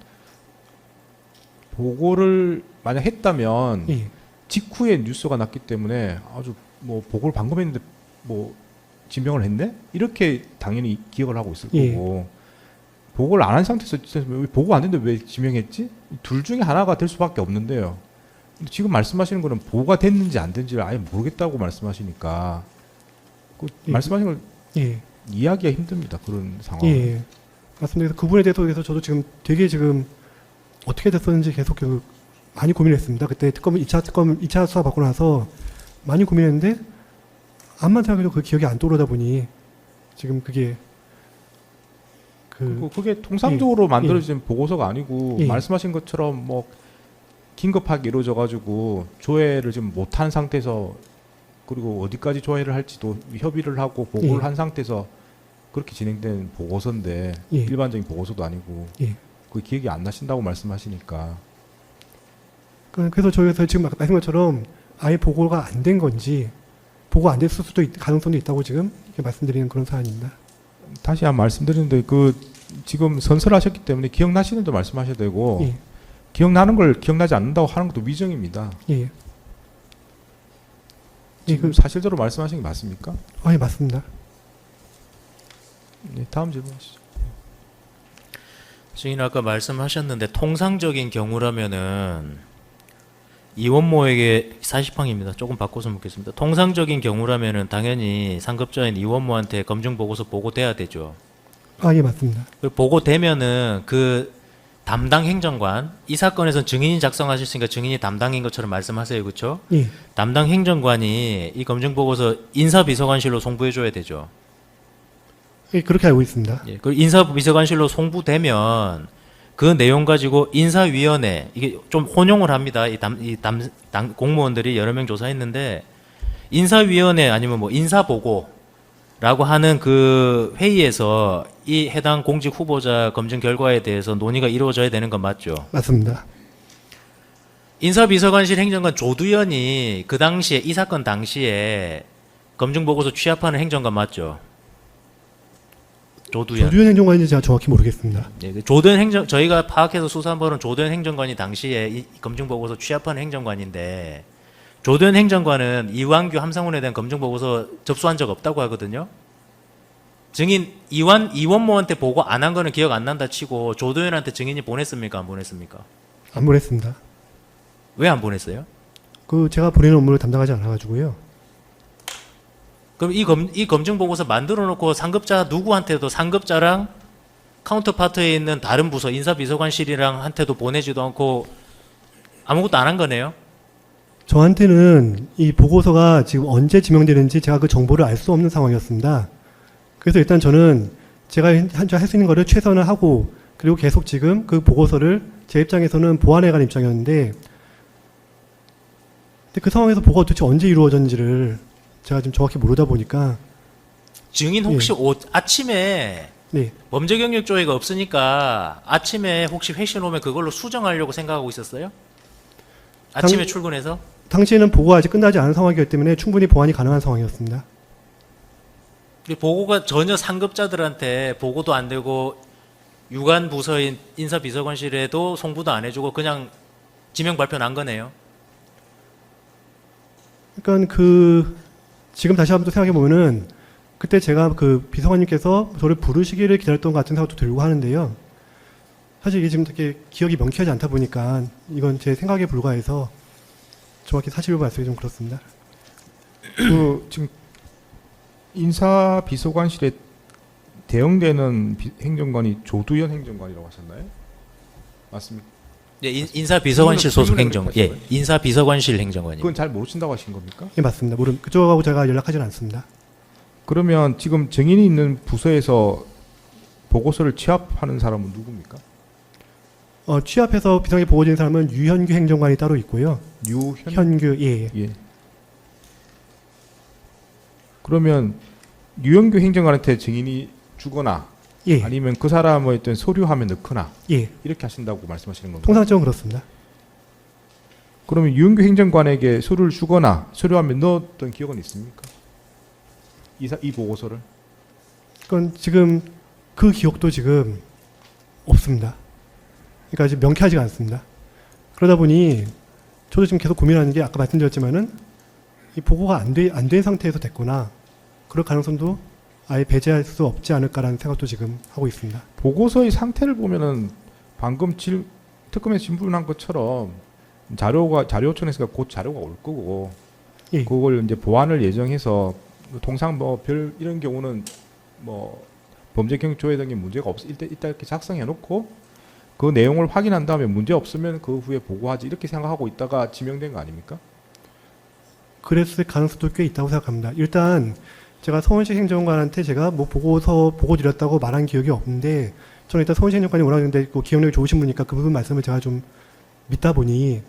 보고를 만약 했다면 예, 직후에 뉴스가 났기 때문에 아주 뭐 보고를 방금 했는데 뭐 지명을 했네? 이렇게 당연히 기억을 하고 있을 예. 거고, 보고를 안 한 상태에서 보고 안 됐는데 왜 지명했지? 둘 중에 하나가 될 수밖에 없는데요. 근데 지금 말씀하시는 거는 보고가 됐는지 안 됐는지를 아예 모르겠다고 말씀하시니까 예. 말씀하시는 걸 예, 이해하기가 힘듭니다. 그런 상황. 예, 맞습니다. 그래서 그 부분에 대해서 저도 지금 되게 지금 어떻게 됐었는지 계속 많이 고민했습니다. 그때 2차 수사 받고 나서 많이 고민했는데 암만 생각해도 그 기억이 안 떠오르다 보니 지금 그게 그게 통상적으로 예. 만들어진 보고서가 아니고 예. 말씀하신 것처럼 뭐 긴급하게 이루어져 가지고 조회를 지금 못한 상태에서, 그리고 어디까지 조회를 할지도 협의를 하고 보고를 예. 한 상태에서 그렇게 진행된 보고서인데 예. 일반적인 보고서도 아니고 예. 그 기억이 안 나신다고 말씀하시니까 그래서 저희가 지금 아까 말씀한 것처럼 아예 보고가 안 된 건지 보고 안 됐을 수도 가능성도 있다고 지금 이렇게 말씀드리는 그런 사안입니다. 다시 한번 말씀드리는데 지금 선설하셨기 때문에 기억나시는 도 말씀하셔야 되고 예. 기억나는 걸 기억나지 않는다고 하는 것도 위정입니다. 예. 지금 사실대로 말씀하신 게 맞습니까? 예, 맞습니다. 네, 다음 질문하시죠. 증인 아까 말씀하셨는데 통상적인 경우라면은 이원모에게 40항입니다. 조금 바꿔서 묻겠습니다. 통상적인 경우라면은 당연히 상급자인 이원모한테 검증 보고서 보고돼야 되죠. 예, 맞습니다. 그 보고되면은 그 담당 행정관, 이 사건에서는 증인이 작성하셨으니까 증인이 담당인 것처럼 말씀하세요, 그렇죠? 예, 담당 행정관이 이 검증 보고서 인사비서관실로 송부해줘야 되죠. 예, 그렇게 알고 있습니다. 예, 그 인사비서관실로 송부되면 그 내용 가지고 인사위원회, 이게 좀 혼용을 합니다. 공무원들이 여러 명 조사했는데 인사위원회 아니면 뭐 인사보고라고 하는 그 회의에서 이 해당 공직 후보자 검증 결과에 대해서 논의가 이루어져야 되는 건 맞죠? 맞습니다. 인사비서관실 행정관 조두현이 그 당시에 이 사건 당시에 검증 보고서 취합하는 행정관 맞죠? 조두현. 조두현 행정관인지 제가 정확히 모르겠습니다. 예, 그 조던 행정 저희가 파악해서 수사한 바로는 조던 행정관이 당시에 이 검증 보고서 취합하는 행정관인데 조던 행정관은 이완규 함상훈에 대한 검증 보고서 접수한 적 없다고 하거든요. 증인 이원모한테 보고 안 한 거는 기억 안 난다 치고 조도현한테 증인이 보냈습니까? 안 보냈습니까? 안 보냈습니다. 왜 안 보냈어요? 그 제가 보내는 업무를 담당하지 않아가지고요. 그럼 이 검증 보고서 만들어 놓고 상급자 누구한테도 상급자랑 카운터파트에 있는 다른 부서 인사비서관실이랑 한테도 보내지도 않고 아무것도 안 한 거네요. 저한테는 이 보고서가 지금 언제 지명되는지 제가 그 정보를 알 수 없는 상황이었습니다. 그래서 일단 저는 제가 할 수 있는 거를 최선을 하고 그리고 계속 지금 그 보고서를 제 입장에서는 보완해가는 입장이었는데 근데 그 상황에서 보고가 도대체 언제 이루어졌는지를 제가 지금 정확히 모르다 보니까 증인 혹시 아침에 네, 범죄 경력 조회가 없으니까 아침에 혹시 회신 오면 그걸로 수정하려고 생각하고 있었어요? 아침에 출근해서? 당시에는 보고가 아직 끝나지 않은 상황이기 때문에 충분히 보완이 가능한 상황이었습니다. 근데 보고가 전혀 상급자들한테 보고도 안 되고 유관 부서인 인사비서관실에도 송부도 안 해주고 그냥 지명 발표 난 거네요. 그러니까 그 지금 다시 한번 또 생각해 보면은 그때 제가 그 비서관님께서 저를 부르시기를 기다렸던 것 같은 생각도 들고 하는데요. 사실 이게 지금 되게 기억이 명쾌하지 않다 보니까 이건 제 생각에 불과해서 정확히 사실로 말씀이 좀 그렇습니다. 그 지금 인사비서관실에 대응되는 행정관이 조두현 행정관이라고 하셨나요? 맞습니까? 예, 인사비서관실 소속 행정관. 예, 하신 인사비서관실 행정관이요. 그건 잘 모르신다고 하신 겁니까? 예, 맞습니다. 그쪽하고 제가 연락하지는 않습니다. 그러면 지금 증인이 있는 부서에서 보고서를 취합하는 사람은 누굽니까? 취합해서 비상에 보고드린 사람은 유현규 행정관이 따로 있고요. 현규, 예. 예. 그러면 유현규 행정관한테 증인이 주거나 예. 아니면 그 사람의 어떤 서류함에 넣거나 예. 이렇게 하신다고 말씀하시는 건가요? 통상적으로 그렇습니다. 그러면 유현규 행정관에게 서류를 주거나 서류함에 넣었던 기억은 있습니까? 이 보고서를? 그건 지금 그 기억도 지금 없습니다. 그러니까 아직 명쾌하지가 않습니다. 그러다 보니 저도 지금 계속 고민하는 게 아까 말씀드렸지만은 이 보고가 안 된 상태에서 됐거나 그럴 가능성도 아예 배제할 수 없지 않을까라는 생각도 지금 하고 있습니다. 보고서의 상태를 보면은 방금 특검에서 질문한 것처럼 자료 요청했으니까 곧 자료가 올 거고 예. 그걸 이제 보완을 예정해서 통상 뭐 별 이런 경우는 뭐 범죄 경력 조회 등의 문제가 일단 이렇게 작성해 놓고 그 내용을 확인한 다음에 문제 없으면 그 후에 보고하지 이렇게 생각하고 있다가 지명된 거 아닙니까? 그랬을 가능성도 꽤 있다고 생각합니다. 일단 제가 서원식 행정관한테 제가 뭐 보고 드렸다고 말한 기억이 없는데 저는 일단 서원식 행정관이 워낙 근데 그 기억력이 좋으신 분이니까 그 부분 말씀을 제가 좀 믿다 보니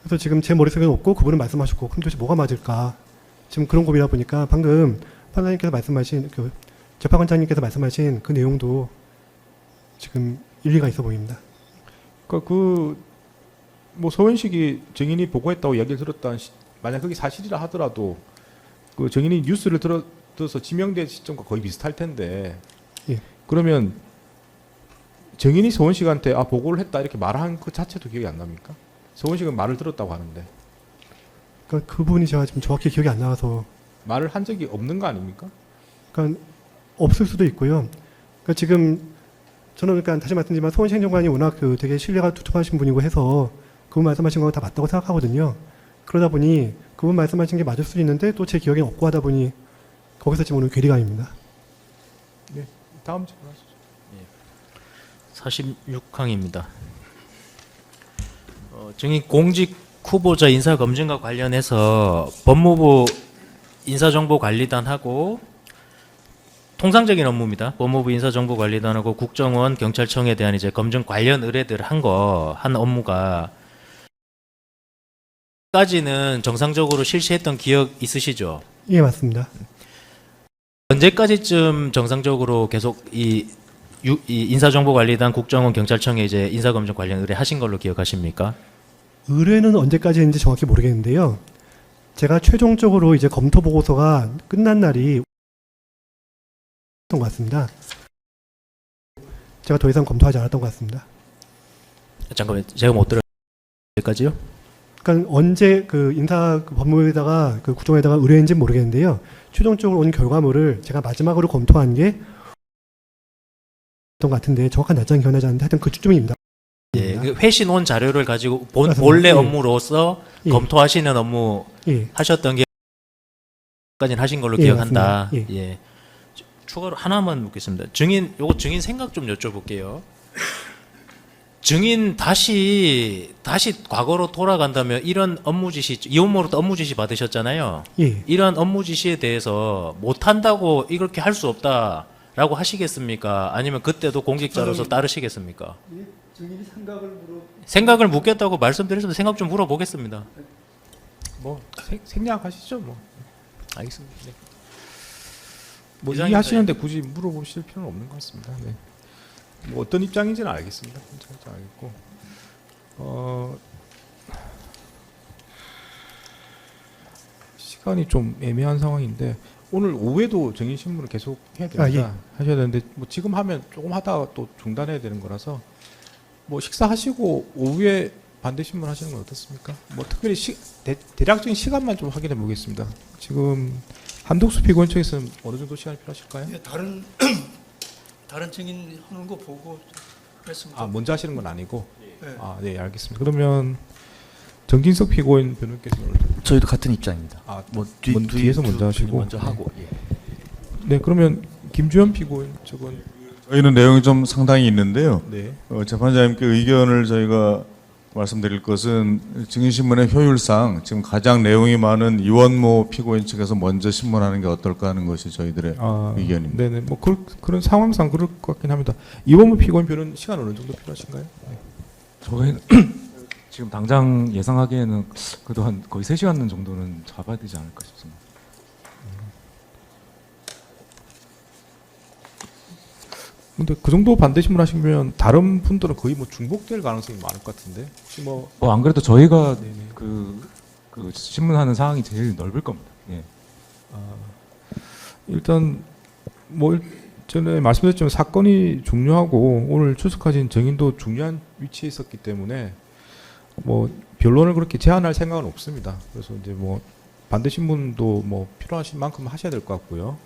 그래서 지금 제 머릿속에는 없고 그분은 말씀하셨고 그럼 도대체 뭐가 맞을까 지금 그런 고민이다 보니까 방금 판사님께서 말씀하신 그 재판관장님께서 말씀하신 그 내용도 지금 일리가 있어 보입니다. 뭐 서원식이 증인이 보고했다고 이야기를 들었다는 만약 그게 사실이라 하더라도 그 증인이 뉴스를 들어서 지명된 시점과 거의 비슷할 텐데 예. 그러면 증인이 서원식한테 보고를 했다 이렇게 말한 그 자체도 기억이 안 납니까? 서원식은 말을 들었다고 하는데 그러니까 그 부분이 제가 지금 정확히 기억이 안 나와서 말을 한 적이 없는 거 아닙니까? 그러니까 없을 수도 있고요. 그러니까 지금 저는 그러니까 다시 말씀드리지만 손원식 행정관이 워낙 그 되게 신뢰가 두툼하신 분이고 해서 그분 말씀하신 거 다 맞다고 생각하거든요. 그러다 보니 그분 말씀하신 게 맞을 수도 있는데 또 제 기억에 없고 하다 보니 거기서 지금 오늘 괴리감입니다. 다음 질문 하시죠. 46항입니다. 증인 공직 후보자 인사 검증과 관련해서 법무부 인사정보관리단하고 통상적인 업무입니다. 법무부 인사정보관리단하고 국정원, 경찰청에 대한 이제 검증 관련 의뢰들 한 업무가 까지는 정상적으로 실시했던 기억 있으시죠? 예, 맞습니다. 언제까지쯤 정상적으로 계속 이 인사정보관리단, 국정원, 경찰청에 이제 인사검증 관련 의뢰하신 걸로 기억하십니까? 의뢰는 언제까지인지 정확히 모르겠는데요. 제가 최종적으로 이제 검토 보고서가 끝난 날이 것 같습니다. 제가 더 이상 검토하지 않았던 것 같습니다. 잠깐만, 제가 못 들어요. 여기까지요? 그러니까 언제 그 인사 그 법무부에다가 그 국정에다가 의뢰했는지 모르겠는데요. 최종적으로 온 결과물을 제가 마지막으로 검토한 게 것 같은데 정확한 날짜는 기억나지 않는데 하여튼 그쯤입니다. 예, 그 회신 온 자료를 가지고 맞습니다. 본래 예. 업무로서 예. 검토하시는 업무 예, 하셨던 게까지는 하신 걸로 예, 기억한다. 맞습니다. 예. 추가로 하나만 묻겠습니다. 요거 증인 생각 좀 여쭤볼게요. 증인 다시 과거로 돌아간다면 이런 업무 지시, 이 업무로 업무 지시 받으셨잖아요. 예. 이런 업무 지시에 대해서 못 한다고 이렇게 할 수 없다라고 하시겠습니까? 아니면 그때도 공직자로서 따르시겠습니까? 증인이 생각을 묻겠다고 말씀드렸으면 생각 좀 물어보겠습니다. 뭐 생략하시죠, 뭐. 알겠습니다. 네. 뭐 이상입니다. 이해하시는데 굳이 물어보실 필요는 없는 것 같습니다. 네. 뭐 어떤 입장인지는 알겠습니다. 잘 알겠고. 시간이 좀 애매한 상황인데 오늘 오후에도 정인 신문을 계속 해야 됩니다. 하셔야 되는데 뭐 지금 하면 조금 하다가 또 중단해야 되는 거라서 뭐 식사하시고 오후에 반대 신문 하시는 건 어떻습니까? 뭐 특별히 대략적인 시간만 좀 확인해 보겠습니다. 지금 한독수 피고인 측에서는 어느 정도 시간이 필요하실까요? 예, 다른 증인 하는 거 보고 했습니다. 아, 먼저 하시는 건 아니고. 예. 아, 네, 알겠습니다. 그러면 정진석 피고인 변호인께서는 저희도 같은 입장입니다. 아, 뒤에서 먼저 하시고. 먼저 하고. 예. 네, 그러면 김주현 피고인 측은 저희는 내용이 좀 상당히 있는데요. 네. 재판장님께 의견을 저희가 말씀드릴 것은 증인신문의 효율상 지금 가장 내용이 많은 이원모 피고인 측에서 먼저 신문하는 게 어떨까 하는 것이 저희들의 의견입니다. 네네, 뭐 그런 상황상 그럴 것 같긴 합니다. 이원무 피고인 변호는 시간 어느 정도 필요하신가요? 네. 저희는 지금 당장 예상하기에는 그래도 한 거의 3시간 정도는 잡아야 되지 않을까 싶습니다. 근데 그 정도 반대 신문 하시면 다른 분들은 거의 뭐 중복될 가능성이 많을 것 같은데 혹시 뭐 안 그래도 저희가 네네. 그 신문하는 상황이 제일 넓을 겁니다. 예. 일단 뭐 전에 말씀드렸지만 사건이 중요하고 오늘 출석하신 정인도 중요한 위치에 있었기 때문에 뭐 변론을 그렇게 제한할 생각은 없습니다. 그래서 이제 뭐 반대 신문도 뭐 필요하신 만큼 하셔야 될 것 같고요.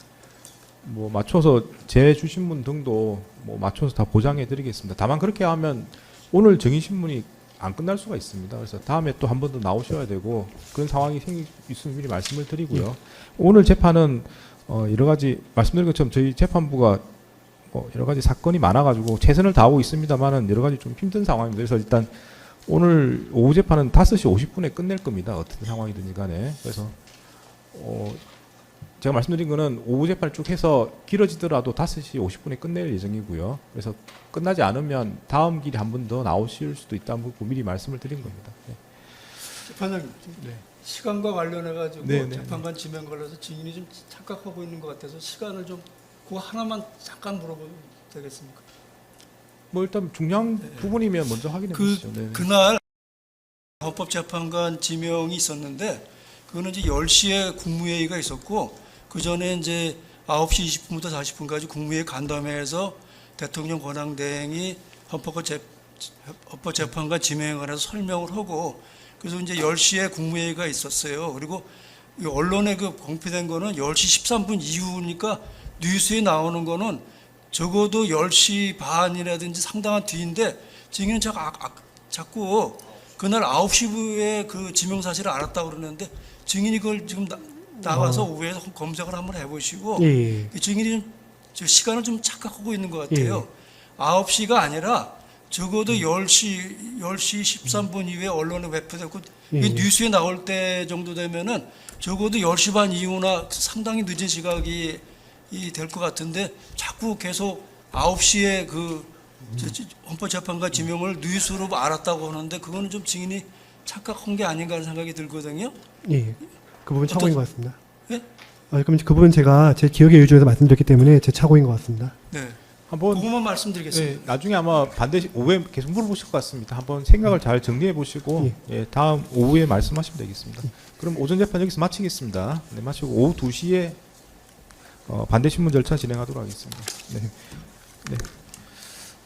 뭐 맞춰서 제 주신문 등도 뭐 맞춰서 다 보장해 드리겠습니다. 다만 그렇게 하면 오늘 정인 신문이 안 끝날 수가 있습니다. 그래서 다음에 또 한 번 더 나오셔야 되고 그런 상황이 있으면 미리 말씀을 드리고요. 오늘 재판은 여러 가지 말씀드린 것처럼 저희 재판부가 여러 가지 사건이 많아가지고 최선을 다하고 있습니다만은 여러 가지 좀 힘든 상황입니다. 그래서 일단 오늘 오후 재판은 5시 50분에 끝낼 겁니다. 어떤 상황이든지 간에. 그래서 제가 말씀드린 거는 오후 재판을 쭉 해서 길어지더라도 5시 50분에 끝낼 예정이고요. 그래서 끝나지 않으면 다음 길이 한 번 더 나오실 수도 있다고 미리 말씀을 드린 겁니다. 네. 재판장님, 네. 시간과 관련해 가지고 네, 네, 재판관 지명 걸려서 증인이 좀 착각하고 있는 것 같아서 시간을 좀 그거 하나만 잠깐 물어보면 되겠습니까? 뭐 일단 중요한 부분이면 먼저 확인해 보시죠. 네. 그날 헌법재판관 지명이 있었는데 그거는 이제 10시에 국무회의가 있었고 그 전에 이제 9시 20분부터 40분까지 국무회의 간담회에서 대통령 권한대행이 헌법재판관 지명에 관해서 설명을 하고 그래서 이제 10시에 국무회의가 있었어요. 그리고 이 언론에 그 공표된 거는 10시 13분 이후니까 뉴스에 나오는 거는 적어도 10시 반이라든지 상당한 뒤인데 증인은 자꾸 그날 9시에 그 지명사실을 알았다고 그러는데 증인이 그걸 지금 나가서 오후에 검색을 한번 해보시고 예. 이 증인이 저 시간을 좀 착각하고 있는 것 같아요. 9시가 아니라 적어도 10시 13분 이후에 언론에 배포됐고 이게 뉴스에 나올 때 정도 되면은 적어도 10시 반 이후나 상당히 늦은 시각이 될 것 같은데 자꾸 계속 9시에 그 헌법재판관 지명을 뉴스로 알았다고 하는데 그거는 좀 증인이 착각한 게 아닌가 하는 생각이 들거든요. 예. 그 부분 착오인 것 같습니다. 예? 그럼 그 부분 제가 제 기억의 유주에서 말씀드렸기 때문에 제 착오인 것 같습니다. 네. 한번 그것만 말씀드리겠습니다. 네, 나중에 아마 오후에 계속 물어보실 것 같습니다. 한번 생각을 잘 정리해 보시고 예, 다음 오후에 말씀하시면 되겠습니다. 그럼 오전 재판 여기서 마치겠습니다. 네, 마치고 오후 2시에 반대 신문 절차 진행하도록 하겠습니다.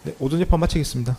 네, 오전 재판 마치겠습니다.